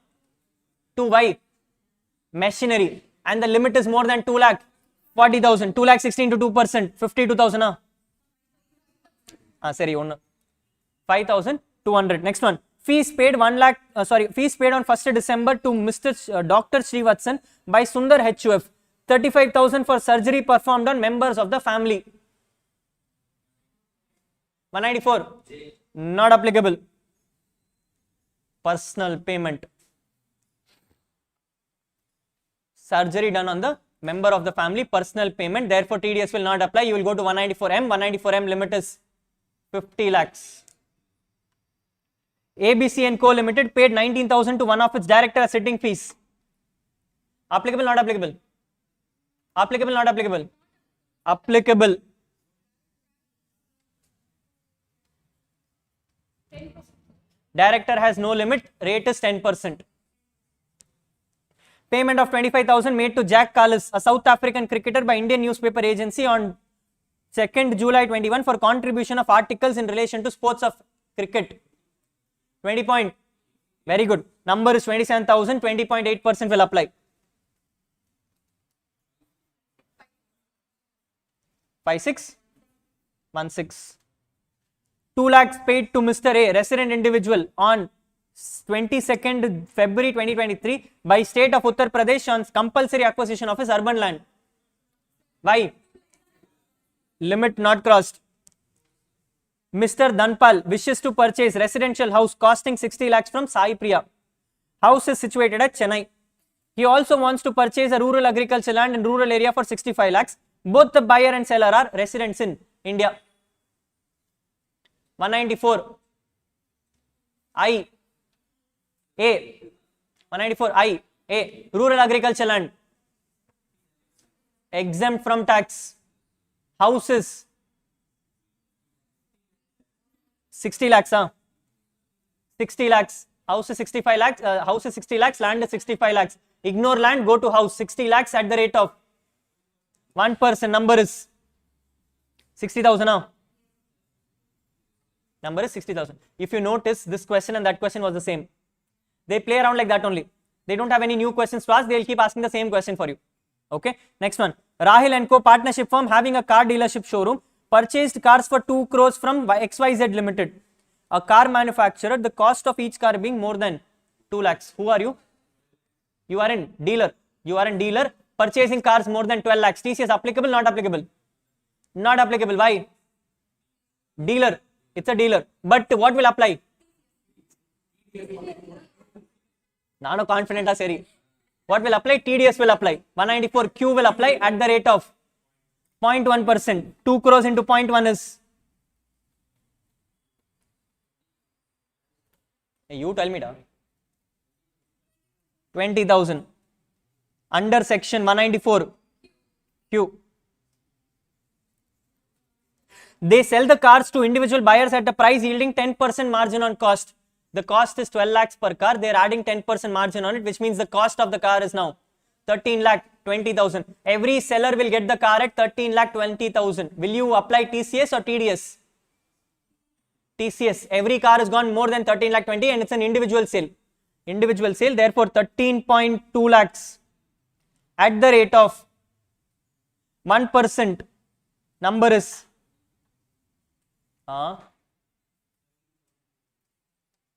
2 Y. Machinery. And the limit is more than 2,40,000. 2,16 to 2%. 52,000. Sorry, 5,200. Next one. Fees paid fees paid on 1st December to Mr. Dr. Srivatsan by Sundar HUF. 35,000 for surgery performed on members of the family. 194. Not applicable. Personal payment. Surgery done on the member of the family, personal payment. Therefore, TDS will not apply. You will go to 194M. 194M limit is 50 lakhs. ABC and Co Limited paid 19,000 to one of its director as sitting fees. Applicable, not applicable? Applicable, not applicable? Applicable. 10%. Director has no limit, rate is 10%. Payment of 25,000 made to Jack Callis, a South African cricketer, by Indian newspaper agency on 2nd July 21 for contribution of articles in relation to sports of cricket. 20 point. Very good. Number is 27,000, 20.8% will apply. 5616. 2 lakhs paid to Mr. A, resident individual, on 22nd February 2023 by state of Uttar Pradesh on compulsory acquisition of his urban land. Why? Limit not crossed. Mr. Dhanpal wishes to purchase residential house costing 60 lakhs from Sai Priya. House is situated at Chennai. He also wants to purchase a rural agriculture land in rural area for 65 lakhs. Both the buyer and seller are residents in India. 194 I A 194 I A, rural agriculture land exempt from tax. House is 60 lakhs, huh? 60 lakhs. House is 65 lakhs. House is 60 lakhs. Land is 65 lakhs. Ignore land, go to house. 60 lakhs at the rate of 1%. Number is 60,000 now. Number is 60,000. If you notice, this question and that question was the same. They play around like that only. They don't have any new questions to ask. They'll keep asking the same question for you. Okay. Next one. Rahil and Co. partnership firm having a car dealership showroom purchased cars for 2 crores from XYZ Limited. A car manufacturer, the cost of each car being more than 2 lakhs. Who are you? You are in dealer. You are in dealer purchasing cars more than 12 lakhs. TCS applicable, not applicable? Not applicable. Why? Dealer. It's a dealer. But what will apply? Nano confident Seri. What will apply? TDS will apply. 194Q will apply at the rate of 0.1%. 2 crores into 0.1 is. You tell me, da. 20,000. Under section 194Q. They sell the cars to individual buyers at a price yielding 10% margin on cost. The cost is 12 lakhs per car. They are adding 10% margin on it, which means the cost of the car is now 13 lakh 20,000. Every seller will get the car at 13 lakh 20,000. Will you apply TCS or TDS? TCS. Every car has gone more than 13 lakh 20 and it's an individual sale. Individual sale. Therefore, 13.2 lakhs at the rate of 1%. Number is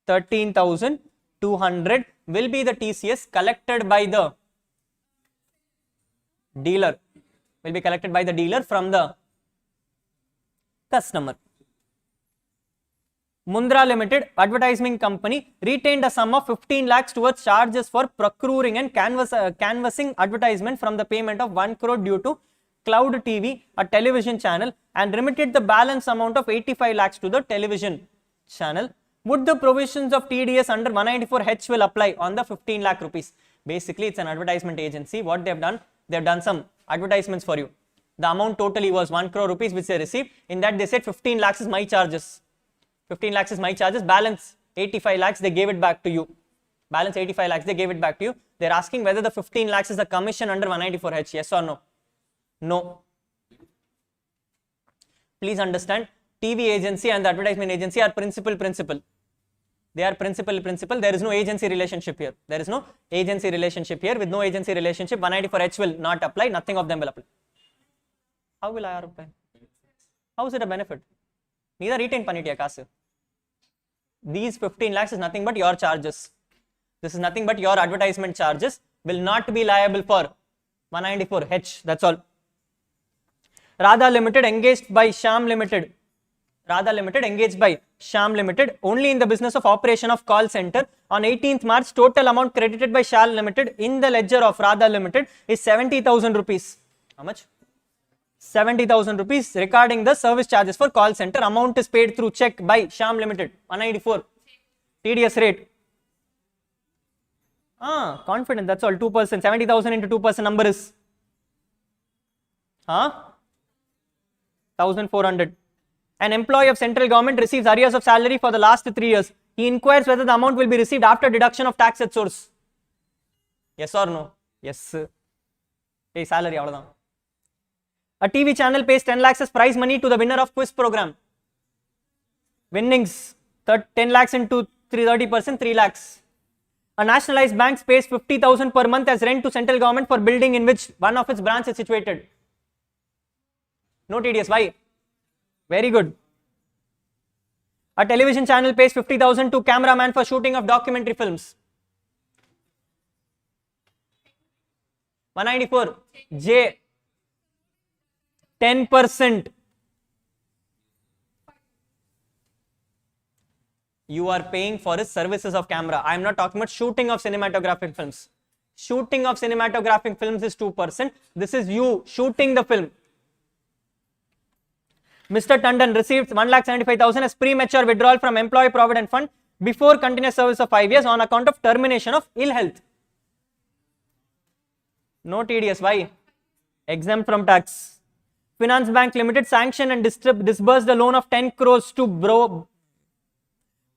13,200 will be the TCS collected by the dealer. Will be collected by the dealer from the customer. Mundra Limited, advertising company, retained a sum of 15 lakhs towards charges for procuring and canvassing advertisement from the payment of 1 crore due to Cloud TV, a television channel, and remitted the balance amount of 85 lakhs to the television channel. Would the provisions of TDS under 194H will apply on the 15 lakh rupees? Basically, it's an advertisement agency. What they've done some advertisements for you. The amount totally was 1 crore rupees which they received. In that they said 15 lakhs is my charges. 15 lakhs is my charges. Balance 85 lakhs, they gave it back to you. Balance 85 lakhs, they gave it back to you. They're asking whether the 15 lakhs is a commission under 194H. Yes or no? No. Please understand, TV agency and the advertisement agency are principal. They are principal. There is no agency relationship here. There is no agency relationship here. With no agency relationship, 194H will not apply. Nothing of them will apply. How will IR apply? How is it a benefit? Neither retain pannitiya kaasu. These 15 lakhs is nothing but your charges. This is nothing but your advertisement charges. Will not be liable for 194H. That's all. Radha Limited engaged by Sham Limited. Radha Limited engaged by Sham Limited only in the business of operation of call center. On 18th March, total amount credited by Sham Limited in the ledger of Radha Limited is 70,000 rupees. How much? 70,000 rupees regarding the service charges for call center. Amount is paid through check by Sham Limited. 194. TDS rate. Confident. That's all. 2%. 70,000 into 2% number is 1,400. An employee of central government receives arrears of salary for the last 3 years. He inquires whether the amount will be received after deduction of tax at source. Yes or no? Yes. Hey, salary. A TV channel pays 10 lakhs as prize money to the winner of quiz program. Winnings 10 lakhs into 30%, 3 lakhs. A nationalized bank pays 50,000 per month as rent to central government for building in which one of its branches is situated. No TDS. Why? Very good. A television channel pays 50,000 to cameraman for shooting of documentary films. 194. J. 10%. You are paying for his services of camera. I am not talking about shooting of cinematographic films. Shooting of cinematographic films is 2%. This is you shooting the film. Mr. Tandon received 1,75,000 as premature withdrawal from Employee Provident Fund before continuous service of 5 years on account of termination of ill health. No TDS. Why? Exempt from tax. Finance Bank Limited sanctioned and disbursed a loan of 10 crores to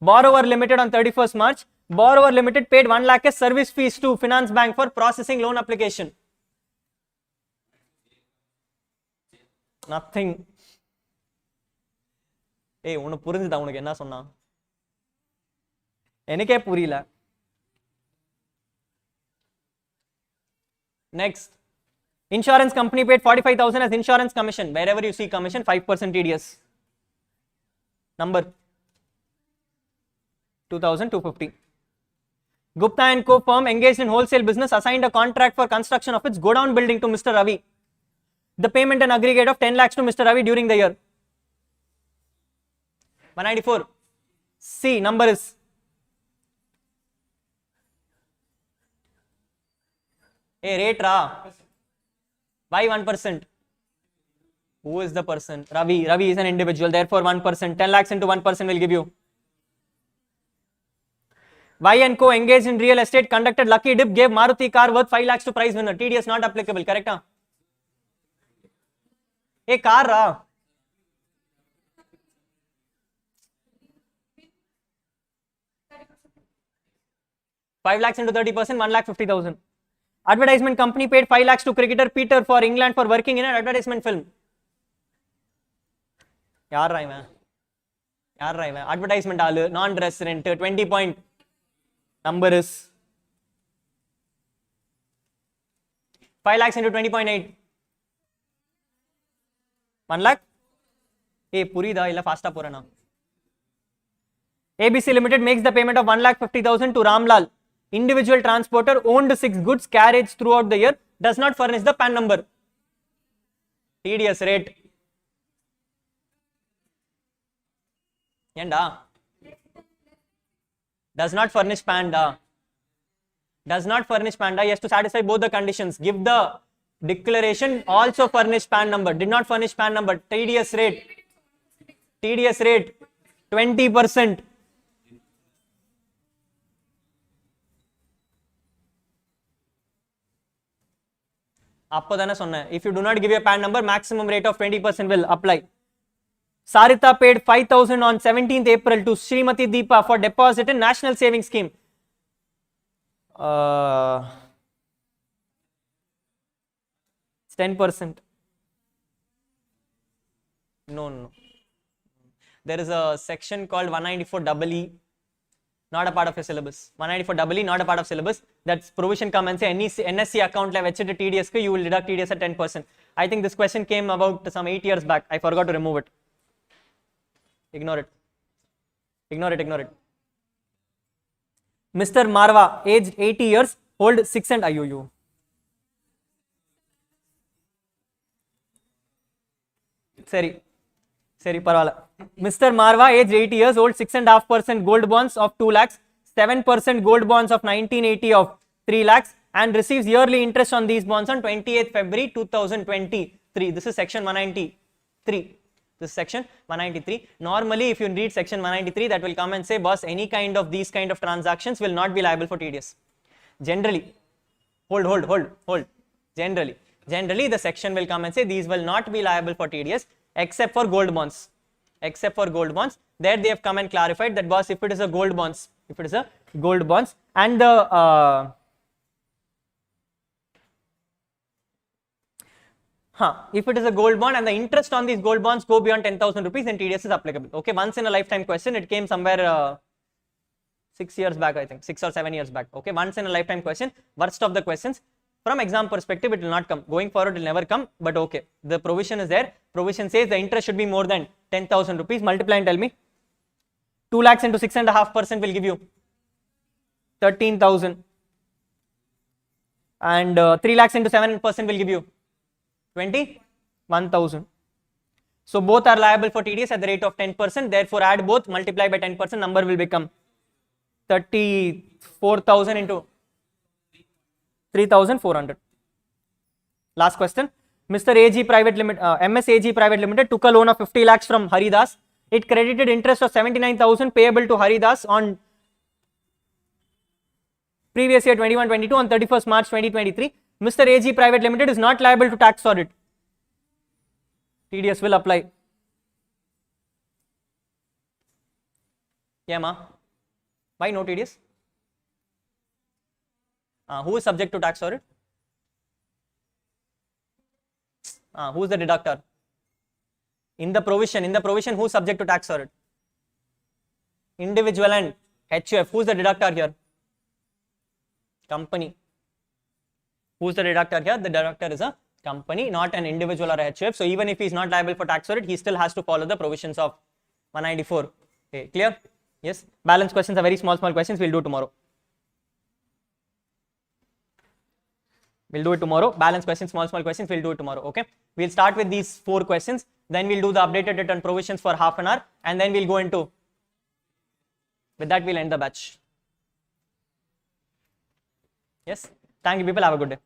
Borrower Limited on 31st March. Borrower Limited paid 1 lakh as service fees to Finance Bank for processing loan application. Nothing. ஏய் உனக்கு புரிஞ்சுதா? உனக்கு என்ன சொன்னா? எனக்கே புரியல. Next, insurance company paid 45,000 as insurance commission. Wherever you see commission, 5% TDS. Number 2,250. Gupta and Co firm engaged in wholesale business assigned a contract for construction of its godown building to Mr. Ravi. The payment and aggregate of 10 lakhs to Mr. Ravi during the year. 194. C number is rate ra. Why 1%? Who is the person? Ravi. Ravi is an individual, therefore 1%. 10 lakhs into 1% will give you. Y and Co engaged in real estate, conducted lucky dip, gave Maruti car worth 5 lakhs to prize winner. TDS not applicable, correct? Hey, car ra. 5 lakhs into 30%, 1,50,000. Advertisement company paid 5 lakhs to cricketer Peter for England for working in an advertisement film. यार रहा है मैं advertisement आलू non-resident 20 point number is 5 lakhs into 20.8 1 lakh पूरी दा इला FASTA पूरा ना. ABC Limited makes the payment of 1,50,000 to Ramlal. Individual transporter owned 6 goods carriage throughout the year, does not furnish the PAN number. TDS rate. Yenda. Does not furnish PAN. Does not furnish PAN. He has to satisfy both the conditions. Give the declaration, also furnish PAN number. Did not furnish PAN number. TDS rate. TDS rate 20%. If you do not give a PAN number, maximum rate of 20% will apply. Sarita paid 5,000 on 17th April to Srimati Deepa for deposit in National Savings Scheme. It's 10%. No. There is a section called 194EE, not a part of your syllabus. 194EE, not a part of syllabus. That's provision come and say NSC account la vechittu TDS ku you will deduct TDS at 10%. I think this question came about some 8 years back. I forgot to remove it. Ignore it. Mr. Marwa, aged 80 years, hold 6 and IOU. Seri paravala. Mr. Marwa, aged 80 years, hold 6.5% gold bonds of 2 lakhs, 7% gold bonds of 1980 of 3 lakhs, and receives yearly interest on these bonds on 28th February 2023. This is section 193. This is section 193. Normally, if you read section 193, that will come and say, boss, any kind of these kind of transactions will not be liable for TDS. Generally, hold. Generally, the section will come and say these will not be liable for TDS except for gold bonds. There they have come and clarified that, boss, if it is a gold bonds, and the if it is a gold bond and the interest on these gold bonds go beyond 10,000 rupees, then TDS is applicable. Okay, once in a lifetime question. It came somewhere 6 years back, I think 6 or 7 years back. Okay, once in a lifetime question. Worst of the questions. From exam perspective, it will not come. Going forward, it will never come. But okay, the provision is there. Provision says the interest should be more than 10,000 rupees. Multiply and tell me. 2 lakhs into 6.5% will give you 13,000. And 3 lakhs into 7% will give you 21,000. So both are liable for TDS at the rate of 10%. Therefore, add both, multiply by 10%. Number will become 34,000 into 3,400. Last question. Mr. AG Private Limited, MSAG Private Limited took a loan of 50 lakhs from Haridas. It credited interest of 79,000 payable to Haridas on previous year 21-22 on 31st March 2023. Mr. AG Private Limited is not liable to tax audit. TDS will apply. Yeah, ma. Why no TDS? Who is subject to tax audit? Who is the deductor? In the provision, who is subject to tax audit? Individual and HUF. Who is the deductor here? Company. Who is the deductor here? The deductor is a company, not an individual or a HUF. So even if he is not liable for tax audit, he still has to follow the provisions of 194. Okay, clear? Yes. Balance questions are very small questions. We'll do tomorrow. We'll do it tomorrow. Balance questions, small questions, we'll do it tomorrow. Okay. We'll start with these 4 questions. Then we'll do the updated return provisions for half an hour. And then we'll go into, with that we'll end the batch. Yes. Thank you people. Have a good day.